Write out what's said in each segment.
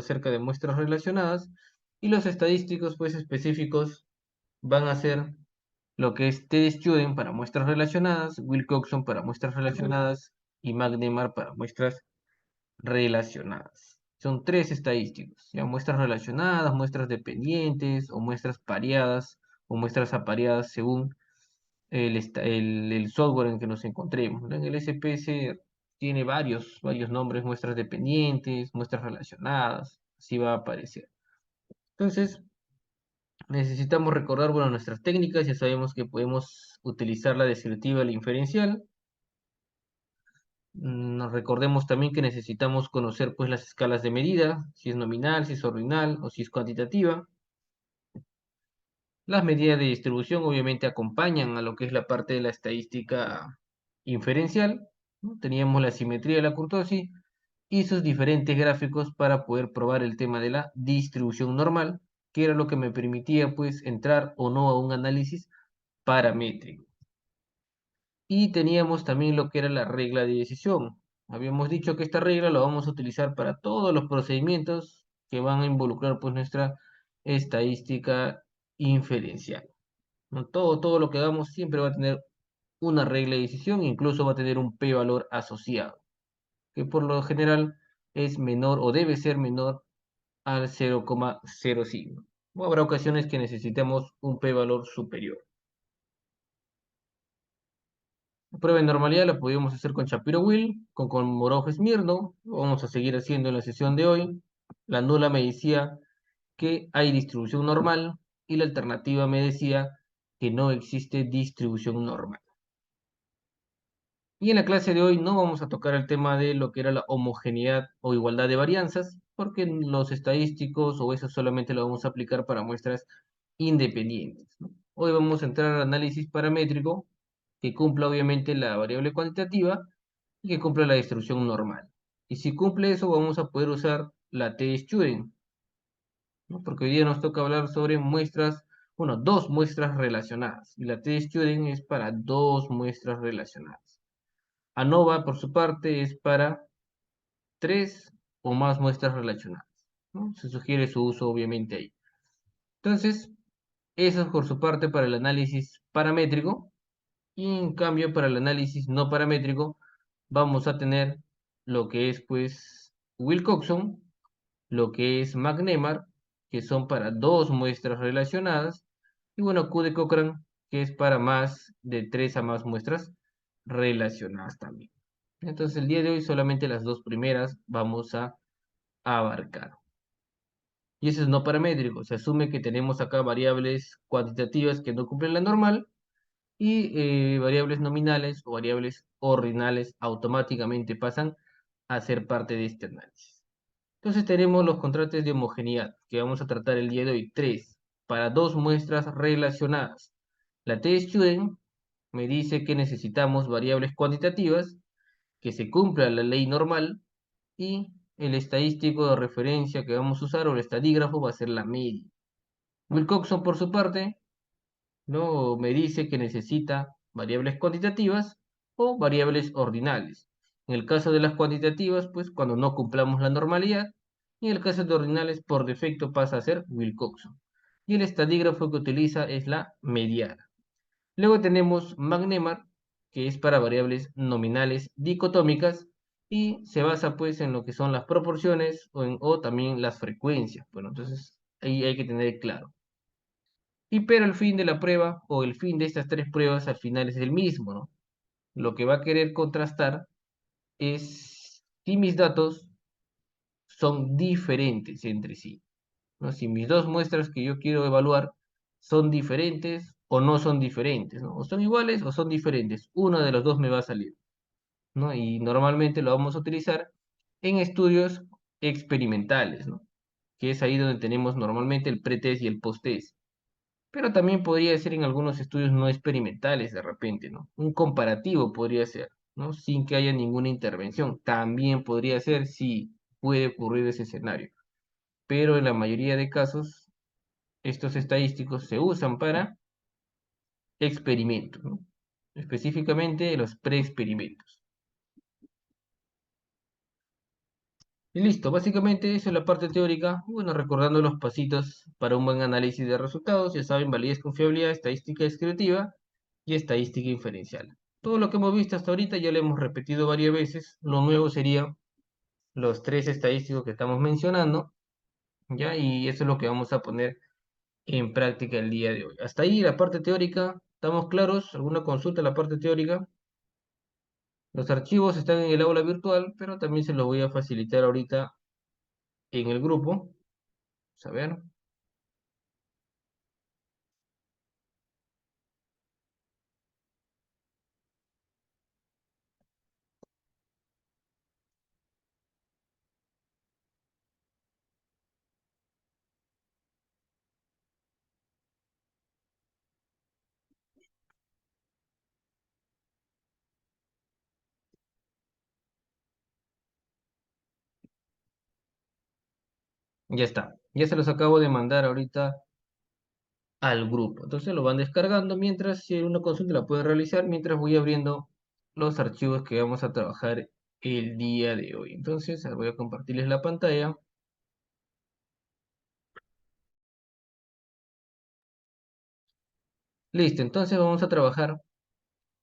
acerca de muestras relacionadas, y los estadísticos pues específicos van a ser lo que es TestStudent para muestras relacionadas, Wilcoxon para muestras relacionadas y McNemar para muestras relacionadas. Son tres estadísticos, ya muestras relacionadas, muestras dependientes o muestras pareadas o muestras apareadas según el software en que nos encontremos, ¿no? En el SPS tiene varios nombres, muestras dependientes, muestras relacionadas, así va a aparecer. Entonces, necesitamos recordar, bueno, nuestras técnicas, ya sabemos que podemos utilizar la descriptiva y la inferencial. Nos recordemos también que necesitamos conocer pues las escalas de medida, si es nominal, si es ordinal o si es cuantitativa. Las medidas de distribución obviamente acompañan a lo que es la parte de la estadística inferencial, ¿no? Teníamos la simetría de la kurtosis y sus diferentes gráficos para poder probar el tema de la distribución normal, que era lo que me permitía pues entrar o no a un análisis paramétrico. Y teníamos también lo que era la regla de decisión. Habíamos dicho que esta regla la vamos a utilizar para todos los procedimientos que van a involucrar pues nuestra estadística inferencial, ¿no? Todo lo que hagamos siempre va a tener una regla de decisión, incluso va a tener un p-valor asociado, que por lo general es menor o debe ser menor al 0,05. O habrá ocasiones que necesitemos un p-valor superior. La prueba de normalidad la podríamos hacer con Shapiro-Wilk, con Kolmogorov-Smirnov, lo vamos a seguir haciendo en la sesión de hoy. La nula me decía que hay distribución normal y la alternativa me decía que no existe distribución normal. Y en la clase de hoy no vamos a tocar el tema de lo que era la homogeneidad o igualdad de varianzas, porque en los estadísticos o eso solamente lo vamos a aplicar para muestras independientes, ¿no? Hoy vamos a entrar al análisis paramétrico, que cumpla obviamente la variable cuantitativa y que cumpla la distribución normal. Y si cumple eso, vamos a poder usar la t-Student, ¿no? Porque hoy día nos toca hablar sobre muestras, bueno, dos muestras relacionadas. Y la t-Student es para dos muestras relacionadas. ANOVA, por su parte, es para tres o más muestras relacionadas, ¿no? Se sugiere su uso, obviamente, ahí. Entonces, eso es por su parte para el análisis paramétrico. Y en cambio, para el análisis no paramétrico, vamos a tener lo que es, pues, Wilcoxon, lo que es McNemar, que son para dos muestras relacionadas, y bueno, Q de Cochrane, que es para más de tres a más muestras relacionadas también. Entonces, el día de hoy solamente las dos primeras vamos a abarcar. Y eso es no paramétrico. Se asume que tenemos acá variables cuantitativas que no cumplen la normal y variables nominales o variables ordinales automáticamente pasan a ser parte de este análisis. Entonces tenemos los contrastes de homogeneidad que vamos a tratar el día de hoy. Tres, para dos muestras relacionadas. La t-Student me dice que necesitamos variables cuantitativas, que se cumpla la ley normal y el estadístico de referencia que vamos a usar o el estadígrafo va a ser la media. Wilcoxon, por su parte, ¿no? Me dice que necesita variables cuantitativas o variables ordinales. En el caso de las cuantitativas, pues cuando no cumplamos la normalidad, y en el caso de ordinales, por defecto pasa a ser Wilcoxon. Y el estadígrafo que utiliza es la mediana. Luego tenemos McNemar, que es para variables nominales dicotómicas y se basa pues en lo que son las proporciones o también las frecuencias. Bueno, entonces ahí hay que tener claro. Pero el fin de la prueba o el fin de estas tres pruebas al final es el mismo, ¿no? Lo que va a querer contrastar es si mis datos son diferentes entre sí, ¿no? Si mis dos muestras que yo quiero evaluar son diferentes o no son diferentes, ¿no? O son iguales o son diferentes. Una de los dos me va a salir, ¿no? Y normalmente lo vamos a utilizar en estudios experimentales, ¿no? Que es ahí donde tenemos normalmente el pretest y el posttest. Pero también podría ser en algunos estudios no experimentales de repente, ¿no? Un comparativo podría ser, ¿no? Sin que haya ninguna intervención. También podría ser si puede ocurrir ese escenario. Pero en la mayoría de casos, estos estadísticos se usan para experimentos, ¿no? Específicamente los preexperimentos. Y listo, básicamente eso es la parte teórica. Bueno, recordando los pasitos para un buen análisis de resultados, ya saben, validez, confiabilidad, estadística descriptiva y estadística inferencial. Todo lo que hemos visto hasta ahorita ya lo hemos repetido varias veces. Lo nuevo sería los tres estadísticos que estamos mencionando, ¿ya? Y eso es lo que vamos a poner en práctica el día de hoy. Hasta ahí la parte teórica, ¿estamos claros? ¿Alguna consulta en la parte teórica? Los archivos están en el aula virtual, pero también se los voy a facilitar ahorita en el grupo. Vamos a ver. Ya está. Ya se los acabo de mandar ahorita al grupo. Entonces lo van descargando mientras, si hay una consulta la pueden realizar, mientras voy abriendo los archivos que vamos a trabajar el día de hoy. Entonces, voy a compartirles la pantalla. Listo, entonces vamos a trabajar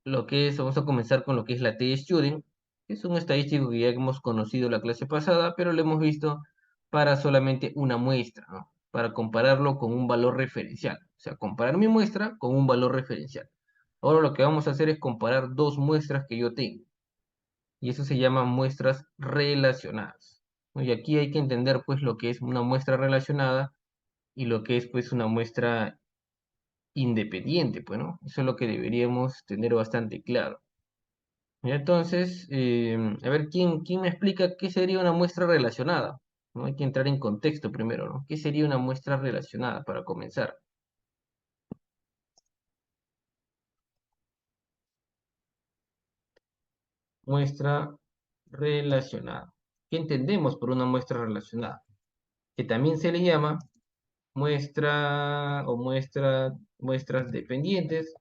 vamos a comenzar con lo que es la T-Student, que es un estadístico que ya hemos conocido la clase pasada, pero lo hemos visto para solamente una muestra, ¿no? Para compararlo con un valor referencial. O sea, comparar mi muestra con un valor referencial. Ahora lo que vamos a hacer es comparar dos muestras que yo tengo. Y eso se llama muestras relacionadas, ¿no? Y aquí hay que entender pues lo que es una muestra relacionada y lo que es pues una muestra independiente, pues, ¿no? Eso es lo que deberíamos tener bastante claro. Y entonces, a ver, ¿quién me explica qué sería una muestra relacionada? ¿No? Hay que entrar en contexto primero, ¿no? ¿Qué sería una muestra relacionada para comenzar? Muestra relacionada. ¿Qué entendemos por una muestra relacionada? Que también se le llama muestras dependientes,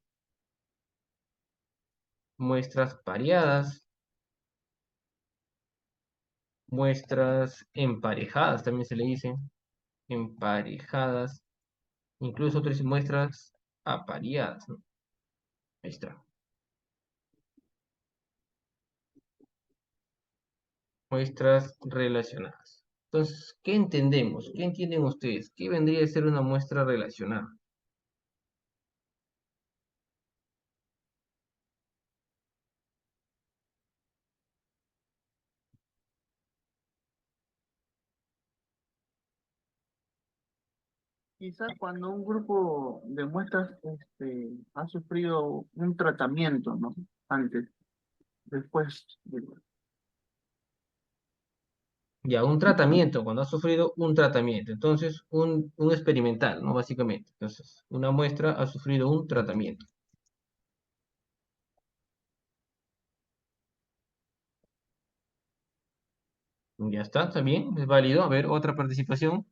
muestras pareadas, muestras emparejadas, también se le dice, emparejadas, incluso otras muestras apareadas, ¿no? Ahí está. Muestras relacionadas. Entonces, ¿qué entendemos? ¿Qué entienden ustedes? ¿Qué vendría a ser una muestra relacionada? Quizás cuando un grupo de muestras ha sufrido un tratamiento, ¿no? Antes, después. Ya, un tratamiento, cuando ha sufrido un tratamiento. Entonces, un experimental, ¿no? Básicamente. Entonces, una muestra ha sufrido un tratamiento. Ya está bien, es válido. A ver, otra participación.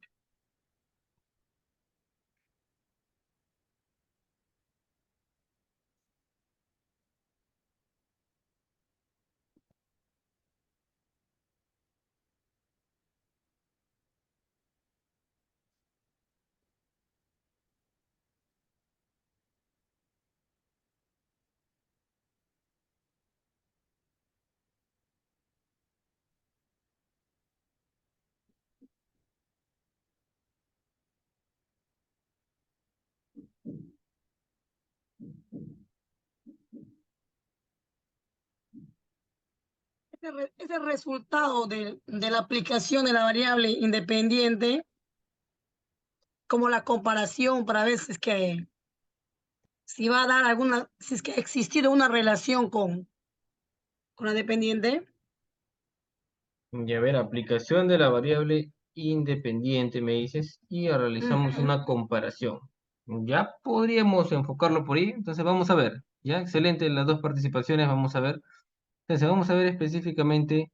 Ese resultado de la aplicación de la variable independiente, como la comparación para ver si es que si va a dar alguna, si es que ha existido una relación con la dependiente. Y a ver, aplicación de la variable independiente, me dices, y realizamos Ujú. una comparación. Ya podríamos enfocarlo por ahí. Entonces, vamos a ver. Ya, excelente las dos participaciones. Vamos a ver. Entonces, vamos a ver específicamente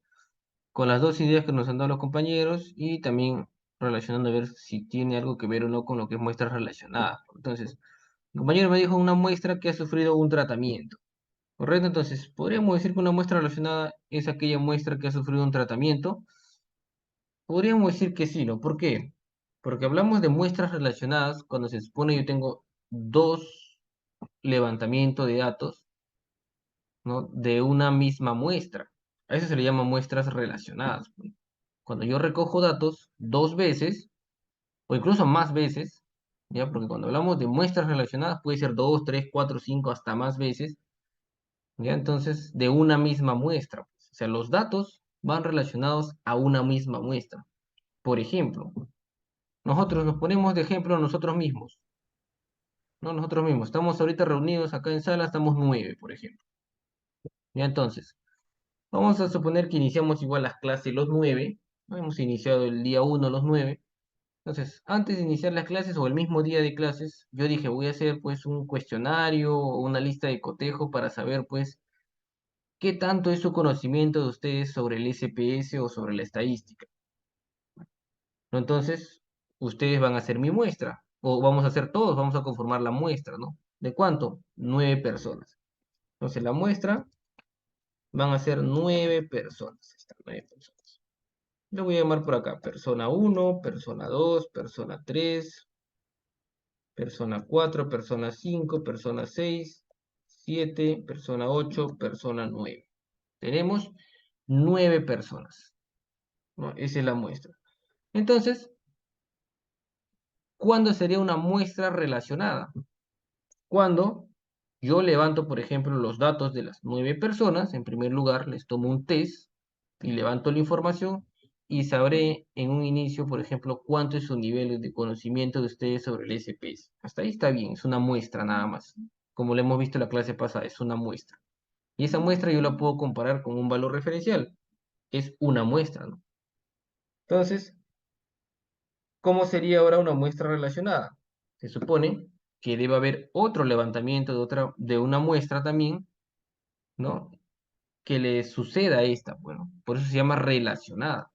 con las dos ideas que nos han dado los compañeros y también relacionando a ver si tiene algo que ver o no con lo que es muestras relacionadas. Entonces, el compañero me dijo una muestra que ha sufrido un tratamiento. ¿Correcto? Entonces, podríamos decir que una muestra relacionada es aquella muestra que ha sufrido un tratamiento. Podríamos decir que sí, ¿no? ¿Por qué? Porque hablamos de muestras relacionadas cuando se supone yo tengo dos levantamientos de datos, ¿no? De una misma muestra. A eso se le llama muestras relacionadas, pues. Cuando yo recojo datos dos veces, o incluso más veces, ¿ya? Porque cuando hablamos de muestras relacionadas puede ser dos, tres, cuatro, cinco, hasta más veces, ¿ya? Entonces, de una misma muestra, pues. O sea, los datos van relacionados a una misma muestra. Por ejemplo, nosotros nos ponemos de ejemplo a nosotros mismos, ¿no? Nosotros mismos. Estamos ahorita reunidos acá en sala, estamos 9, por ejemplo. Ya entonces, vamos a suponer que iniciamos igual las clases los 9, ¿no? Hemos iniciado el día 1 los 9. Entonces, antes de iniciar las clases o el mismo día de clases, yo dije, voy a hacer pues un cuestionario o una lista de cotejo para saber pues qué tanto es su conocimiento de ustedes sobre el SPS o sobre la estadística, ¿no? Entonces, ustedes van a hacer mi muestra, o vamos a hacer todos, vamos a conformar la muestra, ¿no? ¿De cuánto? 9 personas. Entonces, la muestra van a ser 9 personas. Ahí está, 9 personas. Lo voy a llamar por acá, persona 1, persona 2, persona 3, persona 4, persona 5, persona 6, 7, persona 8, persona 9. Tenemos 9 personas, ¿no? Esa es la muestra. Entonces, ¿cuándo sería una muestra relacionada? Cuando yo levanto, por ejemplo, los datos de las 9 personas, en primer lugar les tomo un test y levanto la información y sabré en un inicio, por ejemplo, cuánto es su nivel de conocimiento de ustedes sobre el SPS. Hasta ahí está bien, es una muestra nada más. Como lo hemos visto en la clase pasada, es una muestra. Y esa muestra yo la puedo comparar con un valor referencial. Es una muestra, ¿no? Entonces, ¿cómo sería ahora una muestra relacionada? Se supone que debe haber otro levantamiento de una muestra también, ¿no? Que le suceda a esta, bueno, por eso se llama relacionada.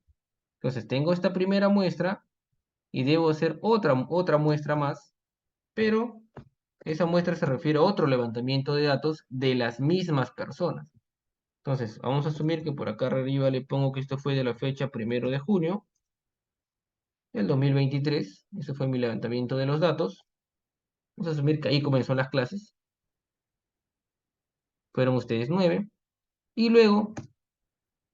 Entonces, tengo esta primera muestra y debo hacer otra muestra más, pero esa muestra se refiere a otro levantamiento de datos de las mismas personas. Entonces, vamos a asumir que por acá arriba le pongo que esto fue de la fecha 1 de junio del 2023. Ese fue mi levantamiento de los datos. Vamos a asumir que ahí comenzó las clases. Fueron ustedes 9. Y luego,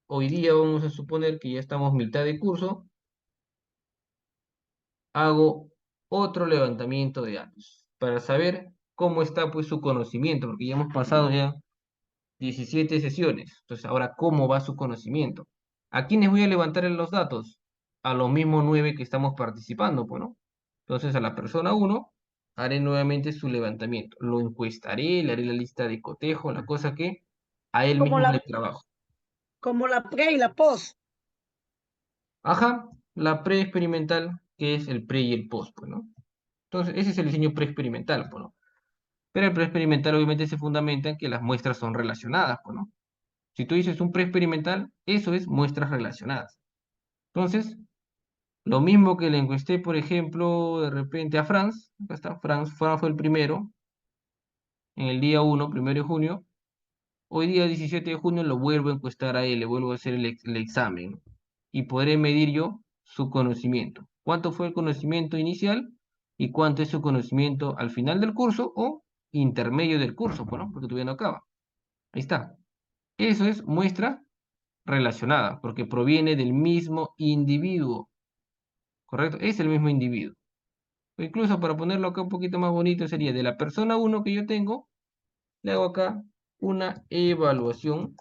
hoy día vamos a suponer que ya estamos mitad de curso. Hago otro levantamiento de datos para saber cómo está pues su conocimiento, porque ya hemos pasado ya 17 sesiones. Entonces, ahora, ¿cómo va su conocimiento? ¿A quiénes voy a levantar en los datos? A los mismos 9 que estamos participando, pues, ¿no? Entonces, a la persona 1 haré nuevamente su levantamiento. Lo encuestaré, le haré la lista de cotejo, la cosa que a él Como mismo la, le trabajo. como la pre y la post. Ajá, la pre-experimental, que es el pre y el post, pues, ¿no? Entonces, ese es el diseño pre-experimental, pues, ¿no? Pero el pre-experimental obviamente se fundamenta en que las muestras son relacionadas, pues, ¿no? Si tú dices un pre-experimental, eso es muestras relacionadas. Entonces, lo mismo que le encuesté, por ejemplo, de repente a Franz, acá está, Franz fue el primero, en el día 1, 1 de junio. Hoy día 17 de junio lo vuelvo a encuestar a él, le vuelvo a hacer el examen, ¿no? Y podré medir yo su conocimiento. ¿Cuánto fue el conocimiento inicial y cuánto es su conocimiento al final del curso o intermedio del curso, bueno, porque todavía no acaba? Ahí está. Eso es muestra relacionada, porque proviene del mismo individuo, ¿correcto? Es el mismo individuo. O incluso para ponerlo acá un poquito más bonito sería de la persona 1 que yo tengo, le hago acá una evaluación,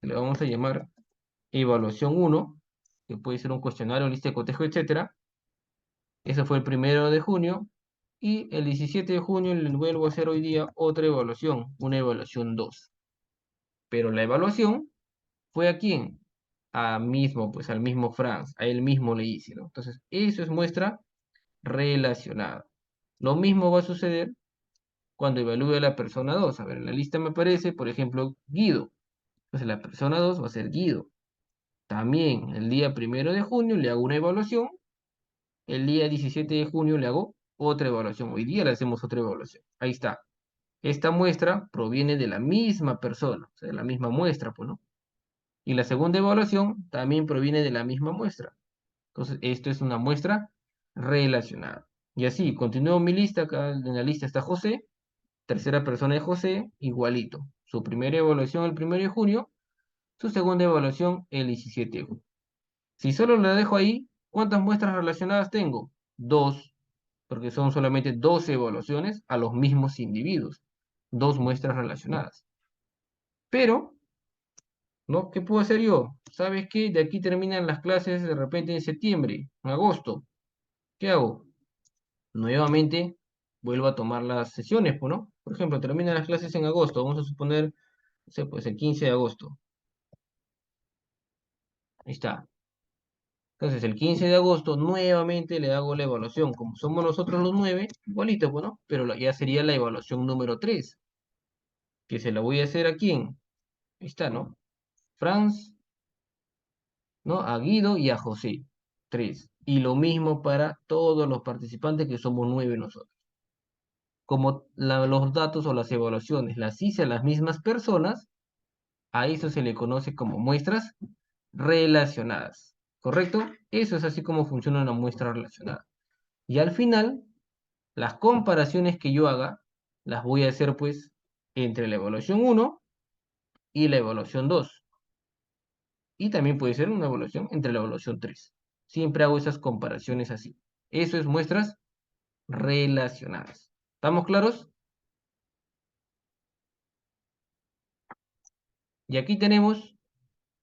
que le vamos a llamar evaluación 1, que puede ser un cuestionario, lista de cotejo, etcétera. Eso fue el 1 de junio. Y el 17 de junio le vuelvo a hacer hoy día otra evaluación, una evaluación 2. Pero la evaluación fue a quién? A mismo, pues al mismo Franz, a él mismo le hice, ¿no? Entonces, eso es muestra relacionada. Lo mismo va a suceder cuando evalúe a la persona 2. A ver, en la lista me aparece, por ejemplo, Guido. Entonces, la persona 2 va a ser Guido. También el día 1 de junio le hago una evaluación. El día 17 de junio le hago otra evaluación. Hoy día le hacemos otra evaluación. Ahí está. Esta muestra proviene de la misma persona, o sea, de la misma muestra, pues, ¿no? Y la segunda evaluación también proviene de la misma muestra. Entonces, esto es una muestra relacionada. Y así, continúo mi lista. Acá en la lista está José. Tercera persona de José, igualito. Su primera evaluación el 1 de junio. Su segunda evaluación el 17 de junio. Si solo la dejo ahí, ¿cuántas muestras relacionadas tengo? 2, porque son solamente 12 evaluaciones a los mismos individuos. 2 muestras relacionadas. Pero, ¿no? ¿Qué puedo hacer yo? ¿Sabes qué? De aquí terminan las clases de repente en septiembre, en agosto. ¿Qué hago? Nuevamente vuelvo a tomar las sesiones, pues, ¿no? Por ejemplo, terminan las clases en agosto, vamos a suponer, no sé, pues el 15 de agosto. Ahí está. Entonces, el 15 de agosto nuevamente le hago la evaluación. Como somos nosotros los 9, igualito, pues, ¿no? Pero ya sería la evaluación número 3, que se la voy a hacer a quién. Ahí está, ¿no? Franz, ¿no? A Guido y a José. 3. Y lo mismo para todos los participantes, que somos 9 nosotros. Como los datos o las evaluaciones las hice a las mismas personas, a eso se le conoce como muestras relacionadas. ¿Correcto? Eso es así como funciona una muestra relacionada. Y al final, las comparaciones que yo haga, las voy a hacer pues entre la evaluación 1 y la evaluación 2. Y también puede ser una evaluación entre la evaluación 3. Siempre hago esas comparaciones así. Eso es muestras relacionadas. ¿Estamos claros? Y aquí tenemos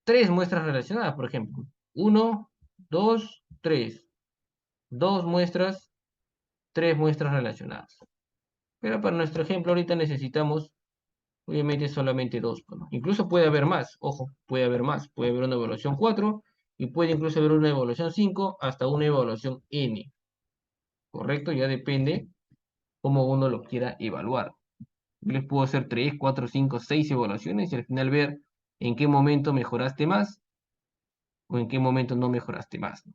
3 muestras relacionadas, por ejemplo. 1, 2, 3. 2 muestras, 3 muestras relacionadas. Pero para nuestro ejemplo ahorita necesitamos, obviamente, solamente 2. Pues, ¿no? Incluso puede haber más, ojo, puede haber más. Puede haber una evaluación 4 y puede incluso haber una evaluación 5 hasta una evaluación N. ¿Correcto? Ya depende cómo uno lo quiera evaluar. Yo les puedo hacer 3, 4, 5, 6 evaluaciones y al final ver en qué momento mejoraste más o en qué momento no mejoraste más, ¿no?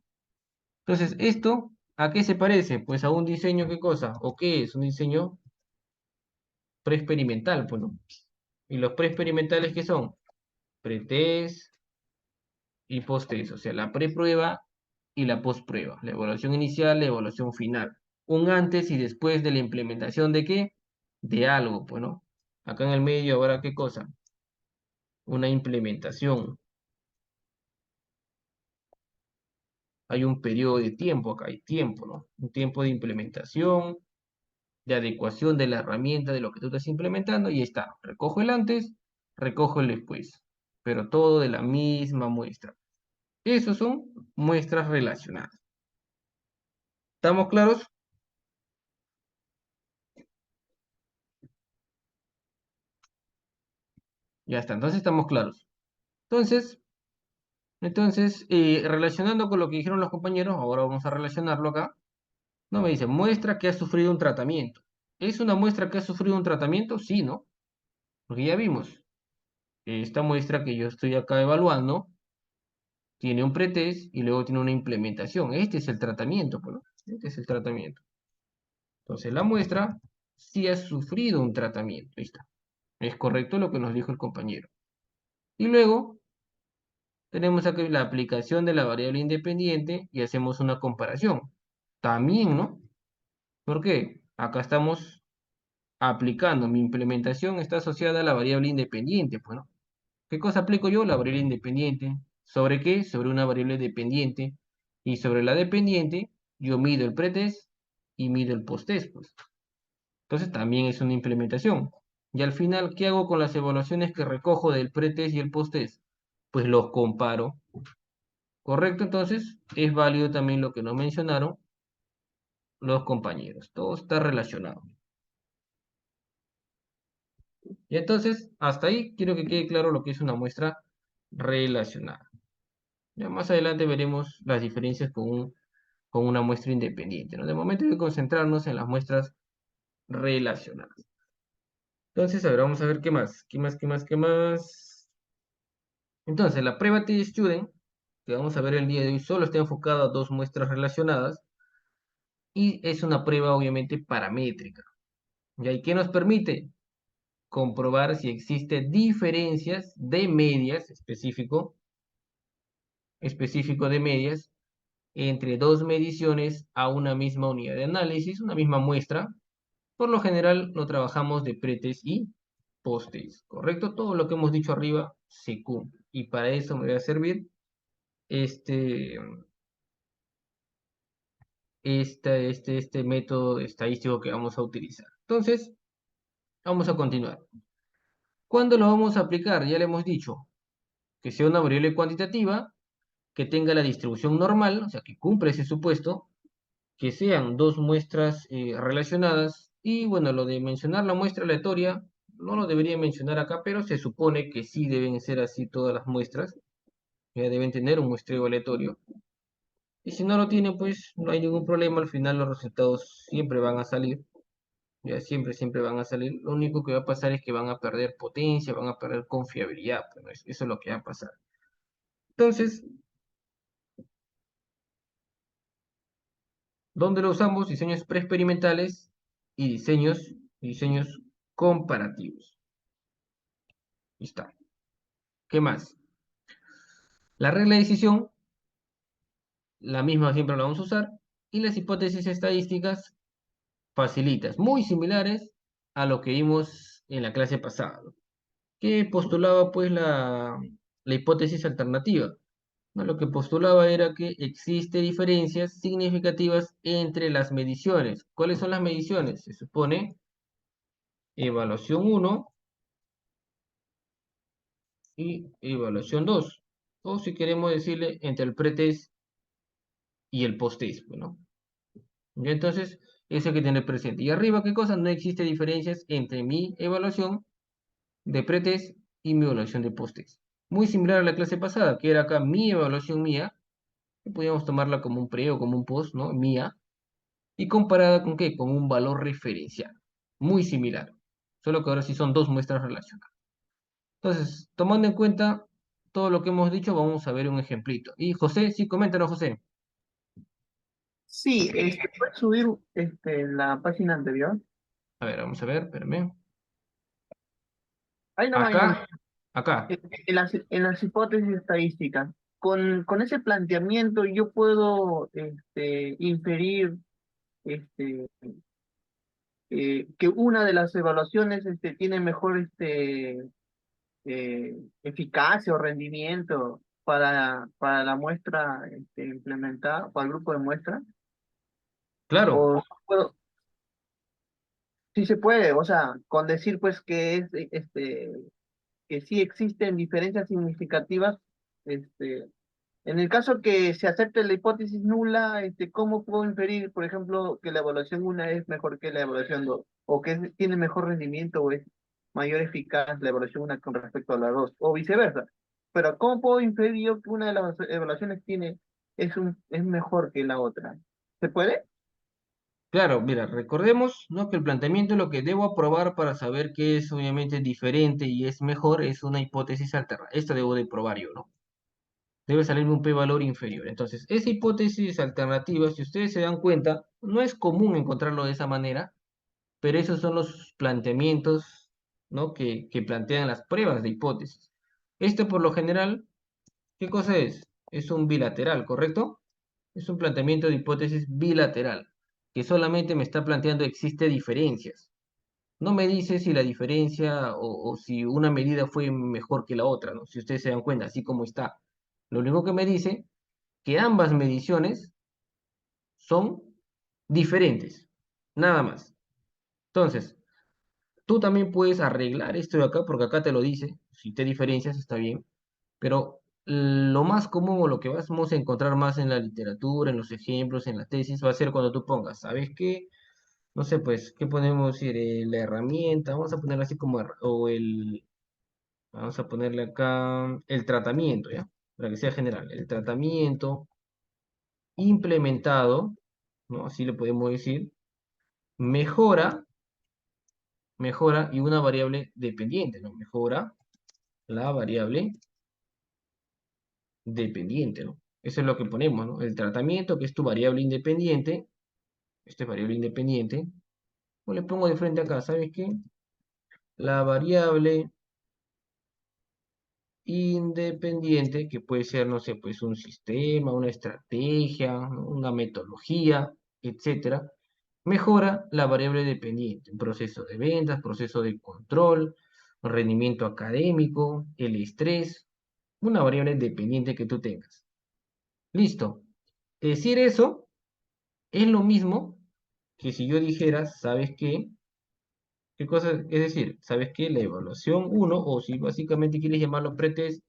Entonces, ¿esto a qué se parece? Pues a un diseño, ¿qué cosa? ¿O qué es? Un diseño preexperimental, pues, ¿no? ¿Y los preexperimentales qué son? Pretest y posttest, o sea, la preprueba y la postprueba. La evaluación inicial, la evaluación final. Un antes y después de la implementación de qué? De algo, pues, ¿no? Acá en el medio, ahora, ¿qué cosa? Una implementación. Hay un periodo de tiempo acá, hay tiempo, ¿no? Un tiempo de implementación, de adecuación de la herramienta de lo que tú estás implementando, y está. Recojo el antes, recojo el después, pero todo de la misma muestra. Esos son muestras relacionadas. ¿Estamos claros? Ya está, entonces estamos claros. Entonces, relacionando con lo que dijeron los compañeros, ahora vamos a relacionarlo acá. No me dice, muestra que ha sufrido un tratamiento. ¿Es una muestra que ha sufrido un tratamiento? Sí, ¿no? Porque ya vimos, esta muestra que yo estoy acá evaluando tiene un pretest y luego tiene una implementación. Este es el tratamiento, pues, ¿no? Este es el tratamiento. Entonces, la muestra sí ha sufrido un tratamiento. Ahí está. Es correcto lo que nos dijo el compañero. Y luego tenemos aquí la aplicación de la variable independiente y hacemos una comparación. También, ¿no? ¿Por qué? Acá estamos aplicando. Mi implementación está asociada a la variable independiente, pues, ¿no? ¿Qué cosa aplico yo? La variable independiente. ¿Sobre qué? Sobre una variable dependiente. Y sobre la dependiente, yo mido el pretest y mido el posttest, pues. Entonces también es una implementación. Y al final, ¿qué hago con las evaluaciones que recojo del pretest y el posttest? Pues los comparo. ¿Correcto? Entonces, es válido también lo que nos mencionaron los compañeros. Todo está relacionado. Y entonces, hasta ahí quiero que quede claro lo que es una muestra relacionada. Ya más adelante veremos las diferencias con una muestra independiente, ¿no? De momento hay que concentrarnos en las muestras relacionadas. Entonces, a ver, vamos a ver qué más. ¿Qué más, qué más, qué más? Entonces, la prueba T-Student, que vamos a ver el día de hoy, solo está enfocada a 2 muestras relacionadas y es una prueba obviamente paramétrica. ¿Y ahí qué nos permite? Comprobar si existe diferencias de medias, específico de medias, entre dos mediciones a una misma unidad de análisis, una misma muestra. Por lo general lo trabajamos de pretest y posttest, ¿correcto? Todo lo que hemos dicho arriba se cumple. Y para eso me va a servir este, este método estadístico que vamos a utilizar. Entonces, vamos a continuar. ¿Cuándo lo vamos a aplicar? Ya le hemos dicho que sea una variable cuantitativa, que tenga la distribución normal, o sea, que cumpla ese supuesto, que sean dos muestras relacionadas, y bueno, lo de mencionar la muestra aleatoria, no lo debería mencionar acá, pero se supone que sí deben ser así todas las muestras, ya deben tener un muestreo aleatorio. Y si no lo tienen, pues no hay ningún problema, al final los resultados siempre van a salir, ya siempre van a salir. Lo único que va a pasar es que van a perder potencia, van a perder confiabilidad, pero eso es lo que va a pasar. Entonces, ¿dónde lo usamos? Diseños preexperimentales y diseños comparativos. Ahí está. ¿Qué más? La regla de decisión, la misma siempre la vamos a usar. Y las hipótesis estadísticas facilitas, muy similares a lo que vimos en la clase pasada, ¿no? Que postulaba pues la hipótesis alternativa, ¿no? Lo que postulaba era que existe diferencias significativas entre las mediciones. ¿Cuáles son las mediciones? Se supone evaluación 1 y evaluación 2. O si queremos decirle entre el pretest y el posttest, pues, ¿no? Y entonces, eso hay que tener presente. Y arriba, ¿qué cosa? No existe diferencias entre mi evaluación de pretest y mi evaluación de posttest. Muy similar a la clase pasada, que era acá mi evaluación mía, que podíamos tomarla como un pre o como un post, ¿no? Mía. Y comparada con qué? Con un valor referencial. Muy similar. Solo que ahora sí son dos muestras relacionadas. Entonces, tomando en cuenta todo lo que hemos dicho, vamos a ver un ejemplito. Y José, sí, coméntanos, José. Sí, ¿puedes subir la página anterior? A ver, vamos a ver, espérame. Ahí nomás, Acá, ahí nomás. acá. En las hipótesis estadísticas, con ese planteamiento yo puedo inferir este, que una de las evaluaciones tiene mejor eficacia o rendimiento para la muestra implementada, para el grupo de muestra, Claro, o puedo, sí se puede, o sea, con decir pues que que sí existen diferencias significativas, este, en el caso que se acepte la hipótesis nula, ¿cómo puedo inferir, por ejemplo, que la evaluación 1 es mejor que la evaluación 2? ¿O que tiene mejor rendimiento o es mayor eficaz la evaluación 1 con respecto a la 2? O viceversa. Pero ¿cómo puedo inferir yo que una de las evaluaciones es mejor que la otra? ¿Se puede? claro, mira, recordemos, ¿no? Que el planteamiento, lo que debo aprobar para saber que es obviamente diferente y es mejor, es una hipótesis alterna. Esto debo de probar yo, ¿no? Debe salirme un p-valor inferior. Entonces, esa hipótesis alternativa, si ustedes se dan cuenta, no es común encontrarlo de esa manera, pero esos son los planteamientos, ¿no? que plantean las pruebas de hipótesis. Esto por lo general, ¿qué cosa es? Es un bilateral, ¿correcto? Es un planteamiento de hipótesis bilateral, que solamente me está planteando existe diferencias. No me dice si la diferencia o si una medida fue mejor que la otra, ¿no? Si ustedes se dan cuenta, así como está. Lo único que me dice que ambas mediciones son diferentes, nada más. Entonces, tú también puedes arreglar esto de acá, porque acá te lo dice, si te diferencias está bien, pero lo más común o lo que vamos a encontrar más en la literatura, en los ejemplos, en la tesis, va a ser cuando tú pongas, ¿sabes qué? No sé, pues, ¿qué podemos decir? La herramienta, vamos a ponerle así como, vamos a ponerle acá el tratamiento, ¿ya? Para que sea general, el tratamiento implementado, ¿no? Así le podemos decir, mejora, mejora y una variable dependiente, ¿no? Mejora la variable dependiente, ¿no? Eso es lo que ponemos, ¿no? El tratamiento, que es tu variable independiente, este es variable independiente, o le pongo de frente acá, ¿sabes qué? La variable independiente, que puede ser, no sé, pues un sistema, una estrategia, ¿no? Una metodología, etcétera, mejora la variable dependiente, un proceso de ventas, proceso de control, rendimiento académico, el estrés, una variable dependiente que tú tengas. Listo. Decir eso es lo mismo que si yo dijera, ¿sabes qué? ¿Qué cosa? Es decir, ¿sabes qué? La evaluación uno o si básicamente quieres llamarlo pretest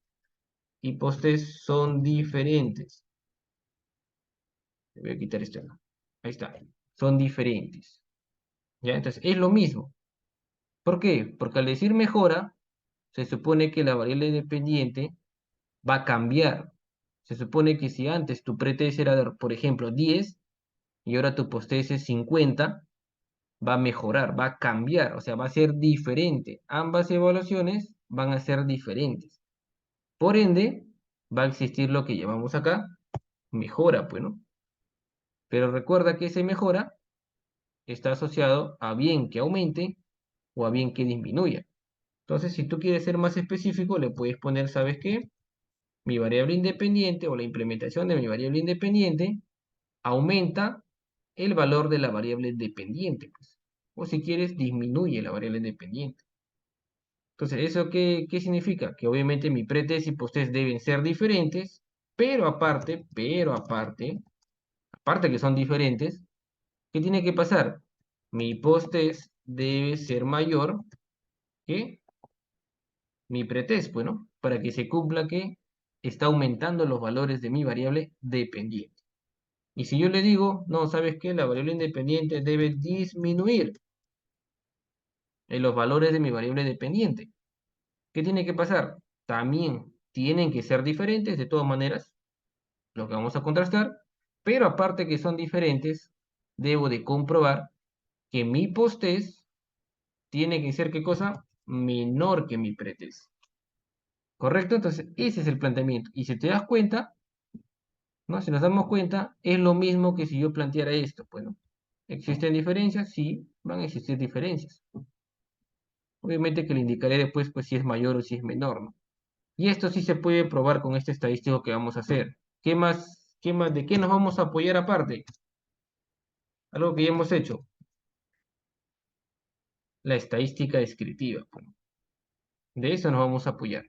y posttest, son diferentes. Voy a quitar esto, ¿no? Ahí está. Son diferentes. ¿Ya? Entonces, es lo mismo. ¿Por qué? Porque al decir mejora, se supone que la variable dependiente va a cambiar. Se supone que si antes tu pretest era, por ejemplo, 10 y ahora tu posttest es 50, va a mejorar, va a cambiar, o sea, va a ser diferente. Ambas evaluaciones van a ser diferentes. Por ende, va a existir lo que llamamos acá mejora, pues, ¿no? Pero recuerda que ese mejora está asociado a bien que aumente o a bien que disminuya. Entonces, si tú quieres ser más específico, le puedes poner, ¿sabes qué? Mi variable independiente o la implementación de mi variable independiente aumenta el valor de la variable dependiente, pues. O si quieres, disminuye la variable dependiente. Entonces, ¿eso qué significa? Que obviamente mi pretest y posttest deben ser diferentes, aparte que son diferentes, ¿qué tiene que pasar? Mi posttest debe ser mayor que mi pretest, bueno, para que se cumpla que está aumentando los valores de mi variable dependiente. Y si yo le digo, no, ¿sabes qué? La variable independiente debe disminuir en los valores de mi variable dependiente. ¿Qué tiene que pasar? También tienen que ser diferentes, de todas maneras, lo que vamos a contrastar, pero aparte que son diferentes, debo de comprobar que mi posttest tiene que ser, ¿qué cosa? Menor que mi pretest. ¿Correcto? Entonces, ese es el planteamiento. Y si te das cuenta, ¿no? Si nos damos cuenta, es lo mismo que si yo planteara esto, pues, ¿no? ¿Existen diferencias? Sí, van a existir diferencias. Obviamente que le indicaré después, pues, si es mayor o si es menor, ¿no? Y esto sí se puede probar con este estadístico que vamos a hacer. ¿Qué más? ¿Qué más? ¿De qué nos vamos a apoyar aparte? Algo que ya hemos hecho. La estadística descriptiva, pues. De eso nos vamos a apoyar.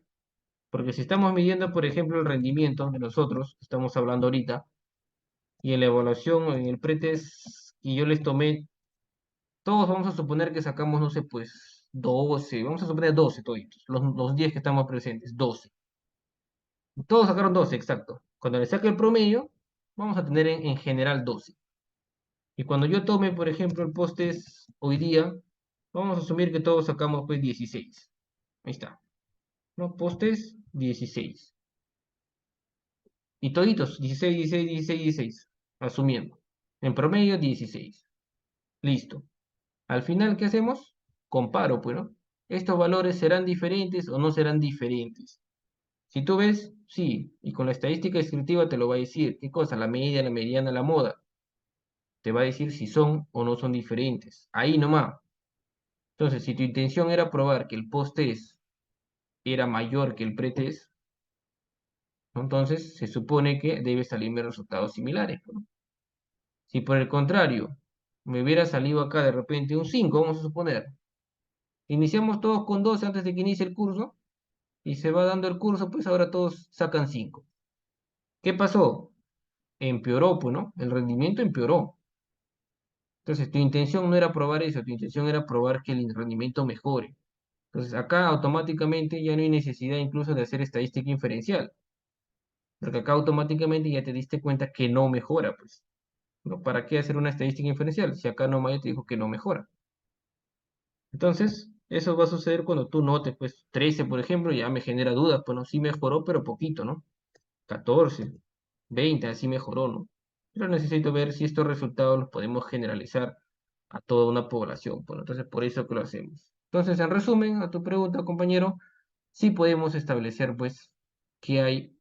Porque si estamos midiendo, por ejemplo, el rendimiento de nosotros, estamos hablando ahorita, y en la evaluación, en el pretest, y yo les tomé, todos vamos a suponer que sacamos, no sé, pues 12, vamos a suponer 12 toditos, los 10 que estamos presentes, 12. Todos sacaron 12, exacto. Cuando le saque el promedio, vamos a tener en general 12. Y cuando yo tome, por ejemplo, el post-test hoy día, vamos a asumir que todos sacamos pues 16. Ahí está. ¿No? Post-test, 16. Y toditos, 16, 16, 16, 16. Asumiendo. En promedio, 16. Listo. Al final, ¿qué hacemos? Comparo, pues, ¿no? ¿Estos valores serán diferentes o no serán diferentes? Si tú ves, sí, y con la estadística descriptiva te lo va a decir. ¿Qué cosa? La media, la mediana, la moda. Te va a decir si son o no son diferentes. Ahí nomás. Entonces, si tu intención era probar que el post-test era mayor que el pre-test, ¿no? Entonces se supone que debe salirme resultados similares, ¿no? Si por el contrario me hubiera salido acá de repente un 5, vamos a suponer, iniciamos todos con 12 antes de que inicie el curso, y se va dando el curso, pues ahora todos sacan 5. ¿Qué pasó? Empeoró, pues, ¿no? El rendimiento empeoró. Entonces, tu intención no era probar eso, tu intención era probar que el rendimiento mejore. Entonces, acá automáticamente ya no hay necesidad incluso de hacer estadística inferencial, porque acá automáticamente ya te diste cuenta que no mejora, pues, ¿no? ¿Para qué hacer una estadística inferencial si acá nomás ya te dijo que no mejora? Entonces, eso va a suceder cuando tú notes, pues, 13, por ejemplo, ya me genera dudas, pues, no, sí mejoró, pero poquito, ¿no? 14, 20, así mejoró, ¿no? Pero necesito ver si estos resultados los podemos generalizar a toda una población, pues, ¿no? Entonces, por eso que lo hacemos. Entonces, en resumen, a tu pregunta, compañero, sí podemos establecer, pues, que hay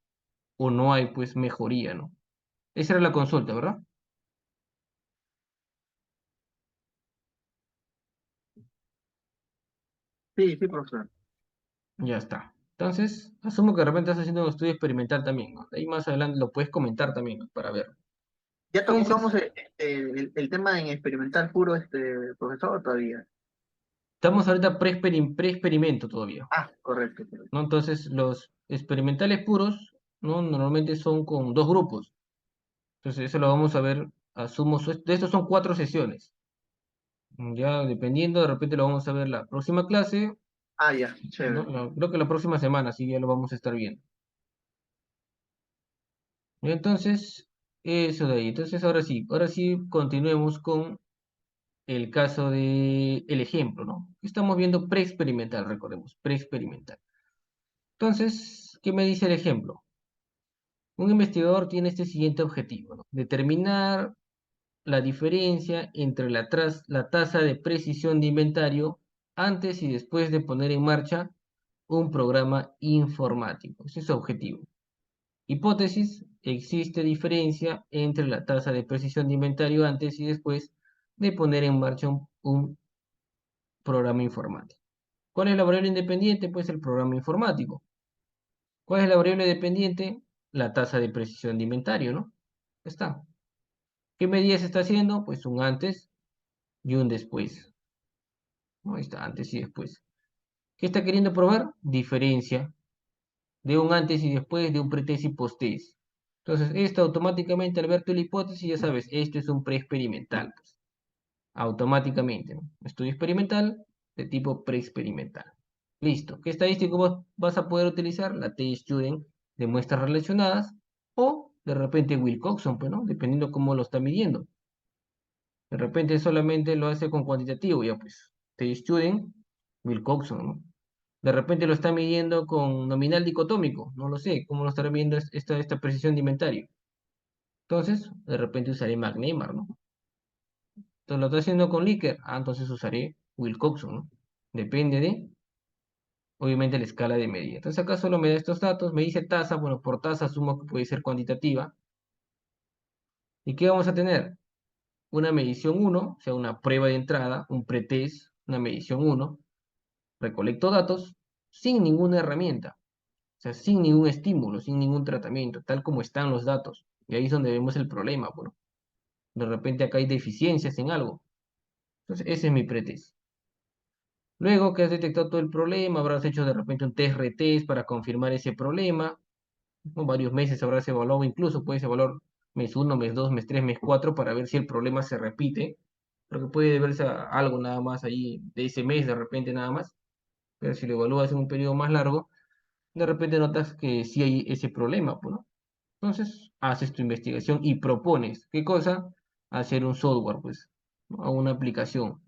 o no hay, pues, mejoría, ¿no? Esa era la consulta, ¿verdad? Sí, sí, profesor. Ya está. Entonces, asumo que de repente estás haciendo un estudio experimental también, ¿no? Ahí más adelante lo puedes comentar también, ¿no? Para ver. Ya tocamos Entonces, el tema en experimental puro, profesor, ¿o todavía? estamos ahorita pre-experimento todavía, Ah, correcto, correcto. ¿no? Entonces, los experimentales puros, ¿no? Normalmente son con dos grupos. Entonces, eso lo vamos a ver, asumo, de estos son 4 sesiones. Ya dependiendo, de repente lo vamos a ver la próxima clase, Ah, ya, ¿no? chévere. Creo que la próxima semana, sí, ya lo vamos a estar viendo. Entonces, eso de ahí. Entonces, ahora sí continuemos con el caso de el ejemplo, ¿no? Estamos viendo preexperimental, recordemos, preexperimental. Entonces, ¿qué me dice el ejemplo? Un investigador tiene este siguiente objetivo, ¿no? Determinar la diferencia entre la tasa de precisión de inventario antes y después de poner en marcha un programa informático. Ese es su objetivo. Hipótesis: existe diferencia entre la tasa de precisión de inventario antes y después de poner en marcha un programa informático. ¿Cuál es la variable independiente? Pues el programa informático. ¿Cuál es la variable dependiente? La tasa de precisión de inventario, ¿no? Está. ¿Qué medida se está haciendo? Pues un antes y un después. ¿No? Ahí está, antes y después. ¿Qué está queriendo probar? Diferencia de un antes y después de un pretest y posttest. Entonces, esto automáticamente, al ver tu hipótesis, ya sabes, esto es un preexperimental, pues, automáticamente, ¿no? Estudio experimental de tipo preexperimental. Listo. ¿Qué estadístico vas a poder utilizar? La T-Student de muestras relacionadas o de repente Wilcoxon, pues, ¿no? Dependiendo cómo lo está midiendo. De repente solamente lo hace con cuantitativo, ya pues. T-Student, Wilcoxon, ¿no? De repente lo está midiendo con nominal dicotómico, no lo sé, cómo lo estará midiendo esta precisión de inventario. Entonces, de repente usaré McNemar, ¿no? Entonces lo está haciendo con Likert, entonces usaré Wilcoxon, ¿no? Depende de, obviamente, la escala de medida. Entonces acá solo me da estos datos, me dice tasa, bueno, por tasa asumo que puede ser cuantitativa. ¿Y qué vamos a tener? Una medición 1, o sea, una prueba de entrada, un pretest, una medición 1, recolecto datos sin ninguna herramienta. O sea, sin ningún estímulo, sin ningún tratamiento, tal como están los datos. Y ahí es donde vemos el problema, bueno. De repente acá hay deficiencias en algo. Entonces, ese es mi pretest. Luego que has detectado todo el problema, habrás hecho de repente un test retest para confirmar ese problema. ¿No? Varios meses habrás evaluado, incluso puedes evaluar mes 1, mes 2, mes 3, mes 4 para ver si el problema se repite. Porque puede deberse a algo nada más ahí de ese mes, de repente nada más. Pero si lo evalúas en un periodo más largo, de repente notas que sí hay ese problema, pues, ¿no? Entonces, haces tu investigación y propones, ¿qué cosa? Hacer un software, pues, ¿no? A una aplicación.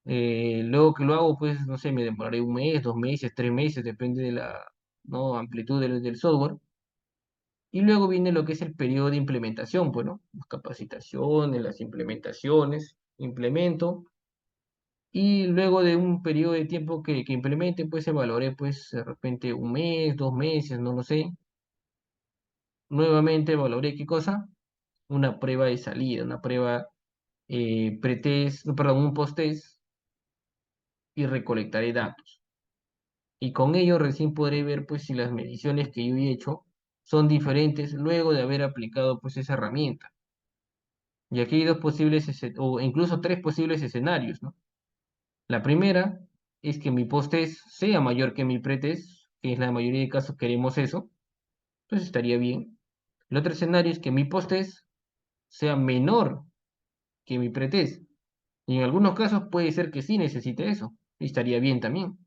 Luego que lo hago, pues, no sé, me demoraré un mes, 2 meses, 3 meses, depende de la, ¿no? Amplitud del software. Y luego viene lo que es el periodo de implementación, pues, ¿no? Las capacitaciones, las implementaciones, implemento. Y luego de un periodo de tiempo que implemente, pues, evaluaré, pues, de repente un mes, 2 meses, no lo sé. Nuevamente evaluaré, ¿qué cosa? Una prueba de salida, una prueba pretest, no, perdón, un posttest y recolectaré datos. Y con ello recién podré ver pues si las mediciones que yo he hecho son diferentes luego de haber aplicado pues esa herramienta. Y aquí hay dos posibles, o incluso tres posibles escenarios, ¿no? La primera es que mi posttest sea mayor que mi pretest, que en la mayoría de casos queremos eso, pues estaría bien. El otro escenario es que mi posttest sea menor que mi pretest. Y en algunos casos puede ser que sí necesite eso, y estaría bien también,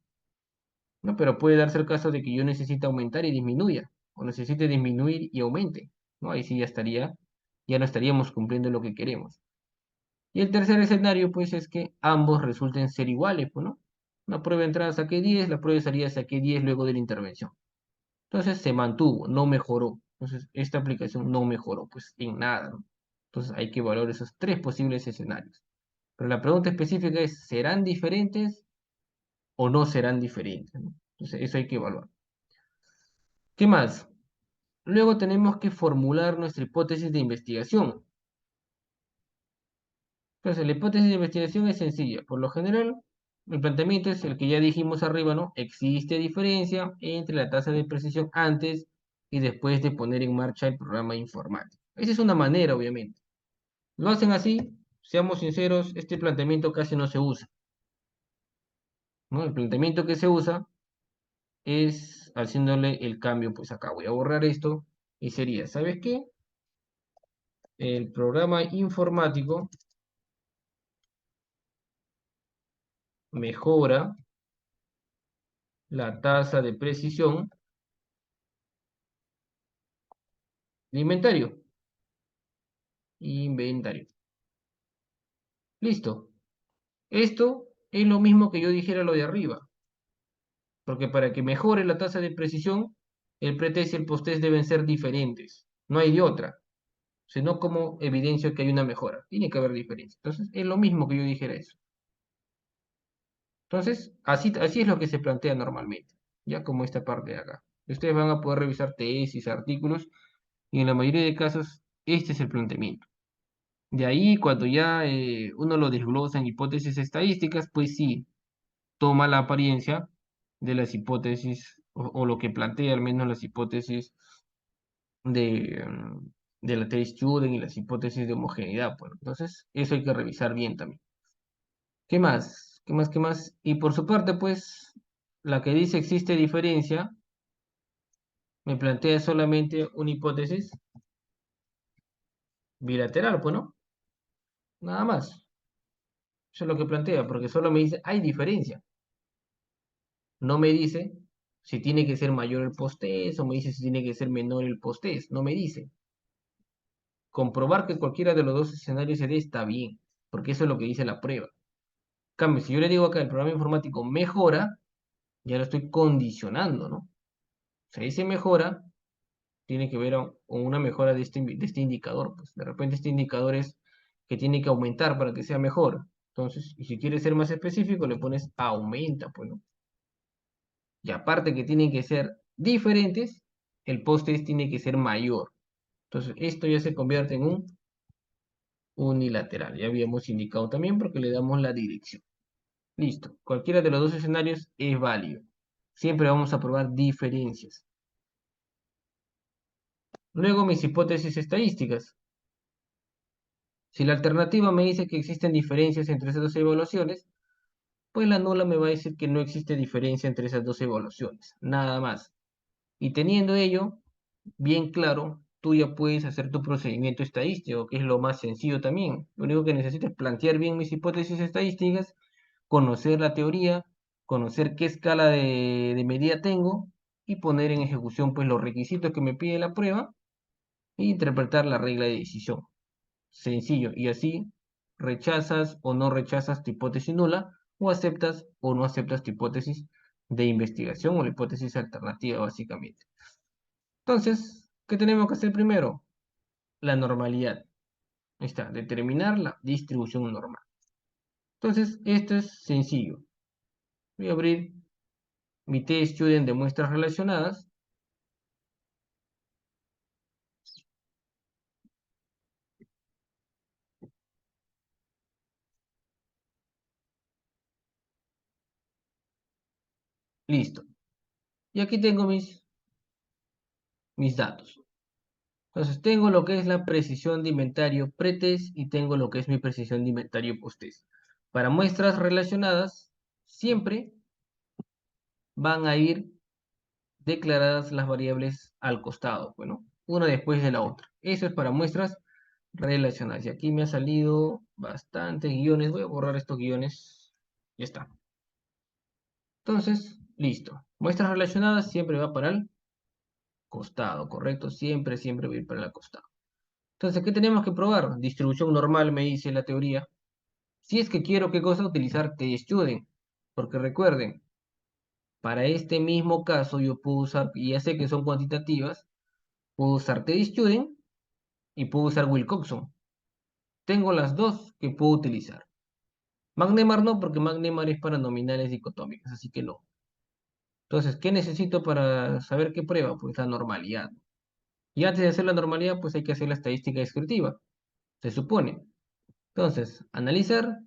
¿no? Pero puede darse el caso de que yo necesite aumentar y disminuya, o necesite disminuir y aumente, ¿no? Ahí sí ya no estaríamos cumpliendo lo que queremos. Y el tercer escenario, pues, es que ambos resulten ser iguales, pues, ¿no? Una prueba de entrada saqué 10, la prueba de salida saqué 10 luego de la intervención. Entonces se mantuvo, no mejoró. Entonces esta aplicación no mejoró, pues, en nada, ¿no? Entonces hay que valorar esos tres posibles escenarios. Pero la pregunta específica es, ¿serán diferentes o no serán diferentes, ¿no? Entonces, eso hay que evaluar. ¿Qué más? Luego tenemos que formular nuestra hipótesis de investigación. Entonces, la hipótesis de investigación es sencilla. Por lo general, El planteamiento es el que ya dijimos arriba, ¿no? Existe diferencia entre la tasa de precisión antes y después de poner en marcha el programa informático. Esa es una manera, obviamente. Lo hacen así, seamos sinceros, este planteamiento casi no se usa, ¿no? El planteamiento que se usa es haciéndole el cambio, pues acá voy a borrar esto y sería, ¿sabes qué? El programa informático mejora la tasa de precisión de inventario. Inventario. Listo. Esto es lo mismo que yo dijera lo de arriba, porque para que mejore la tasa de precisión, el pretest y el posttest deben ser diferentes. No hay de otra, sino como evidencio que hay una mejora. Tiene que haber diferencia. Entonces, es lo mismo que yo dijera eso. Entonces, así es lo que se plantea normalmente, ya como esta parte de acá. Ustedes van a poder revisar tesis, artículos, y en la mayoría de casos, este es el planteamiento. De ahí, cuando ya uno lo desglosa en hipótesis estadísticas, pues sí, toma la apariencia de las hipótesis, o lo que plantea al menos las hipótesis de, de la Taylor-Student y las hipótesis de homogeneidad. Pues. Entonces, eso hay que revisar bien también. ¿Qué más? ¿Qué más? ¿Qué más? Y por su parte, pues, la que dice existe diferencia, me plantea solamente una hipótesis bilateral, pues, ¿no? Nada más. Eso es lo que plantea, porque solo me dice, hay diferencia. No me dice si tiene que ser mayor el post-test o me dice si tiene que ser menor el post-test. No me dice. Comprobar que cualquiera de los dos escenarios se dé está bien, porque eso es lo que dice la prueba. En cambio, si yo le digo acá el programa informático mejora, ya lo estoy condicionando, ¿no? O sea, ese mejora tiene que ver con una mejora de este indicador. Pues de repente este indicador es que tiene que aumentar para que sea mejor. Entonces, y si quieres ser más específico, le pones aumenta, pues, ¿no? Y aparte que tienen que ser diferentes, el post-test tiene que ser mayor. Entonces, esto ya se convierte en un unilateral. Ya habíamos indicado también porque le damos la dirección. Listo. Cualquiera de los dos escenarios es válido. Siempre vamos a probar diferencias. Luego mis hipótesis estadísticas. Si la alternativa me dice que existen diferencias entre esas dos evaluaciones, pues la nula me va a decir que no existe diferencia entre esas dos evaluaciones. Nada más. Y teniendo ello bien claro, tú ya puedes hacer tu procedimiento estadístico, que es lo más sencillo también. Lo único que necesito es plantear bien mis hipótesis estadísticas, conocer la teoría, conocer qué escala de medida tengo y poner en ejecución pues los requisitos que me pide la prueba e interpretar la regla de decisión. Sencillo. Y así rechazas o no rechazas tu hipótesis nula o aceptas o no aceptas tu hipótesis de investigación o la hipótesis alternativa básicamente. Entonces, ¿qué tenemos que hacer primero? La normalidad. Ahí está, determinar la distribución normal. Entonces, esto es sencillo. Voy a abrir mi T-Student de muestras relacionadas. Listo. Y aquí tengo mis datos. Entonces, tengo lo que es la precisión de inventario pretest y tengo lo que es mi precisión de inventario posttest. Para muestras relacionadas, siempre van a ir declaradas las variables al costado, bueno, una después de la otra. Eso es para muestras relacionadas. Y aquí me ha salido bastantes guiones. Voy a borrar estos guiones. Ya está. Entonces, listo. Muestras relacionadas siempre va para el costado, ¿correcto? Siempre, siempre va a ir para el costado. Entonces, ¿qué tenemos que probar? Distribución normal, me dice la teoría. Si es que quiero, ¿qué cosa? Utilizar T-Student. Porque recuerden, para este mismo caso yo puedo usar, y ya sé que son cuantitativas, puedo usar T-Student y puedo usar Wilcoxon. Tengo las dos que puedo utilizar. McNemar no, porque McNemar es para nominales dicotómicas, así que no. Entonces, ¿qué necesito para saber qué prueba? Pues la normalidad. Y antes de hacer la normalidad, pues hay que hacer la estadística descriptiva, se supone. Entonces, analizar,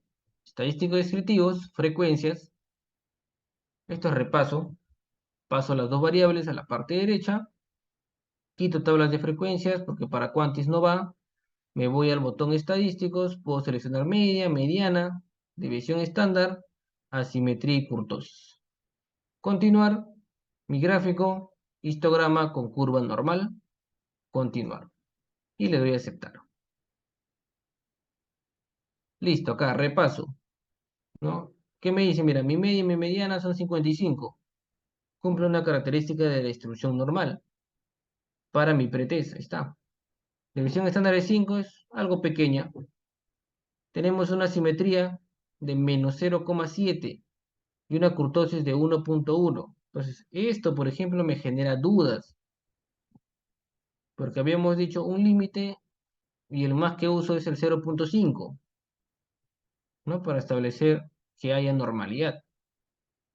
estadísticos descriptivos, frecuencias, Esto es repaso. Paso las dos variables a la parte derecha. Quito tablas de frecuencias porque para cuantis no va. Me voy al botón estadísticos. Puedo seleccionar media, mediana, desviación estándar, asimetría y kurtosis. Continuar. Mi gráfico, histograma con curva normal. Continuar. Y le doy a aceptar. Listo, acá repaso, ¿no? ¿Qué me dice? Mira, mi media y mi mediana son 55. Cumple una característica de la distribución normal para mi pretest. Ahí está. La división estándar de 5 es algo pequeña. Tenemos una simetría de menos 0,7 y una kurtosis de 1,1. Entonces, esto, por ejemplo, me genera dudas, porque habíamos dicho un límite y el más que uso es el 0,5, ¿no? Para establecer que haya normalidad.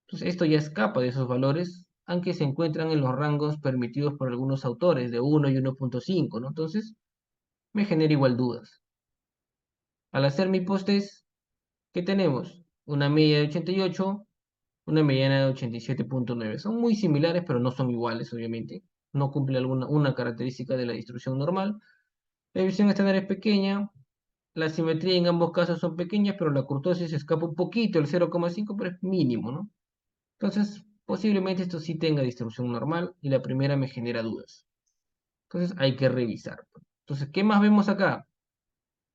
Entonces, esto ya escapa de esos valores, aunque se encuentran en los rangos permitidos por algunos autores de 1 y 1,5, ¿no? Entonces, me genera igual dudas. Al hacer mi post-test, ¿qué tenemos? Una media de 88, una mediana de 87,9. Son muy similares, pero no son iguales, obviamente. No cumple una característica de la distribución normal. La división estándar es pequeña. La simetría en ambos casos son pequeñas, pero la kurtosis escapa un poquito, el 0,5, pero es mínimo, ¿no? Entonces, posiblemente esto sí tenga distribución normal y la primera me genera dudas. Entonces, hay que revisar. Entonces, ¿qué más vemos acá?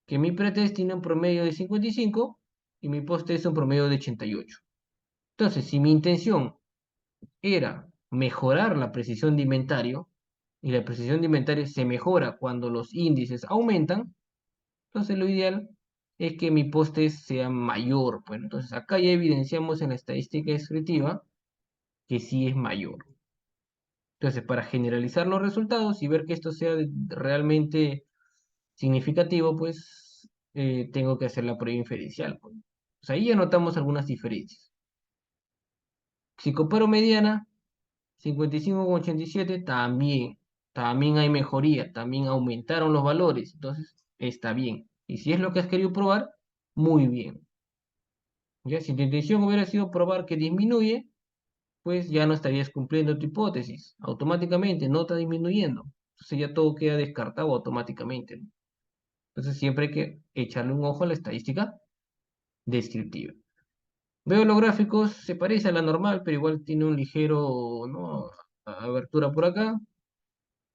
Que mi pretest tiene un promedio de 55 y mi post-test un promedio de 88. Entonces, si mi intención era mejorar la precisión de inventario, y la precisión de inventario se mejora cuando los índices aumentan, entonces lo ideal es que mi post-test sea mayor. Bueno, entonces acá ya evidenciamos en la estadística descriptiva que sí es mayor. Entonces, para generalizar los resultados y ver que esto sea realmente significativo, pues tengo que hacer la prueba inferencial, pues. O sea, ahí ya notamos algunas diferencias. Si comparo mediana, 55,87, también hay mejoría, también aumentaron los valores, entonces está bien. Y si es lo que has querido probar, muy bien. Ya, si tu intención hubiera sido probar que disminuye, pues ya no estarías cumpliendo tu hipótesis. Automáticamente no está disminuyendo. Entonces ya todo queda descartado automáticamente, ¿no? Entonces siempre hay que echarle un ojo a la estadística descriptiva. Veo los gráficos, se parece a la normal, pero igual tiene un ligero, ¿no?, abertura por acá.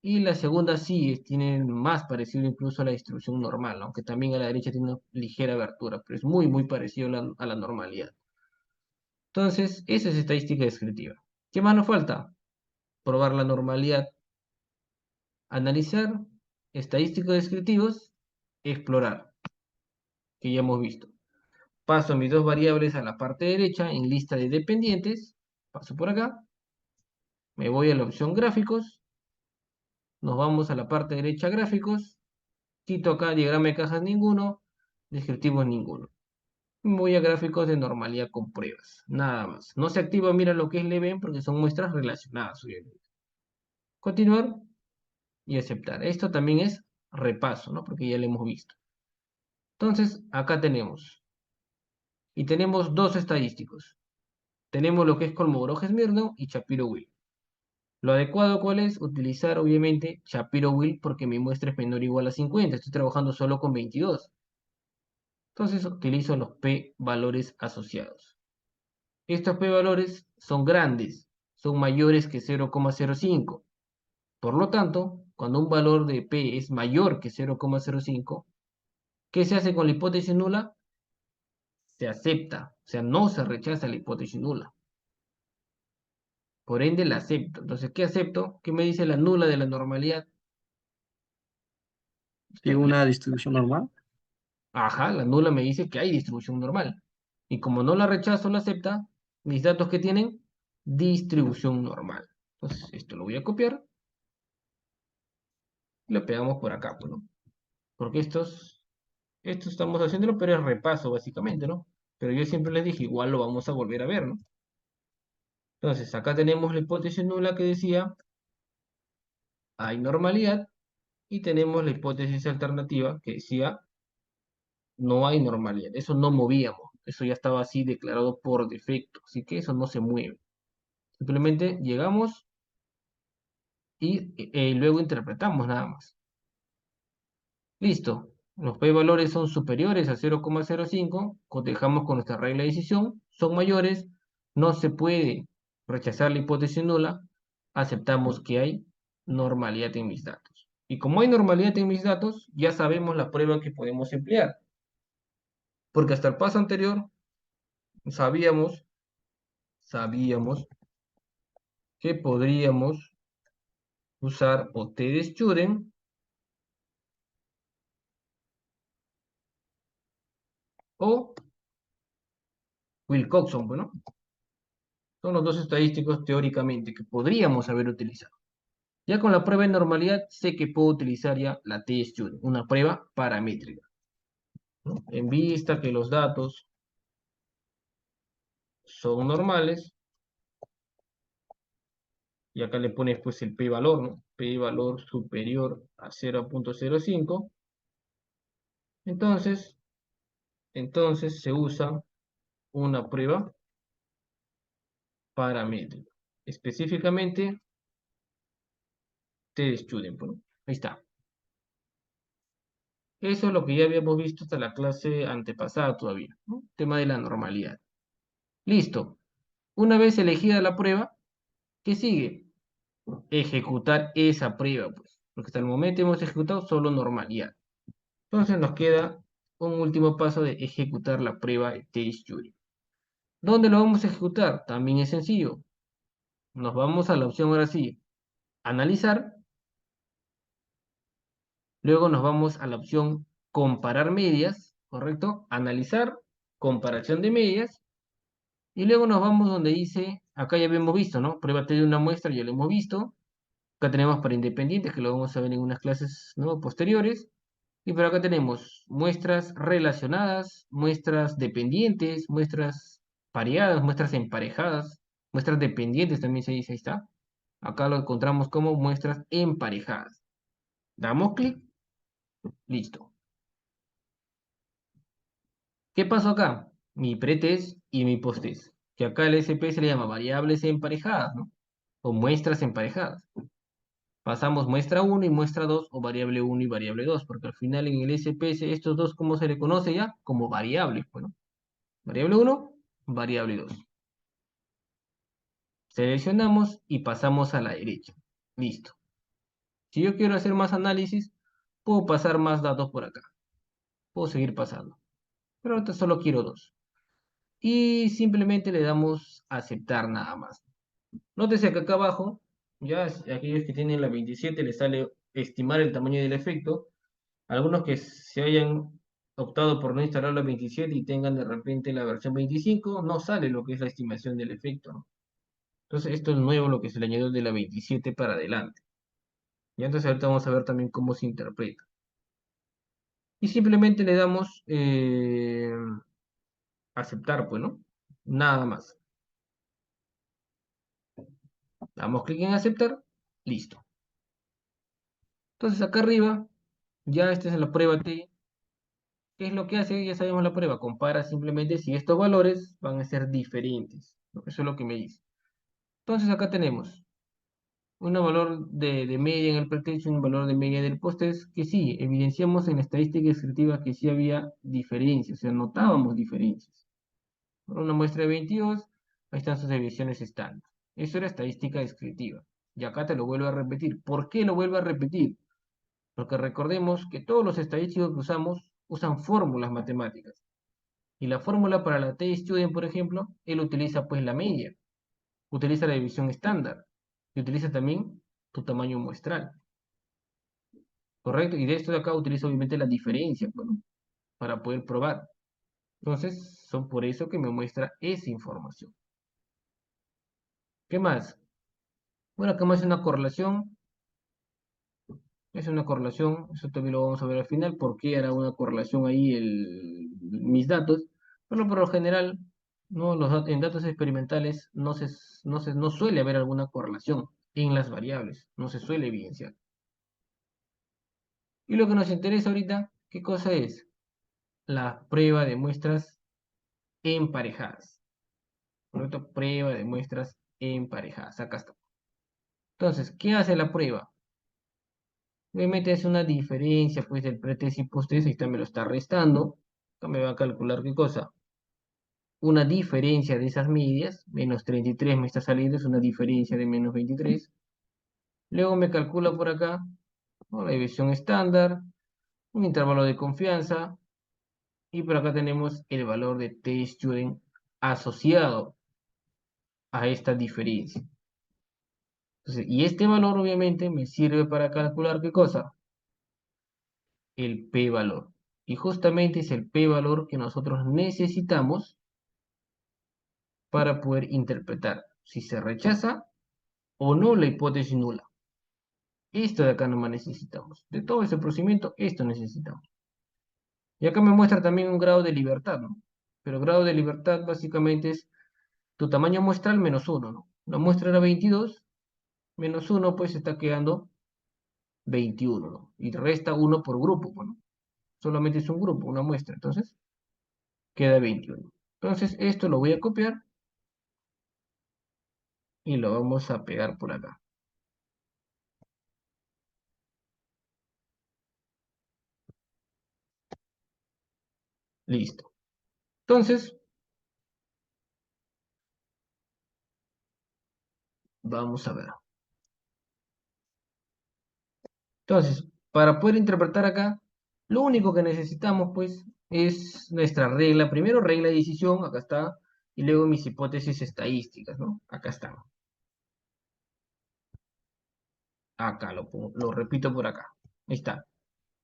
Y la segunda sí, tiene más parecido incluso a la distribución normal, aunque también a la derecha tiene una ligera abertura, pero es muy, muy parecido a la normalidad. Entonces, esa es estadística descriptiva. ¿Qué más nos falta? Probar la normalidad, analizar, estadísticos descriptivos, explorar, que ya hemos visto. Paso mis dos variables a la parte derecha en lista de dependientes, paso por acá, me voy a la opción gráficos, nos vamos a la parte derecha gráficos, quito acá diagrama de cajas ninguno, descriptivos ninguno. Me voy a gráficos de normalidad con pruebas, nada más. No se activa, mira lo que es Leven porque son muestras relacionadas, obviamente. Continuar y aceptar. Esto también es repaso, ¿no? Porque ya lo hemos visto. Entonces, acá tenemos. Y tenemos dos estadísticos. Tenemos lo que es Kolmogorov-Smirnov y Shapiro-Wilk. Lo adecuado, ¿cuál es? Utilizar, obviamente, Shapiro-Wilk porque mi muestra es menor o igual a 50. Estoy trabajando solo con 22. Entonces, utilizo los p-valores asociados. Estos p-valores son grandes, son mayores que 0,05. Por lo tanto, cuando un valor de p es mayor que 0,05, ¿qué se hace con la hipótesis nula? Se acepta, o sea, no se rechaza la hipótesis nula. Por ende, la acepto. Entonces, ¿qué acepto? ¿Qué me dice la nula de la normalidad? Tiene una distribución normal. Ajá, la nula me dice que hay distribución normal. Y como no la rechazo, la acepta, mis datos que tienen distribución normal. Entonces, esto lo voy a copiar y lo pegamos por acá, pues, ¿no? Porque esto estamos haciéndolo, pero es repaso, básicamente, ¿no? Pero yo siempre les dije, igual lo vamos a volver a ver, ¿no? Entonces, acá tenemos la hipótesis nula que decía, hay normalidad, y tenemos la hipótesis alternativa que decía, no hay normalidad. Eso no movíamos, eso ya estaba así declarado por defecto, así que eso no se mueve. Simplemente llegamos y luego interpretamos nada más. Listo. Los p-valores son superiores a 0,05, cotejamos con nuestra regla de decisión, son mayores, no se puede rechazar la hipótesis nula, aceptamos que hay normalidad en mis datos. Y como hay normalidad en mis datos, ya sabemos la prueba que podemos emplear. Porque hasta el paso anterior sabíamos que podríamos usar o T de Student o Wilcoxon, bueno, son los dos estadísticos teóricamente que podríamos haber utilizado. Ya con la prueba de normalidad sé que puedo utilizar ya la T-Student, una prueba paramétrica, ¿no? En vista que los datos son normales, y acá le pones pues el p-valor, ¿no? P-valor superior a 0,05, entonces se usa una prueba paramétrica, específicamente T-Student, ¿no? Ahí está. Eso es lo que ya habíamos visto hasta la clase antepasada todavía, ¿no? Tema de la normalidad. Listo. Una vez elegida la prueba, ¿qué sigue? Ejecutar esa prueba, pues. Porque hasta el momento hemos ejecutado solo normalidad. Entonces nos queda un último paso de ejecutar la prueba de T-Student. ¿Dónde lo vamos a ejecutar? También es sencillo. Nos vamos a la opción ahora sí, analizar. Luego nos vamos a la opción comparar medias, ¿correcto? Analizar, comparación de medias. Y luego nos vamos donde dice, acá ya habíamos visto, ¿no? Pruébate de una muestra, ya lo hemos visto. Acá tenemos para independientes, que lo vamos a ver en unas clases, ¿no?, posteriores. Y por acá tenemos muestras relacionadas, muestras dependientes, muestras pareadas, muestras emparejadas, muestras dependientes también se dice, ahí está. Acá lo encontramos como muestras emparejadas. Damos clic, listo. ¿Qué pasó acá? Mi pretest y mi posttest. Que acá el SP se le llama variables emparejadas, ¿no? O muestras emparejadas. Pasamos muestra 1 y muestra 2 o variable 1 y variable 2, porque al final en el SPS estos dos, ¿cómo se le conoce ya? Como variables, bueno. Variable 1, variable 2. Seleccionamos y pasamos a la derecha. Listo. Si yo quiero hacer más análisis, puedo pasar más datos por acá. Puedo seguir pasando. Pero ahorita solo quiero dos. Y simplemente le damos aceptar nada más. Nótese que acá abajo, ya aquellos que tienen la 27 les sale estimar el tamaño del efecto. Algunos que se hayan optado por no instalar la 27 y tengan de repente la versión 25, no sale lo que es la estimación del efecto, ¿no? Entonces esto es nuevo, lo que se le añadió de la 27 para adelante. Y entonces ahorita vamos a ver también cómo se interpreta. Y simplemente le damos aceptar, pues, ¿no? Nada más. Damos clic en aceptar, listo. Entonces acá arriba, ya esta es la prueba T. ¿Qué es lo que hace? Ya sabemos la prueba. Compara simplemente si estos valores van a ser diferentes, ¿no? Eso es lo que me dice. Entonces acá tenemos un valor de media en el pretest y un valor de media del posttest, que sí, evidenciamos en la estadística descriptiva que sí había diferencias, o sea, notábamos diferencias. Por una muestra de 22, ahí están sus deviaciones estándar. Eso era estadística descriptiva. Y acá te lo vuelvo a repetir. ¿Por qué lo vuelvo a repetir? Porque recordemos que todos los estadísticos que usamos usan fórmulas matemáticas. Y la fórmula para la T-Student, por ejemplo, él utiliza pues la media, utiliza la división estándar y utiliza también tu tamaño muestral. ¿Correcto? Y de esto de acá utiliza obviamente la diferencia, pues, ¿no?, para poder probar. Entonces, son por eso que me muestra esa información. ¿Qué más? Bueno, acá me hace una correlación. Es una correlación, eso también lo vamos a ver al final, por qué hará una correlación ahí mis datos. Bueno, por lo general, ¿no?, en datos experimentales no suele haber alguna correlación en las variables, no se suele evidenciar. Y lo que nos interesa ahorita, ¿qué cosa es? La prueba de muestras emparejadas. ¿Correcto? Prueba de muestras emparejadas. Acá está. Entonces, ¿qué hace la prueba? Obviamente es una diferencia, pues, del pretest y posttest. Ahí está, me lo está restando. Acá me va a calcular qué cosa. Una diferencia de esas medias, menos 33 me está saliendo, es una diferencia de menos 23. Luego me calcula por acá, ¿no?, la división estándar, un intervalo de confianza, y por acá tenemos el valor de t-student asociado a esta diferencia. Entonces, y este valor obviamente me sirve para calcular ¿qué cosa? El p-valor. Y justamente es el p-valor que nosotros necesitamos para poder interpretar si se rechaza o no la hipótesis nula. Esto de acá nomás necesitamos. De todo ese procedimiento, esto necesitamos. Y acá me muestra también un grado de libertad, ¿no? Pero grado de libertad básicamente es tu tamaño muestral menos 1, ¿no? La muestra era 22, menos 1 pues está quedando 21, ¿no? Y resta 1 por grupo, ¿no? Solamente es un grupo, una muestra, entonces queda 21. Entonces esto lo voy a copiar y lo vamos a pegar por acá. Listo. Entonces, vamos a ver. Entonces, para poder interpretar acá, lo único que necesitamos, pues, es nuestra regla. Primero, regla de decisión, acá está. Y luego mis hipótesis estadísticas, ¿no? Acá están. Acá lo repito por acá. Ahí está.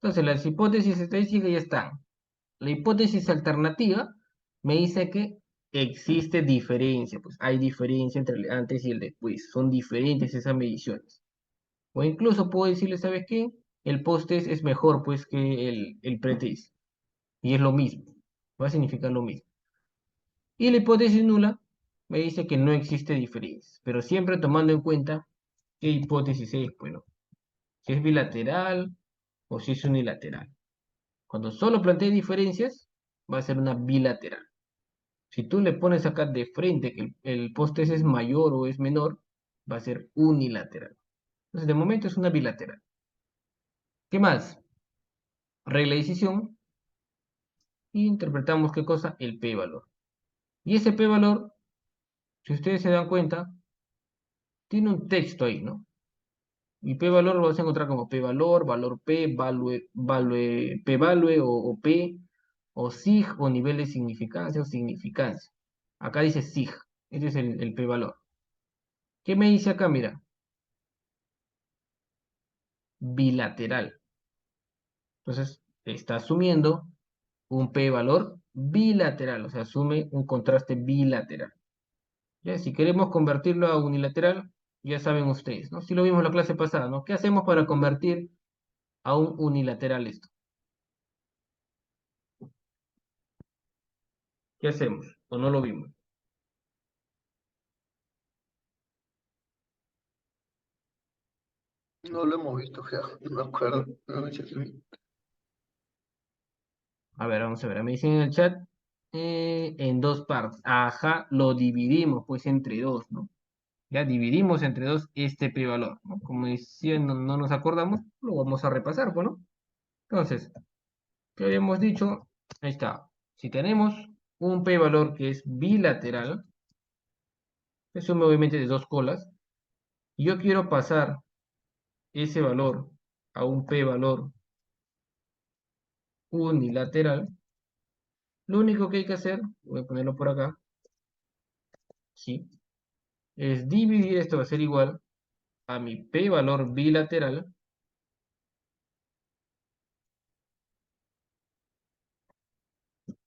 Entonces, las hipótesis estadísticas ya están. La hipótesis alternativa me dice que existe diferencia. Pues hay diferencia entre el antes y el después. Son diferentes esas mediciones. O incluso puedo decirle, ¿sabes qué? El post-test es mejor pues que el pre-test. Y es lo mismo. Va a significar lo mismo. Y la hipótesis nula me dice que no existe diferencia. Pero siempre tomando en cuenta qué hipótesis es. Bueno, si es bilateral o si es unilateral. Cuando solo plantee diferencias, va a ser una bilateral. Si tú le pones acá de frente que el post-test es mayor o es menor, va a ser unilateral. Entonces, de momento es una bilateral. ¿Qué más? Regla de decisión. Y interpretamos qué cosa, el p-valor. Y ese p-valor, si ustedes se dan cuenta, tiene un texto ahí, ¿no? Y p-valor lo vas a encontrar como p-valor, valor p, p-value o p, o sig, o nivel de significancia o significancia. Acá dice sig, ese es el p-valor. ¿Qué me dice acá? Mira, bilateral. Entonces, está asumiendo un p-valor bilateral, o sea, asume un contraste bilateral. ¿Ya? Si queremos convertirlo a unilateral, ya saben ustedes, ¿no? Si lo vimos en la clase pasada, ¿no? ¿Qué hacemos para convertir a un unilateral esto? ¿Qué hacemos? ¿O no lo vimos? No lo hemos visto, ya, no me acuerdo. No me eches a mí. A ver, vamos a ver. Me dicen en el chat en dos partes. Ajá, lo dividimos pues entre dos, ¿no? Ya dividimos entre dos este p-valor, ¿no? Como decía, no nos acordamos, lo vamos a repasar, pues, ¿no? Entonces, ¿qué habíamos dicho? Ahí está. Si tenemos un p-valor que es bilateral, es un movimiento de dos colas, y yo quiero pasar ese valor a un p-valor unilateral, lo único que hay que hacer, voy a ponerlo por acá, ¿sí? Es dividir, esto va a ser igual a mi p-valor bilateral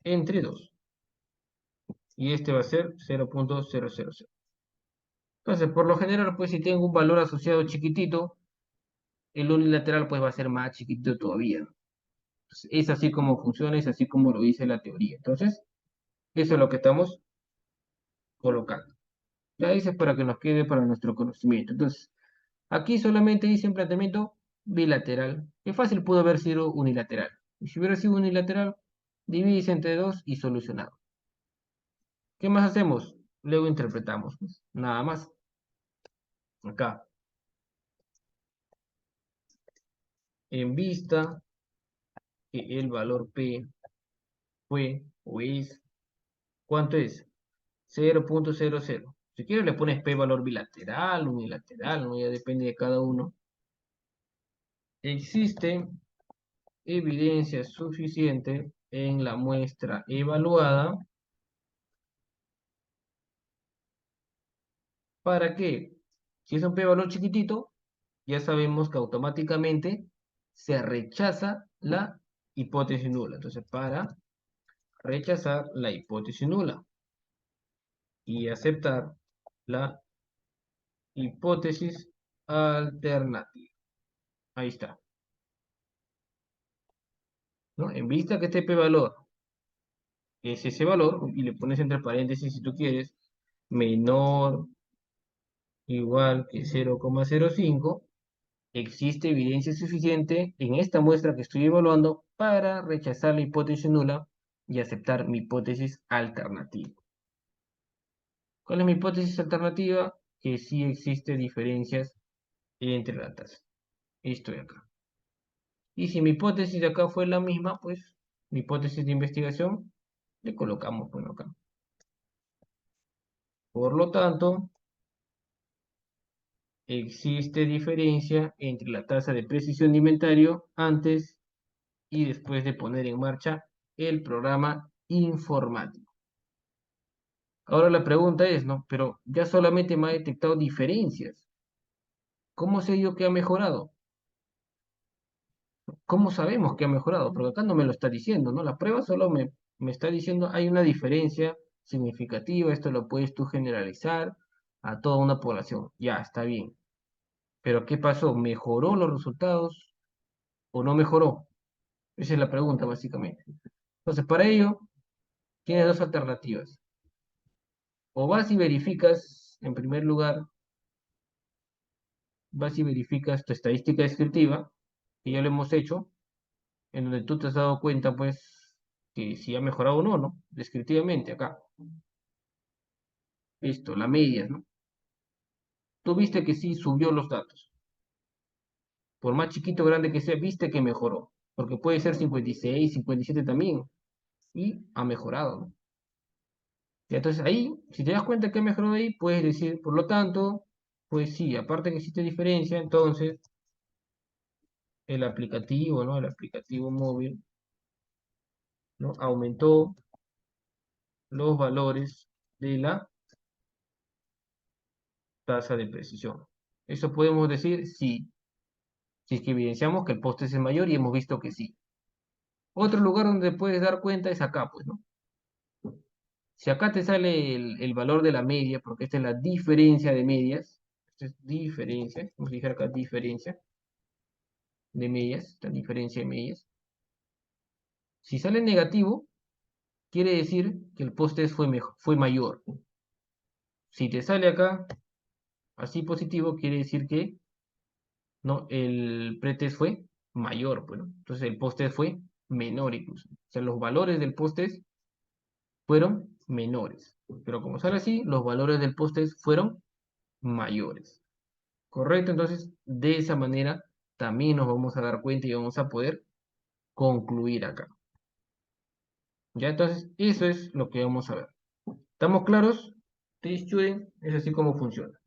entre 2. Y este va a ser 0.000. Entonces, por lo general, pues si tengo un valor asociado chiquitito, el unilateral pues va a ser más chiquitito todavía, ¿no? Entonces, es así como funciona, es así como lo dice la teoría. Entonces, eso es lo que estamos colocando. Ya dice para que nos quede para nuestro conocimiento. Entonces, aquí solamente dice un planteamiento bilateral. Qué fácil pudo haber sido unilateral. Y si hubiera sido unilateral, divides entre 2 y solucionado. ¿Qué más hacemos? Luego interpretamos, pues, nada más. acá, en vista que el valor P fue o es, ¿cuánto es? 0.00. Si quieres le pones P valor bilateral, unilateral, ¿no? Ya depende de cada uno. Existe evidencia suficiente en la muestra evaluada para que, si es un P valor chiquitito, ya sabemos que automáticamente se rechaza la hipótesis nula. Entonces, para rechazar la hipótesis nula y aceptar la hipótesis alternativa. Ahí está, ¿no? En vista que este P valor es ese valor, y le pones entre paréntesis si tú quieres, menor igual que 0,05, existe evidencia suficiente en esta muestra que estoy evaluando para rechazar la hipótesis nula y aceptar mi hipótesis alternativa. ¿Cuál es mi hipótesis alternativa? Que sí existe diferencias entre las tasas. Esto de acá. Y si mi hipótesis de acá fue la misma, pues mi hipótesis de investigación le colocamos bueno acá. Por lo tanto, existe diferencia entre la tasa de precisión de inventario antes y después de poner en marcha el programa informático. Ahora la pregunta es, ¿no? Pero ya solamente me ha detectado diferencias. ¿Cómo sé yo que ha mejorado? ¿Cómo sabemos que ha mejorado? Porque acá no me lo está diciendo, ¿no? La prueba solo me está diciendo hay una diferencia significativa, esto lo puedes tú generalizar a toda una población. Ya, está bien. Pero ¿qué pasó? ¿Mejoró los resultados o no mejoró? Esa es la pregunta, básicamente. Entonces, para ello, tienes dos alternativas. O vas y verificas, en primer lugar, vas y verificas tu estadística descriptiva, que ya lo hemos hecho, en donde tú te has dado cuenta, pues, que si ha mejorado o no, ¿no? Descriptivamente, acá. Listo, la media, ¿no? Tú viste que sí subió los datos. Por más chiquito o grande que sea, viste que mejoró. Porque puede ser 56, 57 también. Y ha mejorado, ¿no? Y entonces ahí, si te das cuenta que ha mejorado ahí, puedes decir, por lo tanto, pues sí, aparte que existe diferencia, entonces el aplicativo, ¿no? El aplicativo móvil, ¿no? Aumentó los valores de la tasa de precisión. Eso podemos decir sí, si es que evidenciamos que el poste es mayor y hemos visto que sí. Otro lugar donde puedes dar cuenta es acá, pues, ¿no? Si acá te sale el valor de la media, porque esta es la diferencia de medias, esta es diferencia, vamos a fijar acá diferencia de medias, esta diferencia de medias. Si sale negativo, quiere decir que el poste fue mayor. Si te sale acá así positivo, quiere decir que no, el pretest fue mayor, pues, ¿no? Entonces el post-test fue menor incluso. O sea, los valores del post-test fueron menores. Pero como sale así, los valores del post-test fueron mayores. ¿Correcto? Entonces, de esa manera también nos vamos a dar cuenta y vamos a poder concluir acá. Ya, entonces, eso es lo que vamos a ver. ¿Estamos claros? Test student, es así como funciona.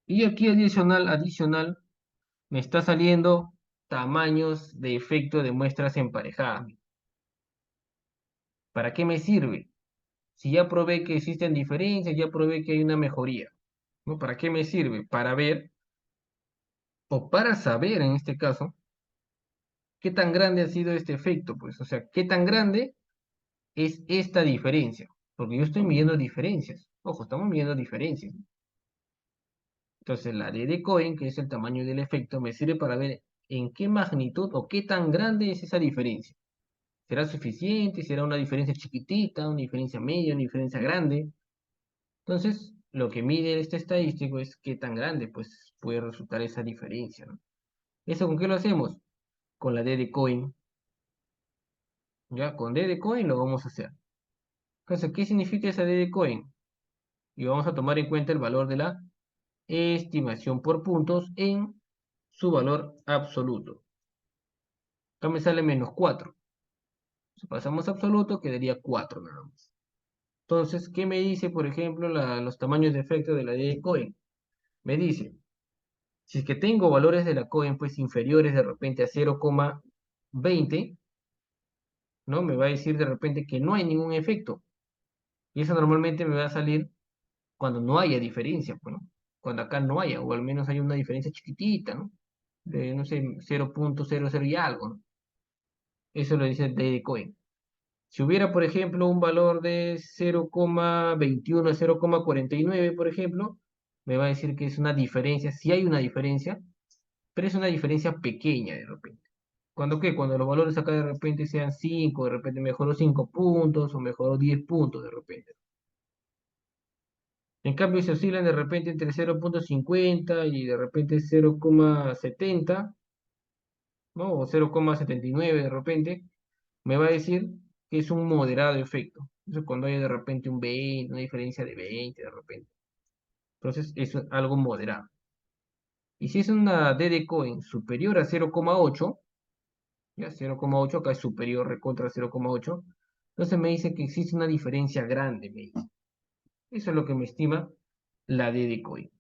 Y aquí adicional, me está saliendo tamaños de efecto de muestras emparejadas. ¿Para qué me sirve? Si ya probé que existen diferencias, ya probé que hay una mejoría, ¿no? ¿Para qué me sirve? Para ver, o para saber en este caso, qué tan grande ha sido este efecto, pues, o sea, qué tan grande es esta diferencia, porque yo estoy midiendo diferencias. Ojo, estamos midiendo diferencias. Entonces, la de decoing, que es el tamaño del efecto, me sirve para ver en qué magnitud o qué tan grande es esa diferencia. ¿Será suficiente? ¿Será una diferencia chiquitita, una diferencia media, una diferencia grande? Entonces, lo que mide este estadístico es qué tan grande pues, puede resultar esa diferencia, ¿no? ¿Eso con qué lo hacemos? con la D de coin. Ya, con D de coin lo vamos a hacer. Entonces, ¿qué significa esa D de coin? Y vamos a tomar en cuenta el valor de la estimación por puntos en su valor absoluto. Acá me sale menos 4. Si pasamos a absoluto, quedaría 4 nada más. Entonces, ¿qué me dice, por ejemplo, los tamaños de efecto de la D de coin? Me dice, si es que tengo valores de la coin pues inferiores de repente a 0,20, ¿no? Me va a decir de repente que no hay ningún efecto. Y eso normalmente me va a salir cuando no haya diferencia, pues, ¿no? Cuando acá no haya, o al menos hay una diferencia chiquitita, ¿no? De, no sé, 0,00 y algo, ¿no? Eso lo dice Dcoin. Si hubiera, por ejemplo, un valor de 0,21 a 0,49, por ejemplo, me va a decir que es una diferencia, si hay una diferencia, pero es una diferencia pequeña de repente. ¿Cuándo qué? Cuando los valores acá de repente sean 5, de repente mejoró 5 puntos o mejoró 10 puntos de repente. En cambio, se oscilan de repente entre 0,50 y de repente 0,70, ¿no? O 0,79 de repente, me va a decir que es un moderado efecto. Eso es cuando hay de repente un 20, una diferencia de 20 de repente. Entonces, es algo moderado. Y si es una DD coin superior a 0,8, ya 0,8 acá es superior recontra 0,8, entonces me dice que existe una diferencia grande, me dice. Eso es lo que me estima la DD coin.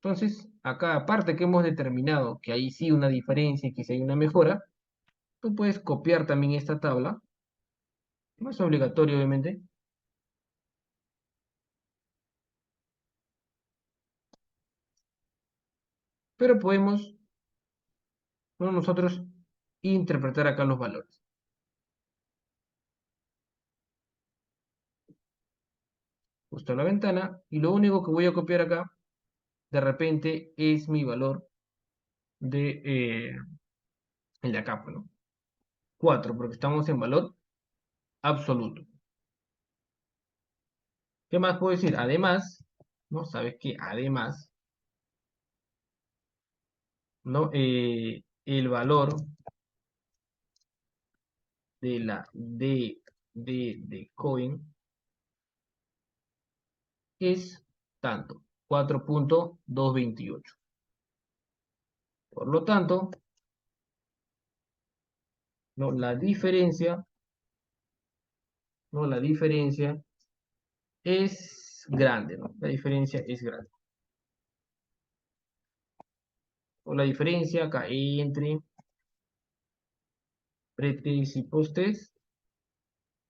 Entonces, acá aparte que hemos determinado que hay sí una diferencia y que sí hay una mejora, tú puedes copiar también esta tabla. No es obligatorio, obviamente. Pero podemos, bueno, nosotros interpretar acá los valores. Justo la ventana. Y lo único que voy a copiar acá, de repente, es mi valor de el de acá, pues, ¿no? 4, porque estamos en valor absoluto. ¿Qué más puedo decir? Además, ¿no? ¿Sabes qué? Además, ¿no? El valor de la de coin es tanto, 4,228. Por lo tanto, ¿no? La diferencia, ¿no? La diferencia es grande, ¿no? La diferencia es grande. O la diferencia acá entre pretest y posttest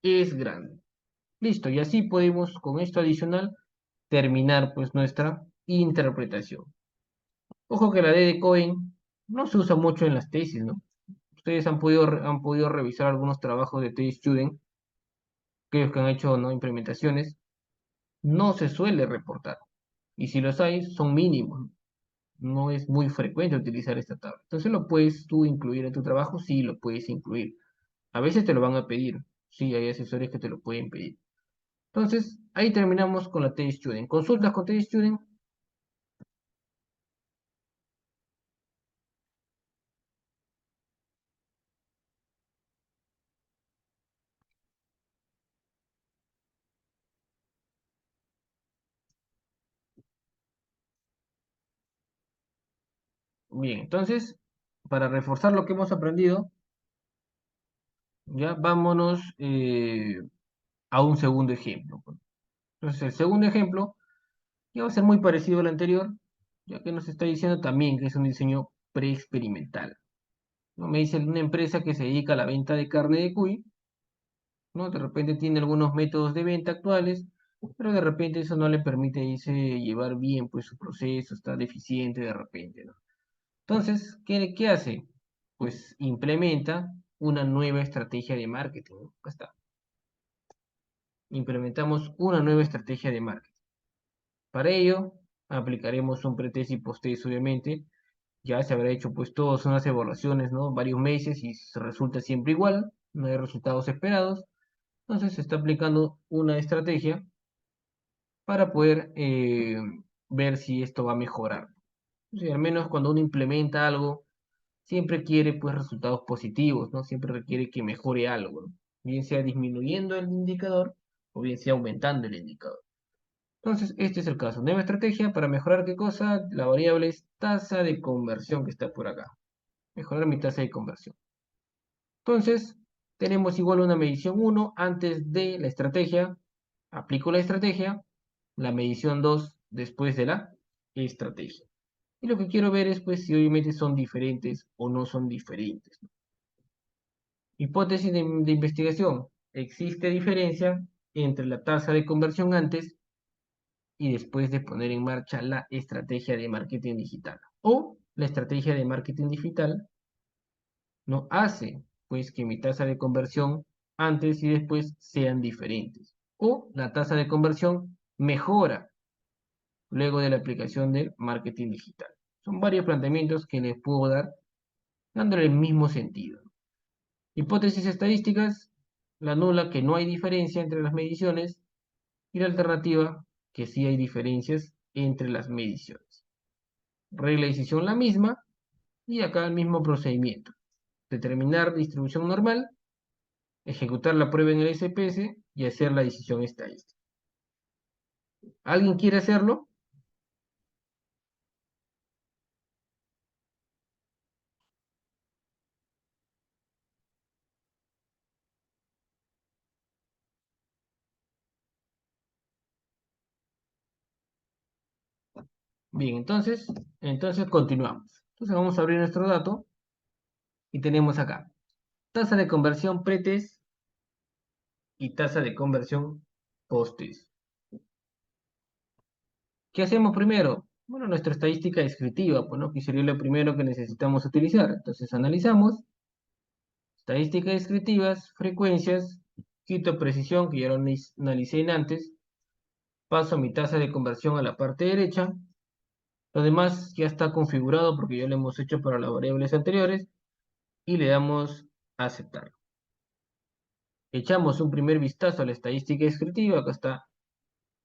es grande. Listo, y así podemos con esto adicional terminar pues nuestra interpretación. Ojo que la D de Cohen no se usa mucho en las tesis, ¿no? Ustedes han podido revisar algunos trabajos de TD Student, aquellos que han hecho, ¿no? Implementaciones, no se suele reportar. Y si los hay, son mínimos, ¿no? No es muy frecuente utilizar esta tabla. Entonces, ¿lo puedes tú incluir en tu trabajo? Sí, lo puedes incluir. A veces te lo van a pedir. Sí, hay asesores que te lo pueden pedir. Entonces, ahí terminamos con la TD Student. ¿Consultas con TD Student? Bien, entonces, para reforzar lo que hemos aprendido, ya vámonos a un segundo ejemplo. Entonces, el segundo ejemplo ya va a ser muy parecido al anterior, ya que nos está diciendo también que es un diseño preexperimental, ¿no? Me dice una empresa que se dedica a la venta de carne de cuy, ¿no? De repente tiene algunos métodos de venta actuales, pero de repente eso no le permite irse llevar bien pues su proceso, está deficiente de repente, ¿no? Entonces, ¿qué hace? Pues implementa una nueva estrategia de marketing, ¿no? Acá está. Implementamos una nueva estrategia de marketing. Para ello, aplicaremos un pretest y posttest, obviamente. Ya se habrá hecho pues todas unas evaluaciones, ¿no? Varios meses y resulta siempre igual, no hay resultados esperados. Entonces se está aplicando una estrategia para poder ver si esto va a mejorar. O sea, al menos cuando uno implementa algo, siempre quiere pues resultados positivos, ¿no? Siempre requiere que mejore algo, ¿no? Bien sea disminuyendo el indicador o bien sea aumentando el indicador. Entonces, este es el caso. Nueva estrategia para mejorar qué cosa. La variable es tasa de conversión que está por acá. Mejorar mi tasa de conversión. Entonces, tenemos igual una medición 1 antes de la estrategia. Aplico la estrategia. La medición 2 después de la estrategia. Y lo que quiero ver es pues si obviamente son diferentes o no son diferentes. Hipótesis de investigación. Existe diferencia entre la tasa de conversión antes y después de poner en marcha la estrategia de marketing digital. O la estrategia de marketing digital no hace pues que mi tasa de conversión antes y después sean diferentes. O la tasa de conversión mejora luego de la aplicación del marketing digital. Son varios planteamientos que les puedo dar dándole el mismo sentido. Hipótesis estadísticas, la nula que no hay diferencia entre las mediciones y la alternativa que sí hay diferencias entre las mediciones. Regla de decisión la misma y acá el mismo procedimiento. Determinar distribución normal, ejecutar la prueba en el SPS y hacer la decisión estadística. ¿Alguien quiere hacerlo? Bien, entonces continuamos. Entonces vamos a abrir nuestro dato y tenemos acá tasa de conversión pretest y tasa de conversión posttest. ¿Qué hacemos primero? Bueno, nuestra estadística descriptiva, pues, ¿no? Que sería lo primero que necesitamos utilizar. Entonces analizamos estadísticas descriptivas, frecuencias, quito precisión, que ya lo analicé en antes, paso mi tasa de conversión a la parte derecha. Lo demás ya está configurado porque ya lo hemos hecho para las variables anteriores y le damos a aceptar. Echamos un primer vistazo a la estadística descriptiva, acá está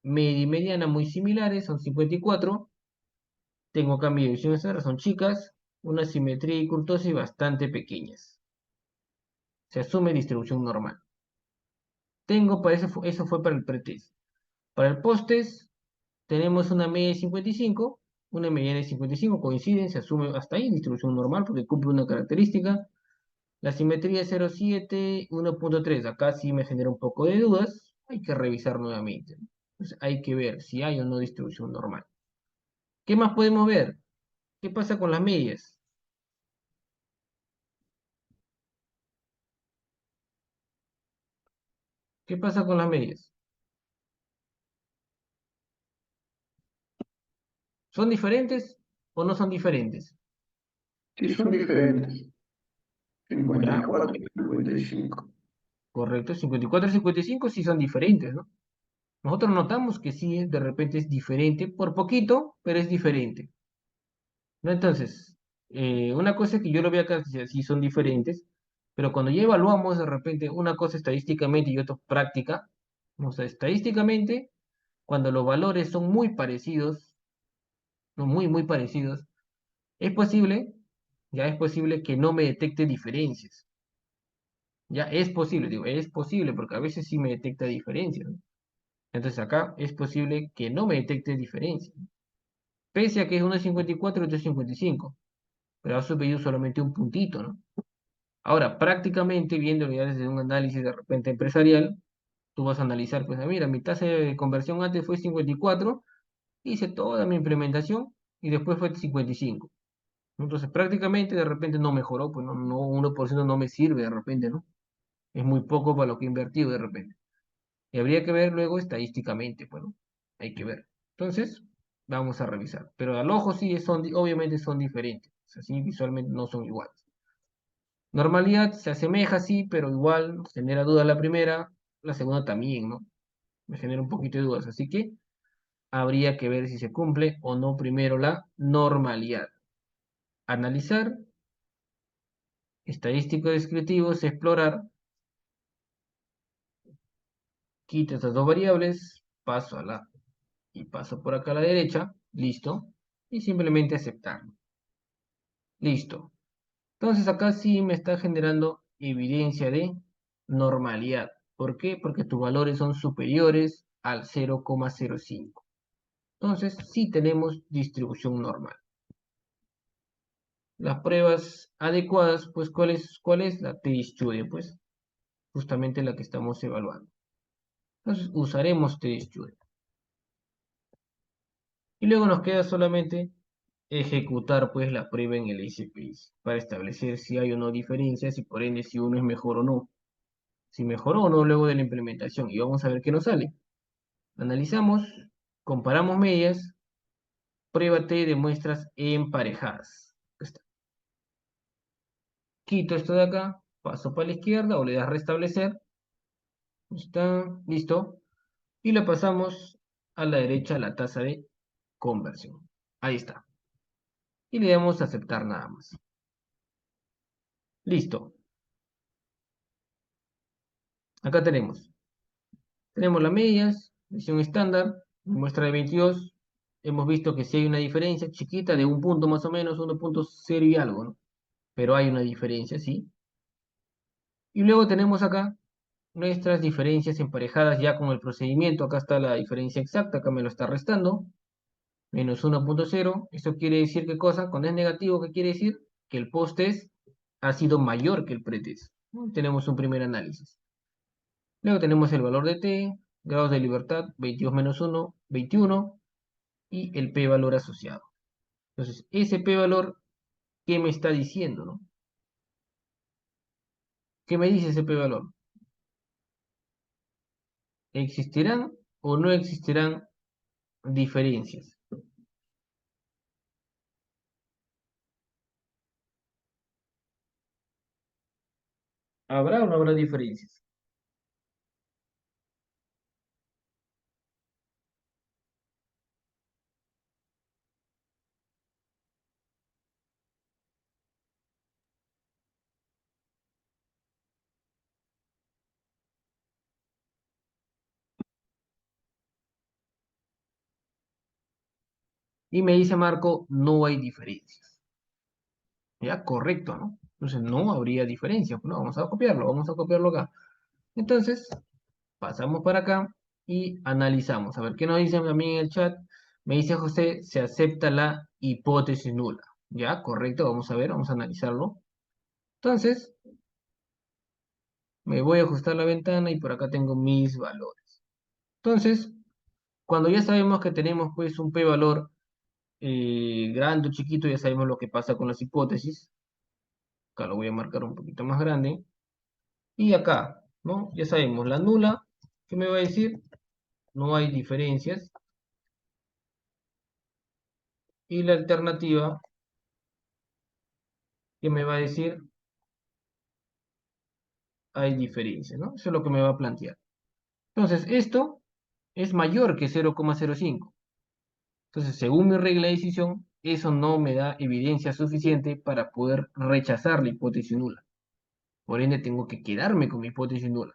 media y mediana muy similares, son 54. Tengo cambio de división estándar, son chicas, una simetría y kurtosis bastante pequeñas. Se asume distribución normal. Eso fue para el pretest. Para el posttest tenemos una media de 55, una mediana de 55, coinciden, se asume hasta ahí, distribución normal porque cumple una característica. La simetría es 0,7, 1,3. Acá sí me genera un poco de dudas, hay que revisar nuevamente. Entonces hay que ver si hay o no distribución normal. ¿Qué más podemos ver? ¿Qué pasa con las medias? ¿Qué pasa con las medias? ¿Son diferentes o no son diferentes? Sí, son diferentes. Ya, 54 y 55. correcto. 54 y 55 sí son diferentes, ¿no? Nosotros notamos que sí, de repente es diferente, por poquito, pero es diferente. ¿No? Entonces, una cosa es que yo lo veo acá, sí son diferentes, pero cuando ya evaluamos de repente una cosa estadísticamente y otra práctica, o sea, estadísticamente, cuando los valores son muy parecidos, no muy parecidos, es posible, ya es posible que no me detecte diferencias. Ya es posible, digo, es posible, porque a veces sí me detecta diferencias, ¿no? Entonces acá es posible que no me detecte diferencias, ¿no? Pese a que es 1,54 y otro es 55, pero ha subido solamente un puntito, ¿no? Ahora, prácticamente viéndolo ya desde un análisis de repente empresarial, tú vas a analizar, pues, mira, mi tasa de conversión antes fue 54, hice toda mi implementación y después fue 55. Entonces, prácticamente de repente no mejoró, pues no, 1% no me sirve de repente, ¿no? Es muy poco para lo que he invertido de repente. Y habría que ver luego estadísticamente, pues, ¿no? Hay que ver. Entonces, vamos a revisar. Pero al ojo sí, obviamente son diferentes. O sea, sí, visualmente no son iguales. Normalidad se asemeja, sí, pero igual genera duda la primera, la segunda también, ¿no? Me genera un poquito de dudas. Así que habría que ver si se cumple o no primero la normalidad. Analizar, estadístico descriptivos, explorar, quito estas dos variables, paso por acá a la derecha, listo, y simplemente aceptar. Listo. Entonces acá sí me está generando evidencia de normalidad. ¿Por qué? Porque tus valores son superiores al 0,05. Entonces sí tenemos distribución normal. Las pruebas adecuadas, pues ¿cuál es? La t-student, pues justamente la que estamos evaluando. Entonces usaremos t-student. Y luego nos queda solamente ejecutar pues la prueba en el SPSS para establecer si hay o no diferencias y por ende si uno es mejor o no. Si mejoró o no luego de la implementación. Y vamos a ver qué nos sale. Analizamos, comparamos medias, prueba T de muestras emparejadas. Aquí está. Quito esto de acá, paso para la izquierda o le das restablecer. Está, listo. Y le pasamos a la derecha la tasa de conversión. Ahí está. Y le damos a aceptar nada más. Listo. Acá tenemos las medias, medición estándar, muestra de 22. Hemos visto que si hay una diferencia chiquita de un punto más o menos, 1,0 y algo, ¿no? Pero hay una diferencia, ¿sí? Y luego tenemos acá nuestras diferencias emparejadas ya con el procedimiento. Acá está la diferencia exacta, acá me lo está restando. Menos 1,0. ¿Esto quiere decir qué cosa? Cuando es negativo, ¿qué quiere decir? Que el post-test ha sido mayor que el pretest, ¿no? Tenemos un primer análisis. Luego tenemos el valor de t, grados de libertad, 22 menos 1, 21, y el p-valor asociado. Entonces, ese p-valor, ¿qué me está diciendo, no? ¿Qué me dice ese p-valor? ¿Existirán o no existirán diferencias? ¿Habrá o no habrá diferencias? Y me dice Marco, no hay diferencias. Ya, correcto, ¿no? Entonces no habría diferencia. Bueno, vamos a copiarlo acá. Entonces, pasamos para acá y analizamos. A ver, ¿qué nos dicen también en el chat? Me dice José, se acepta la hipótesis nula. Ya, correcto, vamos a ver, vamos a analizarlo. Entonces, me voy a ajustar la ventana y por acá tengo mis valores. Entonces, cuando ya sabemos que tenemos pues un p-valor grande o chiquito, ya sabemos lo que pasa con las hipótesis. Acá lo voy a marcar un poquito más grande. Y acá, ¿no? Ya sabemos, la nula, ¿qué me va a decir? No hay diferencias. Y la alternativa, ¿qué me va a decir? Hay diferencias, ¿no? Eso es lo que me va a plantear. Entonces, esto es mayor que 0,05. Entonces, según mi regla de decisión, eso no me da evidencia suficiente para poder rechazar la hipótesis nula. Por ende, tengo que quedarme con mi hipótesis nula.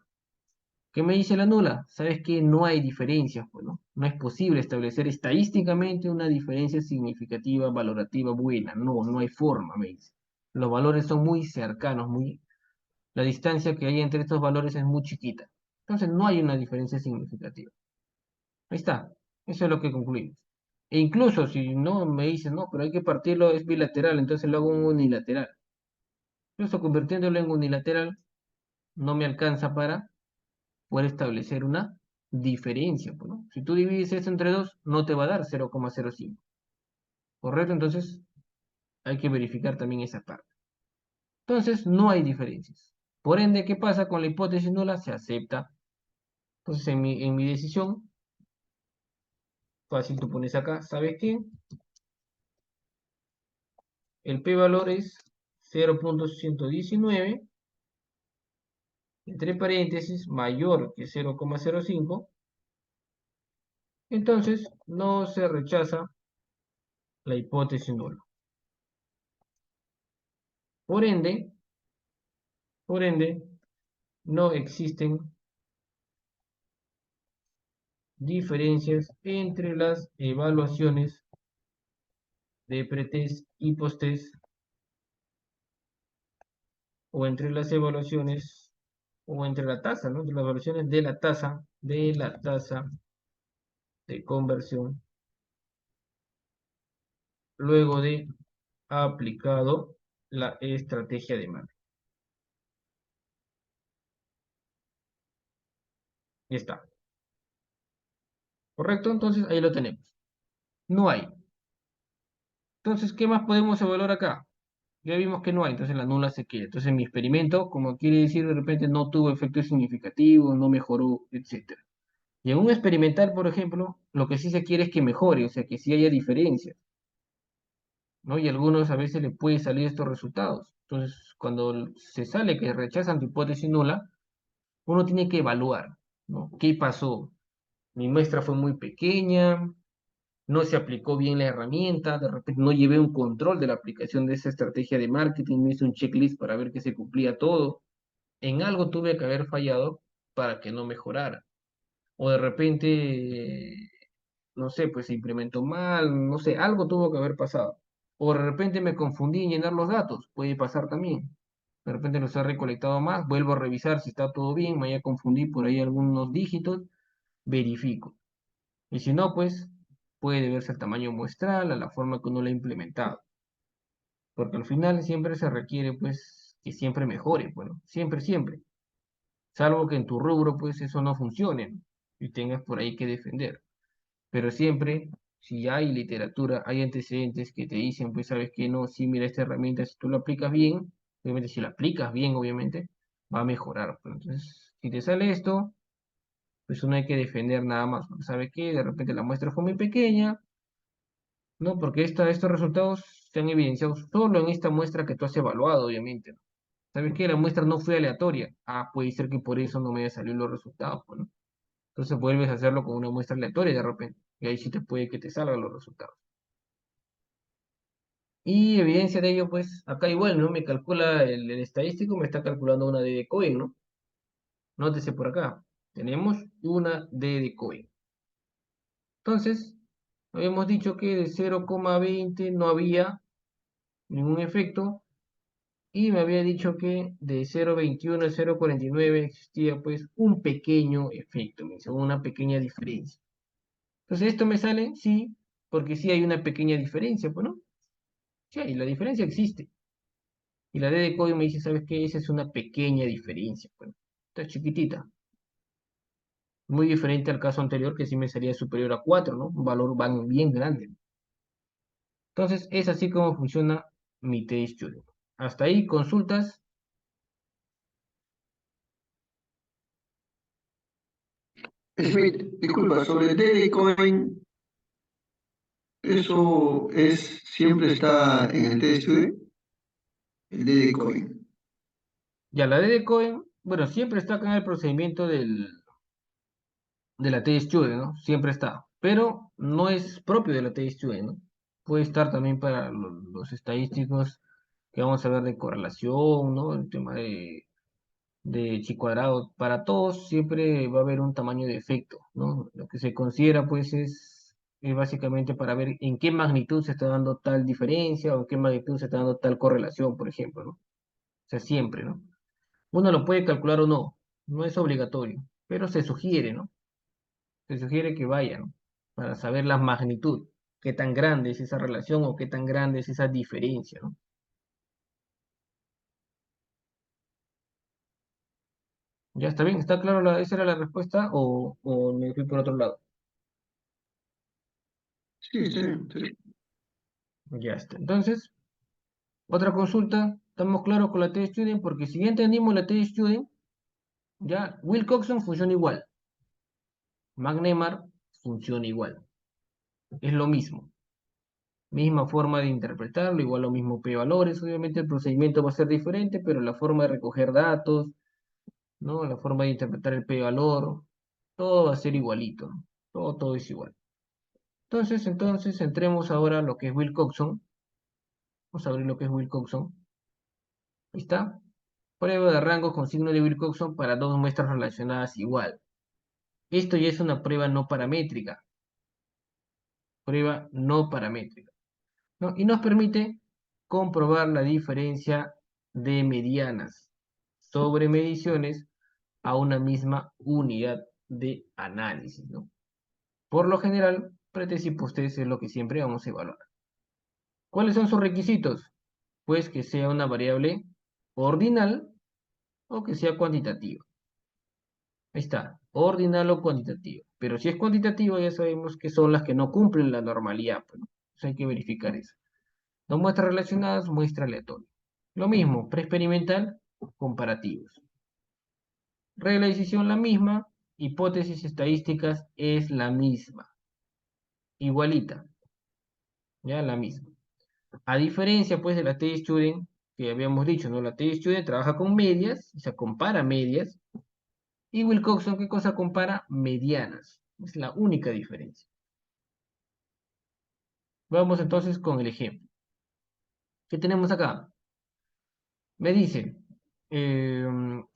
¿Qué me dice la nula? ¿Sabes que no hay diferencias? Pues, ¿no? No es posible establecer estadísticamente una diferencia significativa, valorativa, buena. No, no hay forma, me dice. Los valores son muy cercanos, la distancia que hay entre estos valores es muy chiquita. Entonces no hay una diferencia significativa. Ahí está. Eso es lo que concluimos. E incluso si no me dicen, no, pero hay que partirlo, es bilateral, entonces lo hago en unilateral. Incluso convirtiéndolo en unilateral no me alcanza para poder establecer una diferencia, pues, ¿no? Si tú divides eso entre 2, no te va a dar 0,05. ¿Correcto? Entonces hay que verificar también esa parte. Entonces no hay diferencias. Por ende, ¿qué pasa con la hipótesis nula? Se acepta. Entonces en mi decisión, fácil, tú pones acá, ¿sabes qué? El p-valor es 0,119, entre paréntesis, mayor que 0,05. Entonces no se rechaza la hipótesis nula. Por ende, no existen diferencias entre las evaluaciones de pretest y posttest o entre las evaluaciones, o entre la tasa, ¿no? De las evaluaciones de la tasa de conversión, luego de aplicado la estrategia de marketing. Ya está. ¿Correcto? Entonces ahí lo tenemos. No hay. Entonces, ¿qué más podemos evaluar acá? Ya vimos que no hay, entonces la nula se queda. Entonces mi experimento, como quiere decir, de repente no tuvo efectos significativos, no mejoró, etcétera. Y en un experimental, por ejemplo, lo que sí se quiere es que mejore, o sea, que sí haya diferencias, ¿no? Y a algunos a veces le puede salir estos resultados. Entonces, cuando se sale que rechazan tu hipótesis nula, uno tiene que evaluar, ¿no? ¿Qué pasó? Mi muestra fue muy pequeña, no se aplicó bien la herramienta, de repente no llevé un control de la aplicación de esa estrategia de marketing, no hice un checklist para ver que se cumplía todo. En algo tuve que haber fallado para que no mejorara. O de repente, no sé, pues se implementó mal, no sé, algo tuvo que haber pasado. O de repente me confundí en llenar los datos, puede pasar también. De repente los he recolectado más, vuelvo a revisar si está todo bien, me haya confundido por ahí algunos dígitos, verifico. Y si no, pues puede deberse al tamaño muestral, a la forma que uno lo ha implementado. Porque al final siempre se requiere, pues, que siempre mejore, bueno, siempre, siempre. Salvo que en tu rubro, pues, eso no funcione, ¿no? Y tengas por ahí que defender. Pero siempre, si hay literatura, hay antecedentes que te dicen, pues, sabes que no, sí, mira, esta herramienta, si tú la aplicas bien, obviamente, si la aplicas bien, obviamente, va a mejorar. Pero entonces, si te sale esto, pues uno hay que defender nada más. Porque ¿sabe qué? De repente la muestra fue muy pequeña, ¿no? Porque estos resultados se han evidenciado solo en esta muestra que tú has evaluado, obviamente, ¿no? ¿Sabes qué? La muestra no fue aleatoria. Ah, puede ser que por eso no me haya salido los resultados, pues, ¿no? Entonces vuelves a hacerlo con una muestra aleatoria de repente. Y ahí sí te puede que te salgan los resultados. Y evidencia de ello, pues, acá igual, ¿no? Me calcula el estadístico, me está calculando una D de Cohen, ¿no? Nótese por acá. Tenemos una D de Cohen. Entonces, habíamos dicho que de 0,20 no había ningún efecto. Y me había dicho que de 0,21 a 0,49 existía pues un pequeño efecto, me dice, una pequeña diferencia. Entonces, ¿esto me sale? Sí, porque sí hay una pequeña diferencia, pues, ¿no? Sí, y la diferencia existe. Y la D de código me dice, ¿sabes qué? Esa es una pequeña diferencia, pues. Está chiquitita. Muy diferente al caso anterior, que sí me salía superior a 4, ¿no? Un valor bien grande. Entonces, es así como funciona mi T-Student. Hasta ahí, consultas. Smith, disculpa, sobre Dedecoin, eso es, siempre está en el TSTUDE, el Dedecoin. Ya la D de Cohen, bueno, siempre está acá en el procedimiento de la T-Student, ¿no? Siempre está, pero no es propio de la T-Student, ¿no? Puede estar también para los estadísticos que vamos a ver de correlación, ¿no? El tema de chi cuadrado. Para todos siempre va a haber un tamaño de efecto, ¿no? Lo que se considera, pues, es básicamente para ver en qué magnitud se está dando tal diferencia o en qué magnitud se está dando tal correlación, por ejemplo, ¿no? O sea, siempre, ¿no? Uno lo puede calcular o no, no es obligatorio, pero se sugiere, ¿no? Se sugiere que vayan para saber la magnitud, qué tan grande es esa relación o qué tan grande es esa diferencia, ¿no? ¿Ya está bien? ¿Está claro esa era la respuesta o me fui por otro lado? Sí, está bien, está bien. Ya está. Entonces, otra consulta, estamos claros con la T-Student, porque si ya entendimos la T-Student, ya Wilcoxon funciona igual, McNemar funciona igual, es lo mismo. Misma forma de interpretarlo, igual los mismos p-valores, obviamente el procedimiento va a ser diferente, pero la forma de recoger datos, ¿no? La forma de interpretar el p-valor, todo va a ser igualito, ¿no? Todo es igual. Entonces, entremos ahora a lo que es Wilcoxon. Vamos a abrir lo que es Wilcoxon. Ahí está. Prueba de rangos con signo de Wilcoxon para dos muestras relacionadas igual. Esto ya es una prueba no paramétrica. Prueba no paramétrica, ¿no? Y nos permite comprobar la diferencia de medianas sobre mediciones a una misma unidad de análisis, ¿no? Por lo general, pretest y post-test es lo que siempre vamos a evaluar. ¿Cuáles son sus requisitos? Pues que sea una variable ordinal o que sea cuantitativa. Ahí está, ordinal o cuantitativa. Pero si es cuantitativa, ya sabemos que son las que no cumplen la normalidad, pues, ¿no? Entonces hay que verificar eso. No muestras relacionadas, muestra aleatoria. Lo mismo, preexperimental, comparativos. Regla de decisión la misma, hipótesis estadísticas es la misma, igualita, ya la misma. A diferencia, pues, de la T-Student, que habíamos dicho, ¿no? La T-Student trabaja con medias, o sea, compara medias, y Wilcoxon, ¿qué cosa compara? Medianas. Es la única diferencia. Vamos entonces con el ejemplo. ¿Qué tenemos acá? Me dice,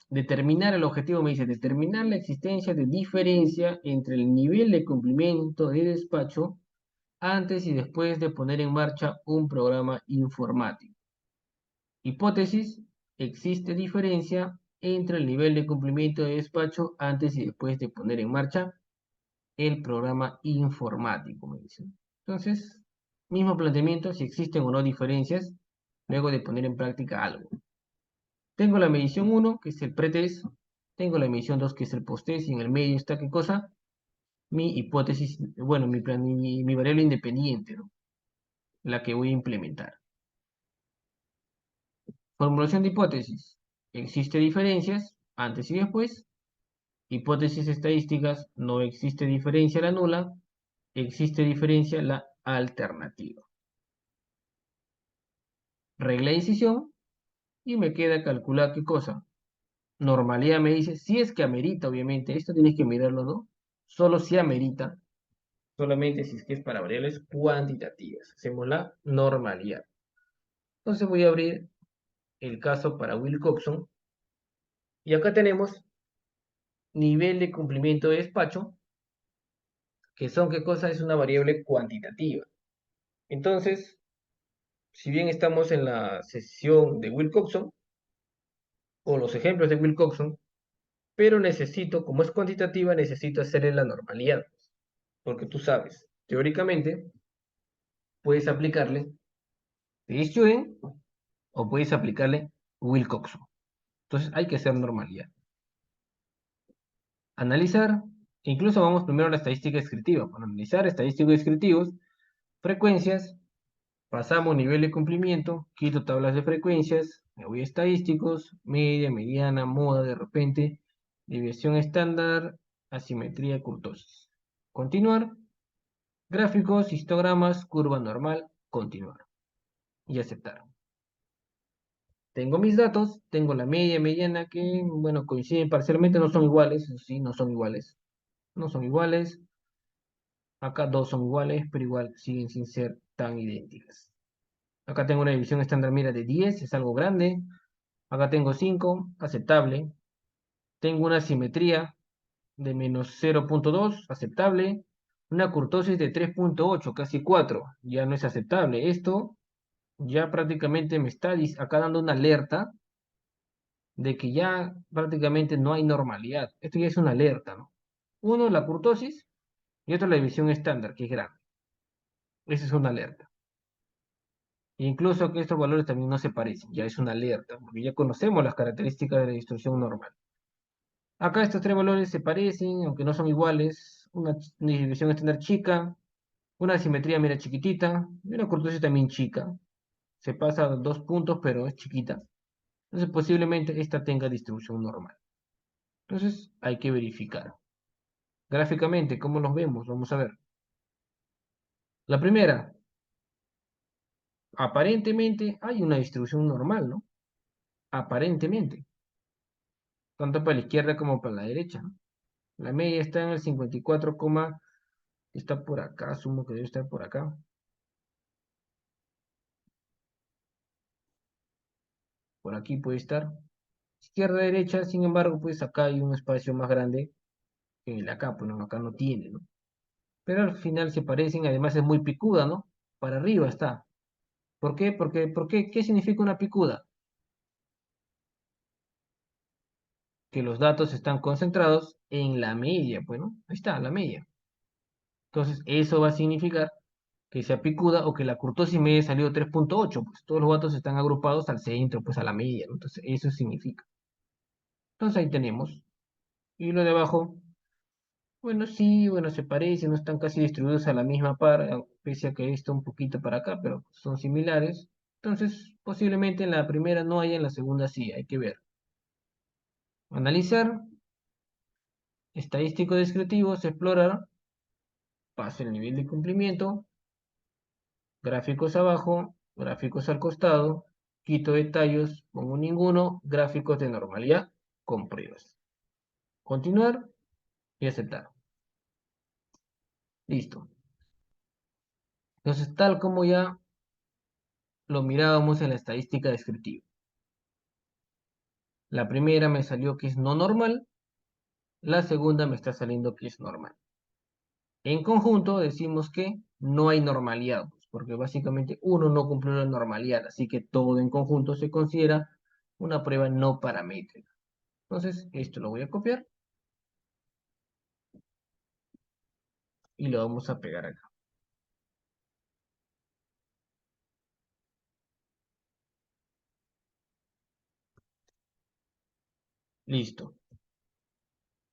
determinar el objetivo, me dice, determinar la existencia de diferencia entre el nivel de cumplimiento de despacho antes y después de poner en marcha un programa informático. Hipótesis, existe diferencia entre el nivel de cumplimiento de despacho antes y después de poner en marcha el programa informático, me dicen. Entonces, mismo planteamiento, si existen o no diferencias, luego de poner en práctica algo. Tengo la medición 1, que es el pretest, tengo la medición 2, que es el posttest, y en el medio está, ¿qué cosa? Mi hipótesis, bueno, mi variable independiente, ¿no? La que voy a implementar. Formulación de hipótesis. Existe diferencias antes y después. Hipótesis estadísticas, no existe diferencia la nula, existe diferencia la alternativa. Regla de decisión y me queda calcular qué cosa. Normalidad me dice, si es que amerita, obviamente, esto tienes que mirarlo, ¿no? Solo si amerita, solamente si es que es para variables cuantitativas. Hacemos la normalidad. Entonces voy a abrir el caso para Wilcoxon y acá tenemos nivel de cumplimiento de despacho, que son qué cosa, es una variable cuantitativa. Entonces, si bien estamos en la sesión de Wilcoxon, o los ejemplos de Wilcoxon, pero necesito, como es cuantitativa, necesito hacerle la normalidad, porque tú sabes, teóricamente, puedes aplicarle T-Student o puedes aplicarle Wilcoxon. Entonces hay que hacer normalidad. Analizar, incluso vamos primero a la estadística descriptiva. Para analizar estadísticos descriptivos, frecuencias, pasamos nivel de cumplimiento, quito tablas de frecuencias, me voy a estadísticos, media, mediana, moda, de repente, desviación estándar, asimetría, kurtosis. Continuar, gráficos, histogramas, curva normal, continuar. Y aceptar. Tengo mis datos, tengo la media, mediana, que, bueno, coinciden parcialmente, no son iguales, eso sí, no son iguales. No son iguales. Acá dos son iguales, pero igual siguen sin ser tan idénticas. Acá tengo una división estándar, mira, de 10, es algo grande. Acá tengo 5, aceptable. Tengo una simetría de menos 0.2, aceptable. Una kurtosis de 3.8, casi 4, ya no es aceptable. Esto ya prácticamente me está acá dando una alerta de que ya prácticamente no hay normalidad. Esto ya es una alerta, ¿no? Uno, la kurtosis, y otro, la división estándar, que es grande. Esa es una alerta. Incluso que estos valores también no se parecen, ya es una alerta, porque ya conocemos las características de la distribución normal. Acá estos tres valores se parecen, aunque no son iguales. Una división estándar chica, una simetría mira chiquitita, y una kurtosis también chica. Se pasa a 2 puntos, pero es chiquita. Entonces posiblemente esta tenga distribución normal. Entonces hay que verificar. Gráficamente, ¿cómo los vemos? Vamos a ver. La primera, aparentemente hay una distribución normal, ¿no? Aparentemente. Tanto para la izquierda como para la derecha, ¿no? La media está en el 54, está por acá, asumo que debe estar por acá. Por aquí puede estar. Izquierda, derecha, sin embargo, pues acá hay un espacio más grande que el de acá, pues no, acá no tiene, ¿no? Pero al final se parecen, además es muy picuda, ¿no? Para arriba está. ¿Por qué? ¿Qué significa una picuda? que los datos están concentrados en la media, pues, ¿no? Ahí está, la media. Entonces, eso va a significar que sea picuda o que la kurtosis media salió 3.8, pues todos los datos están agrupados al centro, pues a la media, ¿no? Entonces, eso significa. Entonces, ahí tenemos. Y lo de abajo, bueno, sí, bueno, se parecen, no están casi distribuidos a la misma par, pese a que está un poquito para acá, pero son similares. Entonces, posiblemente en la primera no haya, en la segunda sí, hay que ver. Analizar, estadístico descriptivos, explorar, paso el nivel de cumplimiento, gráficos abajo, gráficos al costado, quito detalles, pongo ninguno, gráficos de normalidad con pruebas. Continuar y aceptar. Listo. Entonces, tal como ya lo mirábamos en la estadística descriptiva. La primera me salió que es no normal, la segunda me está saliendo que es normal. En conjunto decimos que no hay normalidad, pues, porque básicamente uno no cumplió la normalidad, así que todo en conjunto se considera una prueba no paramétrica. Entonces, esto lo voy a copiar y lo vamos a pegar acá. Listo.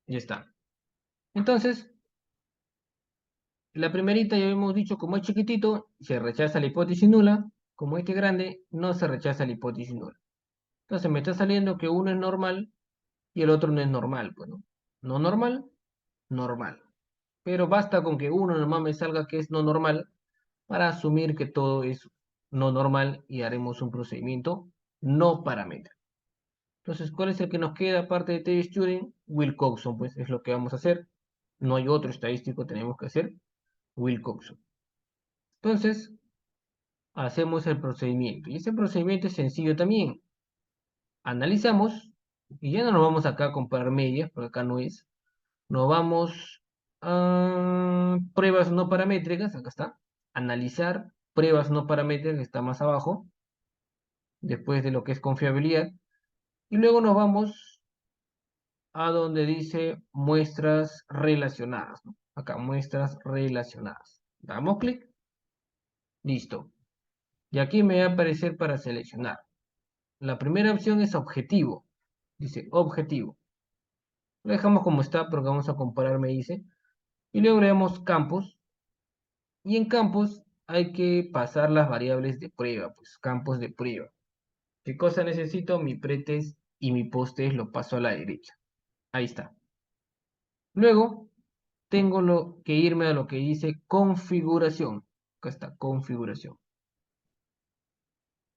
Ya está. Entonces, la primerita ya hemos dicho, como es chiquitito, se rechaza la hipótesis nula. Como este es grande, no se rechaza la hipótesis nula. Entonces me está saliendo que uno es normal y el otro no es normal. Pues, ¿no? No normal, normal. Pero basta con que uno nomás me salga que es no normal para asumir que todo es no normal y haremos un procedimiento no paramétrico. Entonces, ¿cuál es el que nos queda aparte de T-Student? Wilcoxon, pues es lo que vamos a hacer. No hay otro estadístico, tenemos que hacer Wilcoxon. Entonces, hacemos el procedimiento. Y ese procedimiento es sencillo también. Analizamos, y ya no nos vamos acá a comparar medias, porque acá no es. Nos vamos a pruebas no paramétricas, acá está. Analizar pruebas no paramétricas, está más abajo, después de lo que es confiabilidad. Y luego nos vamos a donde dice muestras relacionadas, ¿no? Acá, muestras relacionadas. Damos clic. Listo. Y aquí me va a aparecer para seleccionar. La primera opción es objetivo. Dice objetivo. Lo dejamos como está porque vamos a comparar, me dice. Y luego le damos campos. Y en campos hay que pasar las variables de prueba, pues campos de prueba. ¿Qué cosa necesito? Mi pretest y mi posttest lo paso a la derecha. Ahí está. Luego tengo que irme a lo que dice configuración. Acá está, configuración.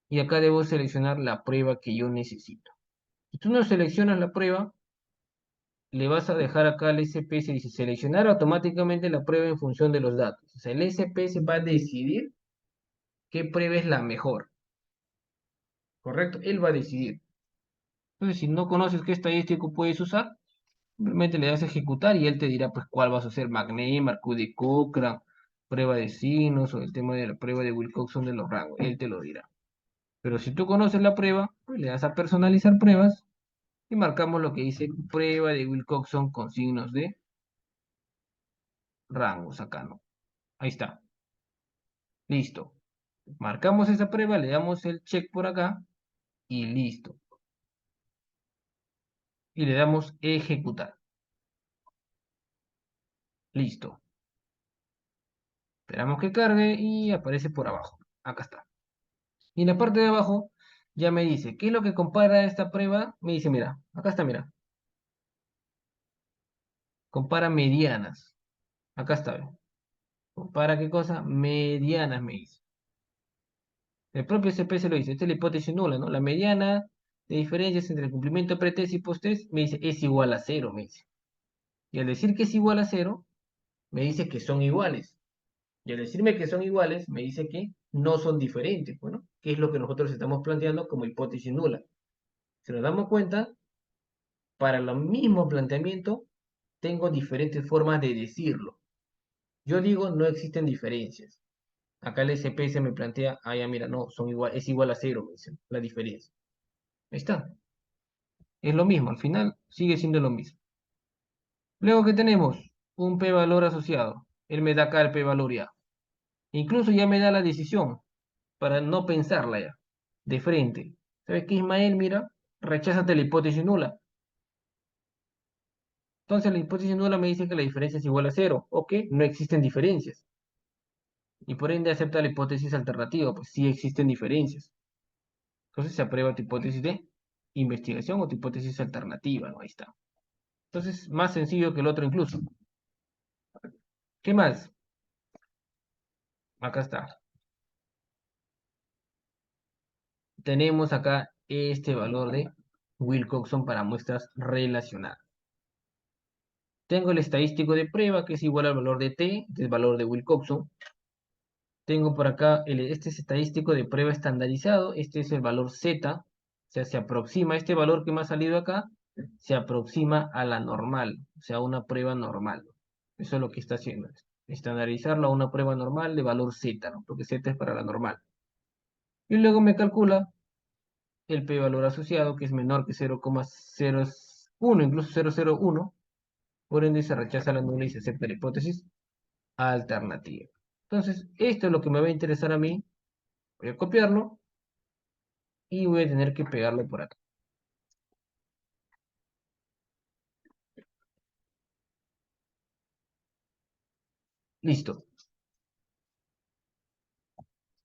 Y acá debo seleccionar la prueba que yo necesito. Si tú no seleccionas la prueba, le vas a dejar acá al SPS, dice seleccionar automáticamente la prueba en función de los datos. O sea, el SPS va a decidir qué prueba es la mejor. ¿Correcto? Él va a decidir. Entonces, si no conoces qué estadístico puedes usar, simplemente le das a ejecutar y él te dirá pues cuál vas a hacer. McNeil, Marcus de Cochrane, prueba de signos o el tema de la prueba de Wilcoxon de los rangos. Él te lo dirá. Pero si tú conoces la prueba, pues le das a personalizar pruebas y marcamos lo que dice prueba de Wilcoxon con signos de rangos acá, ¿no? Ahí está. Listo. Marcamos esa prueba, le damos el check por acá y listo. Y le damos ejecutar. Listo. Esperamos que cargue y aparece por abajo. Acá está. Y en la parte de abajo ya me dice, ¿qué es lo que compara esta prueba? Me dice, mira, acá está, mira. Compara medianas. Acá está, ¿ve? ¿Compara qué cosa? Medianas, me dice. El propio CPS lo dice. Esta es la hipótesis nula, ¿no? La mediana de diferencias entre el cumplimiento pretest y posttest me dice, es igual a cero, me dice. Y al decir que es igual a cero, me dice que son iguales. Y al decirme que son iguales, me dice que no son diferentes, bueno, que es lo que nosotros estamos planteando como hipótesis nula. Si nos damos cuenta, para el mismo planteamiento, tengo diferentes formas de decirlo. Yo digo, no existen diferencias. Acá el SPS me plantea, ah, ya mira, no, son igual, es igual a cero, me dice, la diferencia. Ahí está. Es lo mismo, al final sigue siendo lo mismo. Luego que tenemos un p-valor asociado. Él me da acá el p-valor ya. Incluso ya me da la decisión para no pensarla ya, de frente. ¿Sabes qué, Ismael? Mira, recházate la hipótesis nula. Entonces la hipótesis nula me dice que la diferencia es igual a cero, o que no existen diferencias. Y por ende acepta la hipótesis alternativa, pues sí existen diferencias. Entonces se aprueba tu hipótesis de investigación o tu hipótesis alternativa, ¿no? Ahí está. Entonces, más sencillo que el otro incluso. ¿Qué más? Acá está. Tenemos acá este valor de Wilcoxon para muestras relacionadas. Tengo el estadístico de prueba, que es igual al valor de t, que es el valor de Wilcoxon. Tengo por acá, este es estadístico de prueba estandarizado, este es el valor z, o sea, se aproxima, este valor que me ha salido acá, se aproxima a la normal, o sea, a una prueba normal. Eso es lo que está haciendo, estandarizarlo a una prueba normal de valor z, ¿no? Porque z es para la normal. Y luego me calcula el p-valor asociado, que es menor que 0,01, incluso 0,01, por ende se rechaza la nula y se acepta la hipótesis alternativa. Entonces, esto es lo que me va a interesar a mí. Voy a copiarlo y voy a tener que pegarlo por acá. Listo.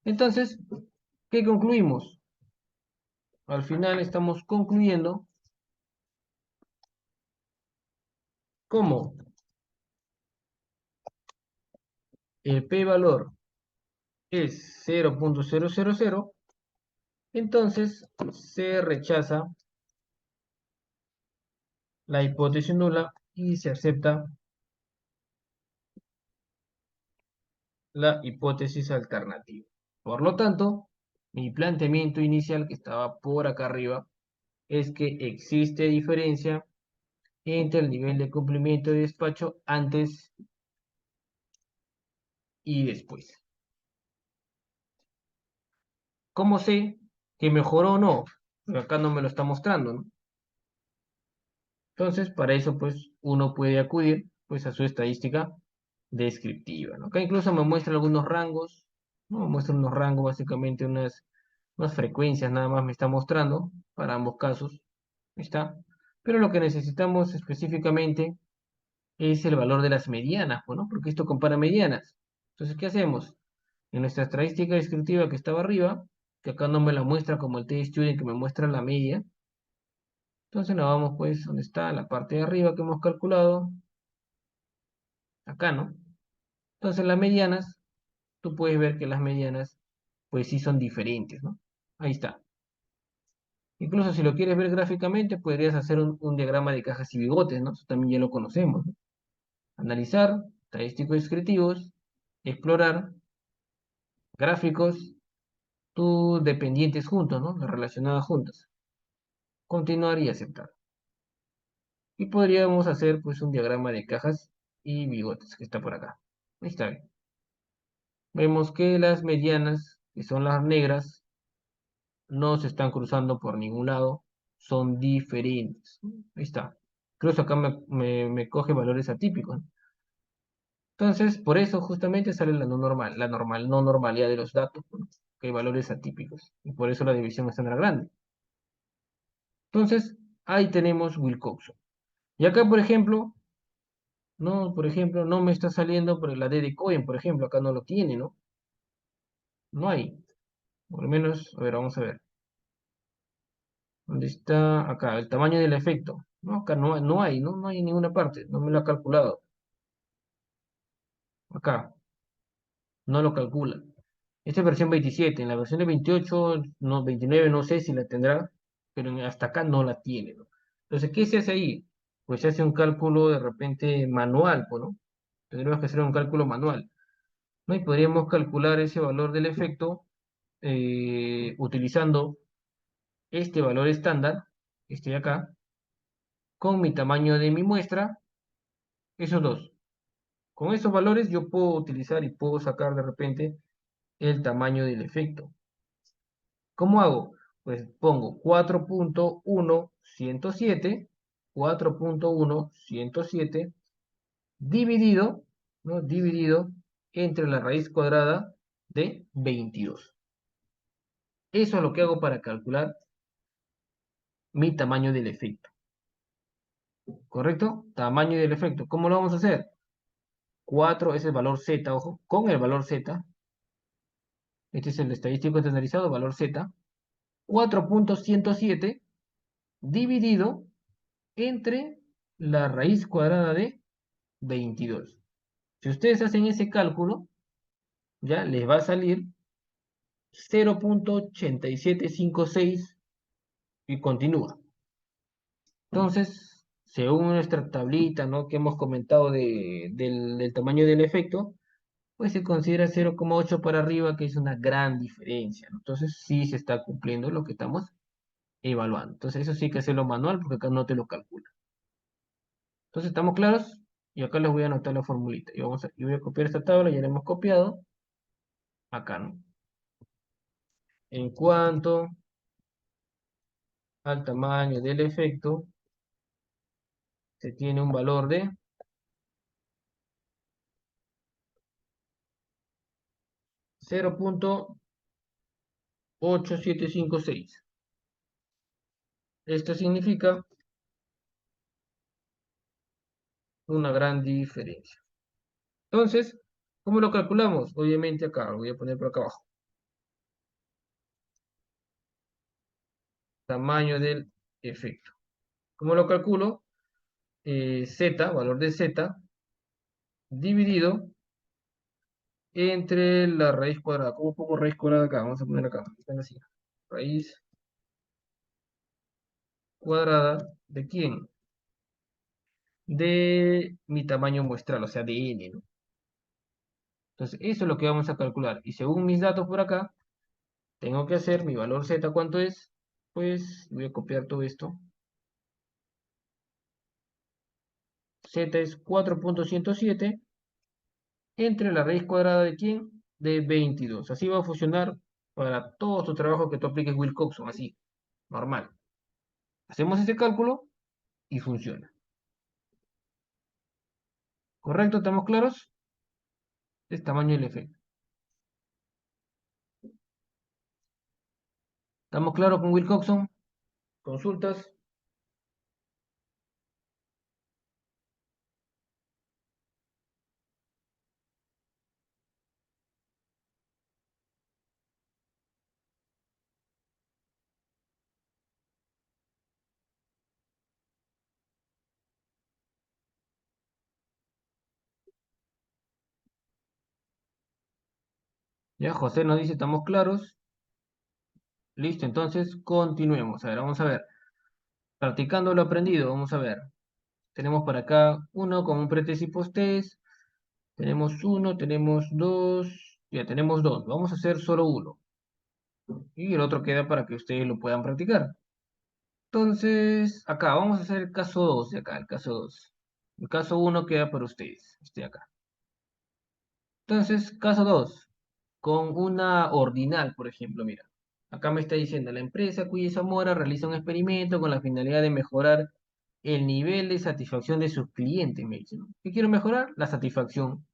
Entonces, ¿qué concluimos? Al final estamos concluyendo cómo el p-valor es 0,000, entonces se rechaza la hipótesis nula y se acepta la hipótesis alternativa. Por lo tanto, mi planteamiento inicial que estaba por acá arriba es que existe diferencia entre el nivel de cumplimiento de despacho antes y después. ¿Cómo sé que mejoró o no? Porque acá no me lo está mostrando, ¿no? Entonces, para eso, pues, uno puede acudir, pues, a su estadística descriptiva, ¿no? Acá incluso me muestra algunos rangos, ¿no? Me muestra unos rangos, básicamente unas frecuencias nada más me está mostrando para ambos casos, ¿está? Pero lo que necesitamos específicamente es el valor de las medianas, pues, ¿no? Porque esto compara medianas. Entonces, ¿qué hacemos? En nuestra estadística descriptiva que estaba arriba, que acá no me la muestra como el T-Student que me muestra la media, entonces nos vamos pues donde está la parte de arriba que hemos calculado, acá, ¿no? Entonces las medianas, tú puedes ver que las medianas pues sí son diferentes, ¿no? Ahí está. Incluso si lo quieres ver gráficamente, podrías hacer un diagrama de cajas y bigotes, ¿no? Eso también ya lo conocemos, ¿no? Analizar, estadísticos descriptivos, explorar, gráficos, tus dependientes juntos, ¿no? Las relacionadas juntas. Continuar y aceptar. Y podríamos hacer pues un diagrama de cajas y bigotes que está por acá. Ahí está bien. Vemos que las medianas, que son las negras, no se están cruzando por ningún lado, son diferentes. Ahí está. Incluso acá me coge valores atípicos, ¿no? Entonces, por eso justamente sale la no normal, no normalidad de los datos, ¿no? Que hay valores atípicos. Y por eso la división es tan grande. Entonces, ahí tenemos Wilcoxon. Y acá, por ejemplo, no me está saliendo por la D de Cohen, por ejemplo, acá no lo tiene, ¿no? No hay. Por lo menos, a ver, vamos a ver. ¿Dónde está? Acá, el tamaño del efecto. No, acá no hay, ¿no? No hay en ninguna parte. No me lo ha calculado. Acá, no lo calcula. Esta es versión 27. En la versión de 28, no, 29, no sé si la tendrá, pero hasta acá no la tiene, ¿no? Entonces, ¿qué se hace ahí? Pues se hace un cálculo de repente manual, pues, ¿no? Tendremos que hacer un cálculo manual, ¿no? Y podríamos calcular ese valor del efecto utilizando este valor estándar, este de acá, con mi tamaño de mi muestra, esos dos. Con esos valores yo puedo utilizar y puedo sacar de repente el tamaño del efecto. ¿Cómo hago? pues pongo 4.107, 4.107 dividido, ¿no? Dividido entre la raíz cuadrada de 22. Eso es lo que hago para calcular mi tamaño del efecto. ¿Correcto? Tamaño del efecto. ¿Cómo lo vamos a hacer? 4 es el valor Z, ojo, con el valor Z. Este es el estadístico estandarizado, valor Z. 4.107 dividido entre la raíz cuadrada de 22. Si ustedes hacen ese cálculo, ya les va a salir 0.8756 y continúa. Entonces, según nuestra tablita, ¿no?, que hemos comentado del tamaño del efecto, pues se considera 0,8 para arriba, que es una gran diferencia, ¿no? Entonces, sí se está cumpliendo lo que estamos evaluando. Entonces, eso sí hay que hacerlo manual, porque acá no te lo calcula. Entonces, ¿estamos claros? Y acá les voy a anotar la formulita. Y voy a copiar esta tabla, ya la hemos copiado. Acá, ¿no? En cuanto al tamaño del efecto, se tiene un valor de 0.8756. Esto significa una gran diferencia. Entonces, ¿cómo lo calculamos? Obviamente acá, lo voy a poner por acá abajo. Tamaño del efecto. ¿Cómo lo calculo? Z, valor de Z, dividido entre la raíz cuadrada. ¿Cómo pongo raíz cuadrada acá? Vamos a poner acá. Así. Raíz cuadrada ¿de quién? De mi tamaño muestral, o sea, de n, ¿no? Entonces, eso es lo que vamos a calcular. Y según mis datos por acá, tengo que hacer mi valor Z, ¿cuánto es? Pues voy a copiar todo esto. Z es 4.107 entre la raíz cuadrada ¿de quién? De 22. Así va a funcionar para todos tus trabajos que tú apliques Wilcoxon, así, normal. Hacemos ese cálculo y funciona. ¿Correcto? ¿Estamos claros? Es tamaño del efecto. ¿Estamos claros con Wilcoxon? ¿Consultas? Ya, José nos dice, ¿estamos claros? Listo, entonces continuemos. A ver, vamos a ver. Practicando lo aprendido, vamos a ver. Tenemos por acá uno con un pretest y posttest. Tenemos uno, tenemos dos. Ya tenemos dos. Vamos a hacer solo uno. Y el otro queda para que ustedes lo puedan practicar. Entonces, acá vamos a hacer el caso 2 de acá, el caso 2. El caso uno queda para ustedes, este de acá. Entonces, caso 2 con una ordinal, por ejemplo, mira. Acá me está diciendo, la empresa cuya Zamora realiza un experimento con la finalidad de mejorar el nivel de satisfacción de sus clientes, me dice, ¿no? ¿Qué quiero mejorar? La satisfacción.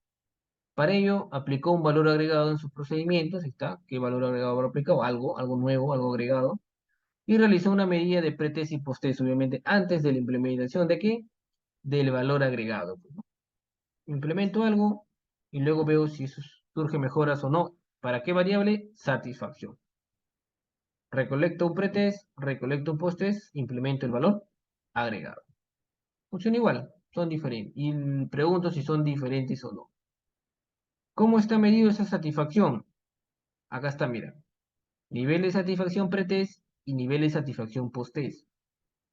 Para ello, aplicó un valor agregado en sus procedimientos, ¿está? ¿Qué valor agregado habrá aplicado? Algo nuevo, algo agregado. Y realizó una medida de pretest y posttest, obviamente, antes de la implementación de qué? Del valor agregado, pues, ¿no? Implemento algo y luego veo si eso surge mejoras o no. ¿Para qué variable? Satisfacción. Recolecto un pretest, recolecto un posttest, implemento el valor agregado. Funciona igual, son diferentes. Y pregunto si son diferentes o no. ¿Cómo está medido esa satisfacción? Acá está, mira. Nivel de satisfacción pretest y nivel de satisfacción posttest.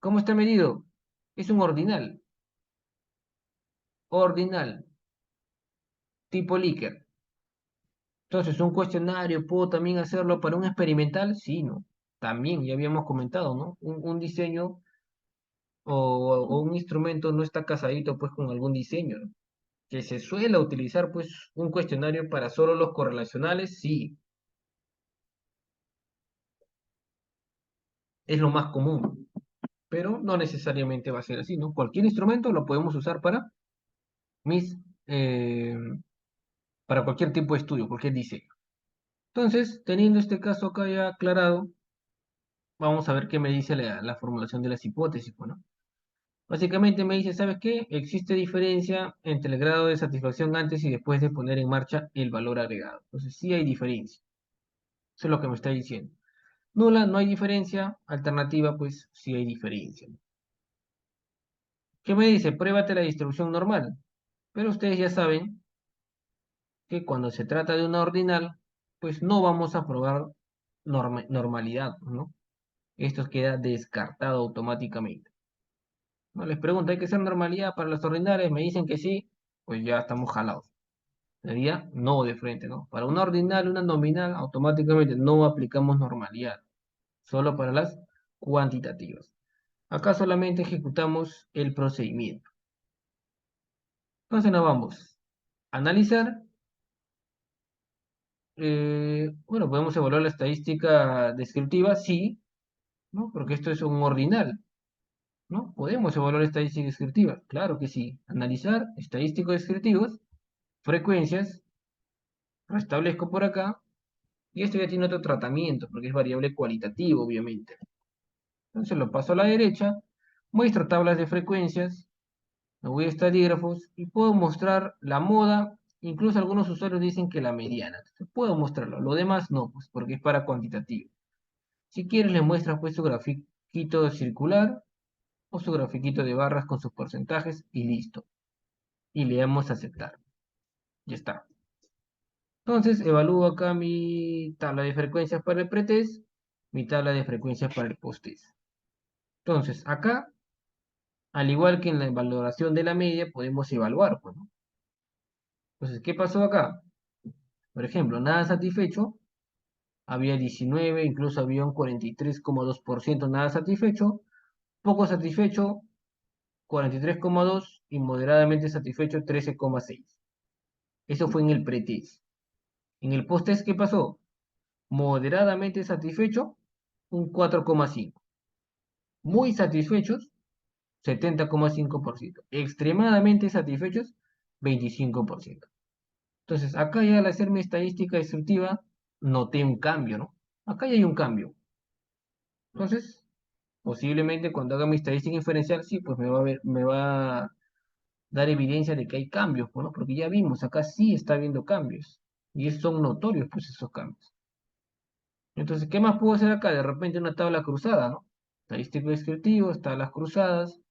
¿Cómo está medido? Es un ordinal. Ordinal. Tipo Likert. Entonces, un cuestionario, ¿puedo también hacerlo para un experimental? Sí, ¿no? También, ya habíamos comentado, ¿no? Un diseño o un instrumento no está casadito pues con algún diseño, ¿no? Que se suele utilizar pues un cuestionario para solo los correlacionales, sí. es lo más común, pero no necesariamente va a ser así, ¿no? Cualquier instrumento lo podemos usar mis, eh, para cualquier tipo de estudio, cualquier diseño. Entonces, teniendo este caso acá ya aclarado, vamos a ver qué me dice la formulación de las hipótesis, bueno. Básicamente me dice, ¿sabes qué? Existe diferencia entre el grado de satisfacción antes y después de poner en marcha el valor agregado. Entonces, sí hay diferencia. Eso es lo que me está diciendo. Nula, no hay diferencia. Alternativa, pues sí hay diferencia. ¿Qué me dice? Pruébate la distribución normal. Pero ustedes ya saben que cuando se trata de una ordinal, pues no vamos a probar normalidad, ¿no? Esto queda descartado automáticamente. No les pregunto, ¿hay que hacer normalidad para las ordinales? Me dicen que sí, pues ya estamos jalados. Sería no de frente, ¿no? Para una ordinal, una nominal, automáticamente no aplicamos normalidad, solo para las cuantitativas. Acá solamente ejecutamos el procedimiento. Entonces nos vamos a analizar. Bueno, podemos evaluar la estadística descriptiva, sí, ¿no? Porque esto es un ordinal, ¿no? Podemos evaluar estadística descriptiva, claro que sí. Analizar estadísticos descriptivos, frecuencias, restablezco por acá, y esto ya tiene otro tratamiento, porque es variable cualitativo, obviamente. Entonces lo paso a la derecha, muestro tablas de frecuencias, me voy a estadígrafos y puedo mostrar la moda. Incluso algunos usuarios dicen que la mediana. Entonces, puedo mostrarlo. Lo demás no, pues porque es para cuantitativo. Si quieres, le muestras pues su grafiquito circular o su grafiquito de barras con sus porcentajes y listo. Y le damos a aceptar. Ya está. Entonces, evalúo acá mi tabla de frecuencias para el pretest, mi tabla de frecuencias para el posttest. Entonces, acá, al igual que en la valoración de la media, podemos evaluar, pues, ¿no? Entonces, ¿qué pasó acá? Por ejemplo, nada satisfecho, había 19, incluso había un 43,2% nada satisfecho, poco satisfecho 43,2 y moderadamente satisfecho 13,6. Eso fue en el pretest. En el posttest, ¿qué pasó? Moderadamente satisfecho un 4,5. Muy satisfechos 70,5%. Extremadamente satisfechos 25%. Entonces, acá ya al hacer mi estadística destructiva, noté un cambio, ¿no? Acá ya hay un cambio. Entonces, posiblemente cuando haga mi estadística inferencial, sí, pues me va a dar evidencia de que hay cambios, pues, ¿no? Porque ya vimos, acá sí está habiendo cambios. Y son notorios, pues, esos cambios. Entonces, ¿qué más puedo hacer acá? De repente una tabla cruzada, ¿no? Estadístico descriptivo, tablas cruzadas.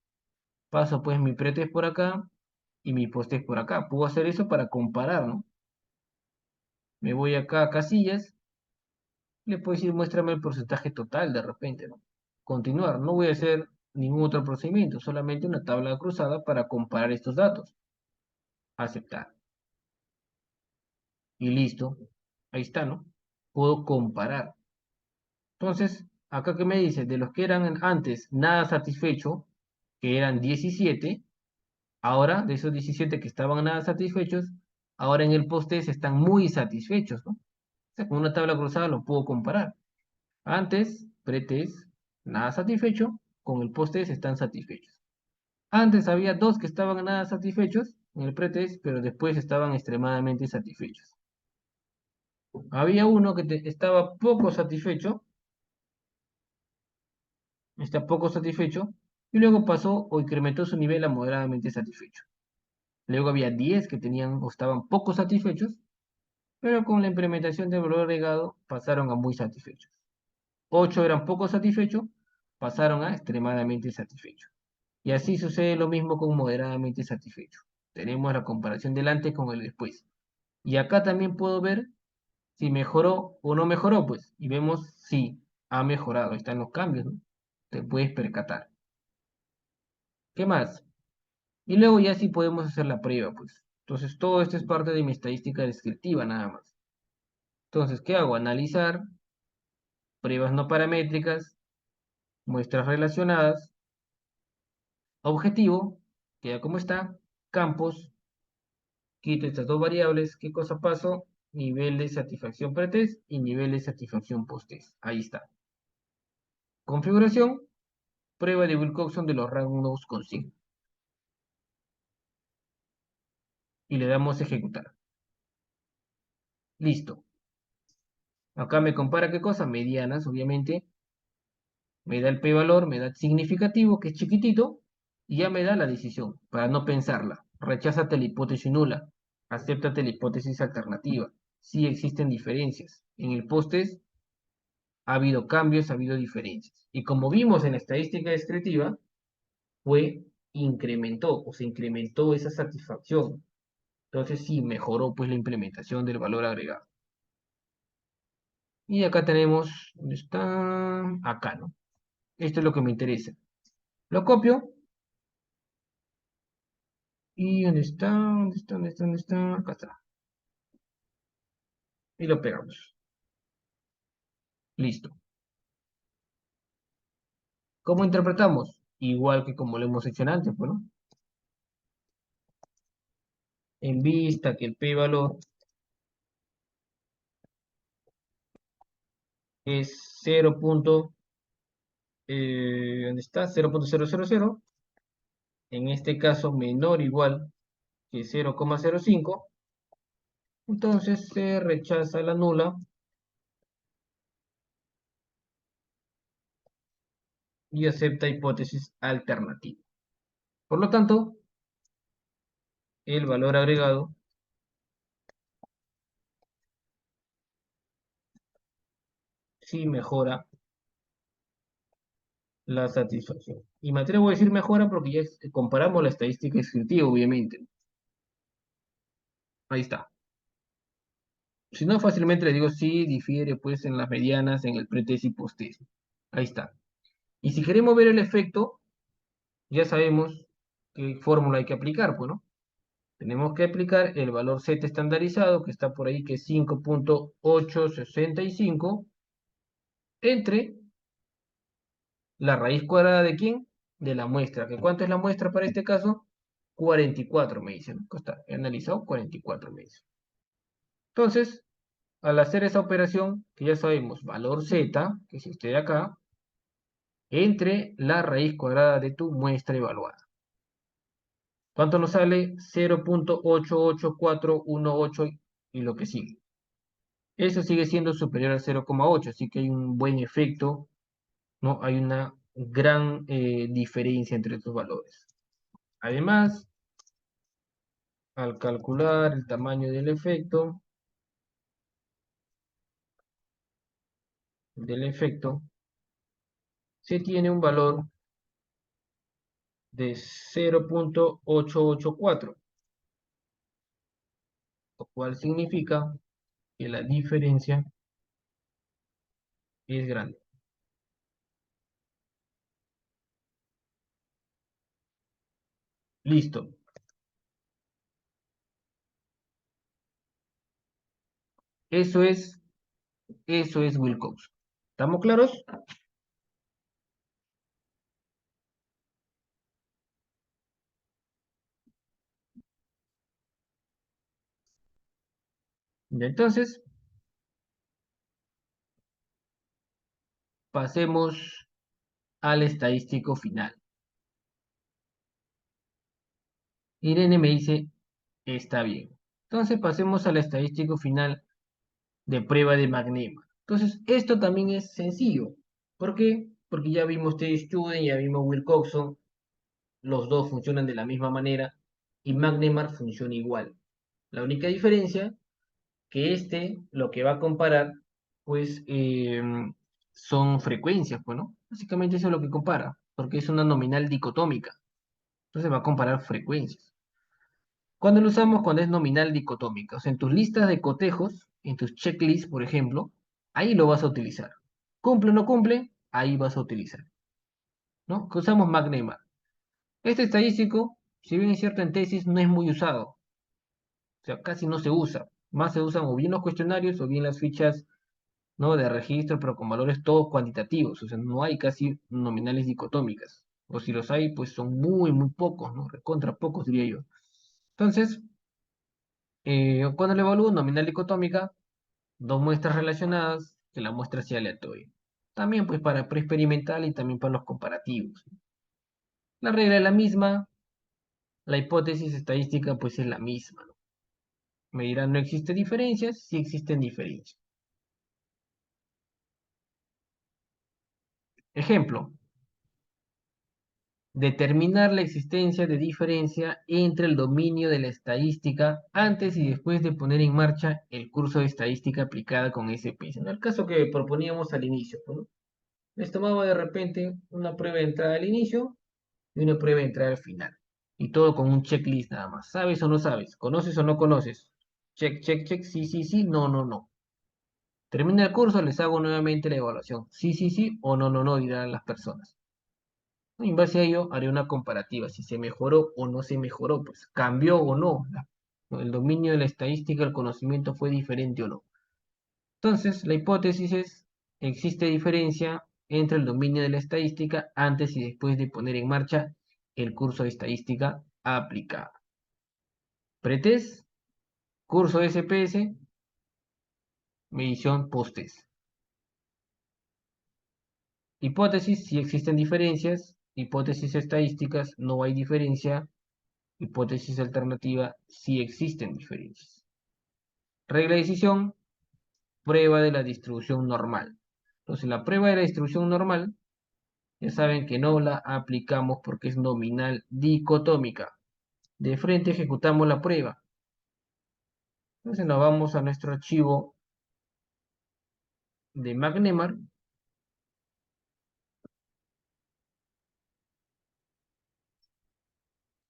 Paso, pues, mi pretest por acá y mi posttest por acá. Puedo hacer eso para comparar, ¿no? Me voy acá a casillas. Le puedo decir, muéstrame el porcentaje total de repente, ¿no? Continuar. No voy a hacer ningún otro procedimiento, solamente una tabla cruzada para comparar estos datos. Aceptar. Y listo. Ahí está, ¿no? Puedo comparar. Entonces, acá que me dice, de los que eran antes nada satisfecho, que eran 17, ahora de esos 17 que estaban nada satisfechos, ahora en el post-test están muy satisfechos, ¿no? O sea, con una tabla cruzada lo puedo comparar. Antes, pretest, nada satisfecho, con el post-test están satisfechos. Antes había dos que estaban nada satisfechos en el pretest, pero después estaban extremadamente satisfechos. Había uno que estaba poco satisfecho, está poco satisfecho, y luego pasó o incrementó su nivel a moderadamente satisfecho. Luego había 10 que tenían o estaban poco satisfechos, pero con la implementación del valor agregado pasaron a muy satisfechos. 8 eran poco satisfechos, pasaron a extremadamente satisfechos. Y así sucede lo mismo con moderadamente satisfecho. Tenemos la comparación del antes con el después. Y acá también puedo ver si mejoró o no mejoró, pues. Y vemos si ha mejorado. Ahí están los cambios, ¿no? Te puedes percatar. ¿Qué más? Y luego ya sí podemos hacer la prueba, pues. Entonces todo esto es parte de mi estadística descriptiva nada más. Entonces, ¿qué hago? Analizar, pruebas no paramétricas, muestras relacionadas, objetivo, queda como está, campos, quito estas dos variables, ¿qué cosa paso? Nivel de satisfacción pretest y nivel de satisfacción posttest. Ahí está. Configuración, prueba de Wilcoxon de los rangos con signo. Y le damos ejecutar. Listo. Acá me compara qué cosa, medianas, obviamente. Me da el p-valor, me da el significativo, que es chiquitito, y ya me da la decisión, para no pensarla. Recházate la hipótesis nula, acéptate la hipótesis alternativa. Sí existen diferencias. En el post-test ha habido cambios, ha habido diferencias. Y como vimos en la estadística descriptiva, incrementó, o se incrementó esa satisfacción. Entonces sí, mejoró pues la implementación del valor agregado. Y acá tenemos, ¿dónde está? Acá, ¿no? Esto es lo que me interesa. Lo copio. ¿Y dónde está? ¿Dónde está? ¿Dónde está? ¿Dónde está? Acá está. Y lo pegamos. Listo. ¿Cómo interpretamos? Igual que como lo hemos hecho antes, pues, ¿no? En vista que el p-valor es 0. ¿Dónde está? 0.000. En este caso, menor o igual que 0,05. Entonces se rechaza la nula y acepta hipótesis alternativa. Por lo tanto, el valor agregado sí mejora la satisfacción. Y me atrevo a decir mejora porque ya comparamos la estadística descriptiva, obviamente. Ahí está. Si no, fácilmente le digo sí, difiere pues en las medianas, en el pretest y posttest. Ahí está. Y si queremos ver el efecto, ya sabemos qué fórmula hay que aplicar, pues, ¿no? Tenemos que aplicar el valor Z estandarizado, que está por ahí, que es 5.865, entre la raíz cuadrada de ¿quién? De la muestra. ¿Que cuánto es la muestra para este caso? 44, me dicen. Está, he analizado 44, me dicen. Entonces, al hacer esa operación, que ya sabemos, valor Z, que es este de acá, entre la raíz cuadrada de tu muestra evaluada. ¿Cuánto nos sale? 0.88418 y lo que sigue. Eso sigue siendo superior al 0,8, así que hay un buen efecto, ¿no? Hay una gran diferencia entre estos valores. Además, al calcular el tamaño del efecto, se tiene un valor de 0.884, lo cual significa que la diferencia es grande. Listo. Eso es Wilcox. ¿Estamos claros? Y entonces, pasemos al estadístico final. Irene me dice, está bien. Entonces, pasemos al estadístico final de prueba de magnema. Entonces, esto también es sencillo. ¿Por qué? Porque ya vimos T-Student, ya vimos Wilcoxon, los dos funcionan de la misma manera y Magnemar funciona igual. La única diferencia que lo que va a comparar, pues, son frecuencias, pues, ¿no? Básicamente eso es lo que compara, porque es una nominal dicotómica. Entonces va a comparar frecuencias. ¿Cuándo lo usamos? Cuando es nominal dicotómica. O sea, en tus listas de cotejos, en tus checklists, por ejemplo, ahí lo vas a utilizar. ¿Cumple o no cumple? Ahí vas a utilizar. ¿No? Que usamos Magnemar. Este estadístico, si bien es cierto en tesis, no es muy usado. O sea, casi no se usa. Más se usan o bien los cuestionarios o bien las fichas, ¿no? De registro, pero con valores todos cuantitativos. O sea, no hay casi nominales dicotómicas. O si los hay, pues son muy, muy pocos, ¿no? Recontra pocos, diría yo. Entonces, cuando le evalúo nominal dicotómica, dos muestras relacionadas, que la muestra sea aleatoria. También pues para preexperimental y también para los comparativos. La regla es la misma, la hipótesis estadística pues es la misma, ¿no? Me dirán, ¿no existe diferencias? Sí existen diferencias. Ejemplo, determinar la existencia de diferencia entre el dominio de la estadística antes y después de poner en marcha el curso de estadística aplicada con SPS. En el caso que proponíamos al inicio, ¿no? Les tomaba de repente una prueba de entrada al inicio y una prueba de entrada al final. Y todo con un checklist nada más. ¿Sabes o no sabes? ¿Conoces o no conoces? Check, check, check. Sí, sí, sí. No, no, no. Termina el curso, les hago nuevamente la evaluación. Sí, sí, sí o no, no, no, dirán las personas. En base a ello, haré una comparativa. Si se mejoró o no se mejoró, pues cambió o no. El dominio de la estadística, el conocimiento fue diferente o no. Entonces, la hipótesis es, existe diferencia entre el dominio de la estadística antes y después de poner en marcha el curso de estadística aplicada. Pretest, curso de SPS, medición post-test. Hipótesis, si existen diferencias. Hipótesis estadísticas, no hay diferencia. Hipótesis alternativa, si existen diferencias. Regla de decisión, prueba de la distribución normal. Entonces, la prueba de la distribución normal, ya saben que no la aplicamos porque es nominal dicotómica. De frente ejecutamos la prueba. Entonces nos vamos a nuestro archivo de McNemar.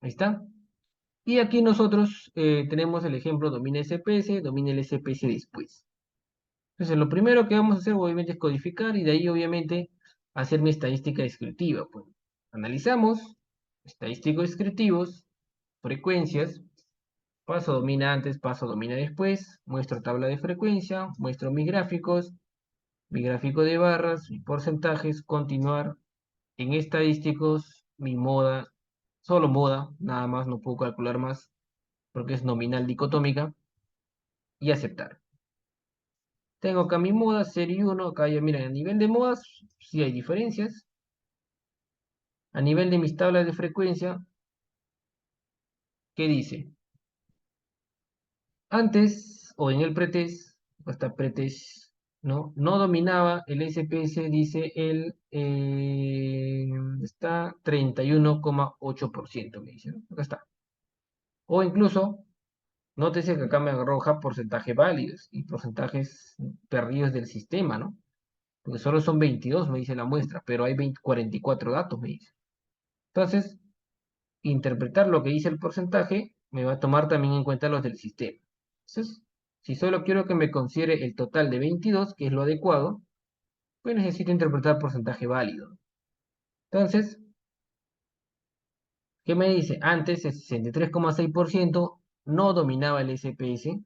Ahí está. Y aquí nosotros tenemos el ejemplo domina SPS, domina el SPS después. Entonces lo primero que vamos a hacer obviamente es codificar y de ahí obviamente hacer mi estadística descriptiva. Pues. Analizamos, estadísticos descriptivos, frecuencias, paso domina antes, paso domina después, muestro tabla de frecuencia, muestro mis gráficos, mi gráfico de barras, mis porcentajes, continuar en estadísticos, mi moda, solo moda, nada más, no puedo calcular más porque es nominal dicotómica, y aceptar. Tengo acá mi moda, serie 1, acá ya miren, a nivel de modas sí hay diferencias. A nivel de mis tablas de frecuencia, ¿qué dice? Antes, o en el pretest, hasta pretest, ¿no? No dominaba el SPS, dice el, está 31,8%, me dice, ¿no? Acá está. O incluso, nótese que acá me arroja porcentajes válidos y porcentajes perdidos del sistema, ¿no? Porque solo son 22, me dice la muestra, pero hay 44 datos, me dice. Entonces, interpretar lo que dice el porcentaje me va a tomar también en cuenta los del sistema. Entonces, si solo quiero que me considere el total de 22, que es lo adecuado, pues necesito interpretar porcentaje válido. Entonces, ¿qué me dice? Antes el 63,6% no dominaba el SPS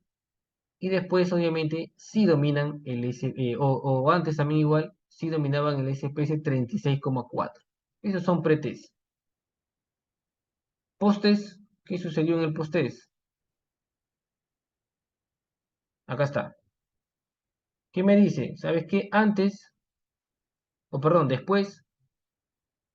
y después obviamente sí dominan el SPS, o antes también igual, sí dominaban el SPS 36,4%. Esos son pretest. Postes, ¿qué sucedió en el postes? Acá está. ¿Qué me dice? ¿Sabes qué? Antes, o perdón, después,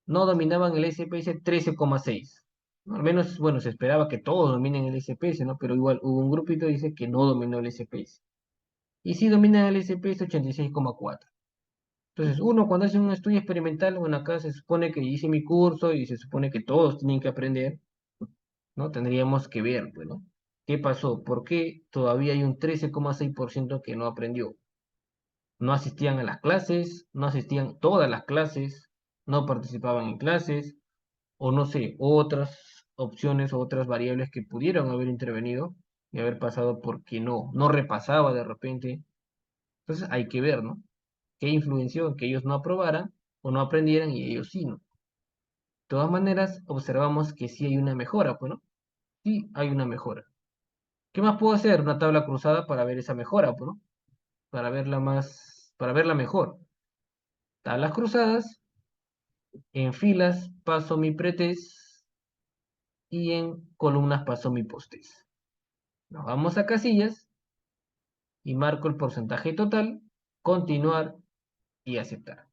no dominaban el SPS 13,6. Al menos, bueno, se esperaba que todos dominen el SPS, ¿no? Pero igual hubo un grupito que dice que no dominó el SPS. Y sí domina el SPS 86,4. Entonces, uno cuando hace un estudio experimental, bueno, acá se supone que hice mi curso y se supone que todos tienen que aprender, ¿no? Tendríamos que ver, pues, ¿no? ¿Qué pasó? ¿Por qué todavía hay un 13,6% que no aprendió? No asistían a las clases, no asistían todas las clases, no participaban en clases, o no sé, otras opciones o otras variables que pudieron haber intervenido y haber pasado porque no repasaba de repente. Entonces hay que ver, ¿no? ¿Qué influenció en que ellos no aprobaran o no aprendieran y ellos sí, ¿no? De todas maneras, observamos que sí hay una mejora, pues, ¿no? Sí hay una mejora. ¿Qué más puedo hacer? Una tabla cruzada para ver esa mejora, pues, ¿no? Para verla más, para verla mejor. Tablas cruzadas, en filas paso mi pretest y en columnas paso mi posttest. Nos vamos a casillas y marco el porcentaje total, continuar y aceptar.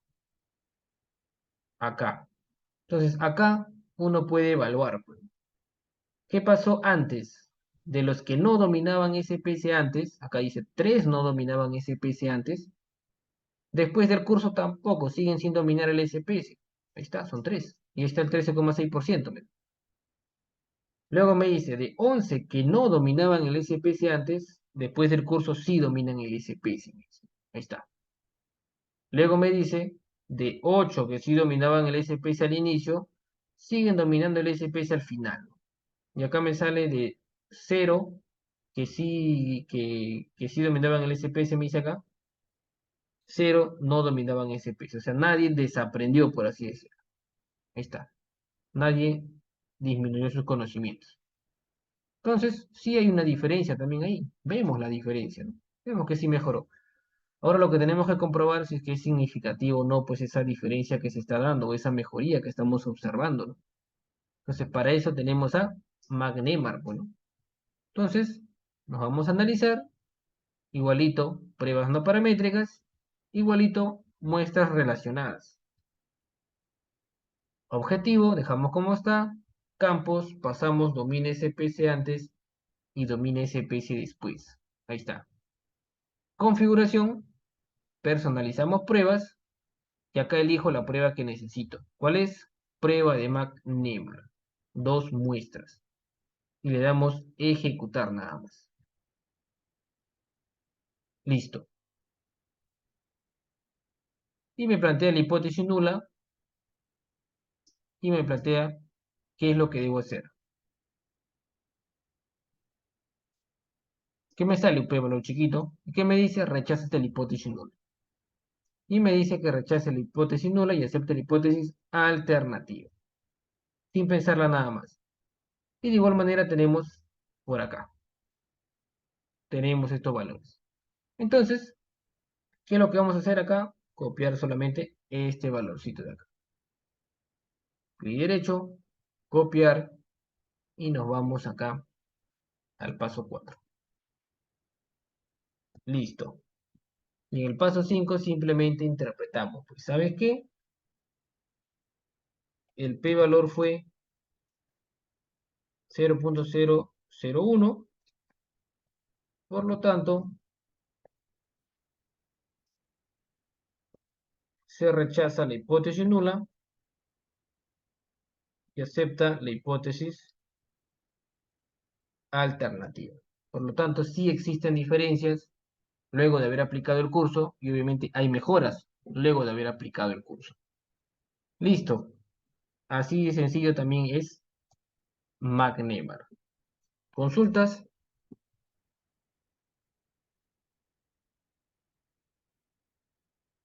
acá. Entonces, acá uno puede evaluar, pues. ¿Qué pasó antes? De los que no dominaban SPS antes, acá dice 3 no dominaban SPS antes, después del curso tampoco siguen sin dominar el SPS. Ahí está, son 3. Y ahí está el 13,6%. Luego me dice, de 11 que no dominaban el SPS antes, después del curso sí dominan el SPS. Ahí está. Luego me dice, de 8 que sí dominaban el SPS al inicio, siguen dominando el SPS al final. Y acá me sale de 0 que sí dominaban el SPS, me dice acá. 0 no dominaban SPS. O sea, nadie desaprendió, por así decirlo. Ahí está. Nadie disminuyó sus conocimientos. Entonces, sí hay una diferencia también ahí. Vemos la diferencia, ¿no? Vemos que sí mejoró. Ahora lo que tenemos que comprobar si es que es significativo o no, pues esa diferencia que se está dando, o esa mejoría que estamos observando, ¿no? Entonces, para eso tenemos a Magnemar, bueno. Entonces, nos vamos a analizar, igualito, pruebas no paramétricas, igualito, muestras relacionadas. Objetivo, dejamos como está. Campos, pasamos, domina SPS antes y domina SPS después. Ahí está. Configuración, personalizamos pruebas y acá elijo la prueba que necesito. ¿Cuál es? Prueba de McNemar. 2 muestras. Y le damos ejecutar nada más. Listo. Y me plantea la hipótesis nula y me plantea qué es lo que debo hacer. ¿Qué me sale un p-valor chiquito? ¿Y qué me dice? Rechaza la hipótesis nula. Y me dice que rechace la hipótesis nula y acepte la hipótesis alternativa. Sin pensarla nada más. Y de igual manera tenemos por acá. Tenemos estos valores. Entonces, ¿qué es lo que vamos a hacer acá? Copiar solamente este valorcito de acá. Clic derecho, copiar y nos vamos acá al paso 4. Listo. Y en el paso 5 simplemente interpretamos. Pues, ¿sabes qué? El p-valor fue 0.001. Por lo tanto, se rechaza la hipótesis nula y acepta la hipótesis alternativa. Por lo tanto, sí existen diferencias luego de haber aplicado el curso y obviamente hay mejoras luego de haber aplicado el curso. Listo. Así de sencillo también es McNemar. ¿Consultas?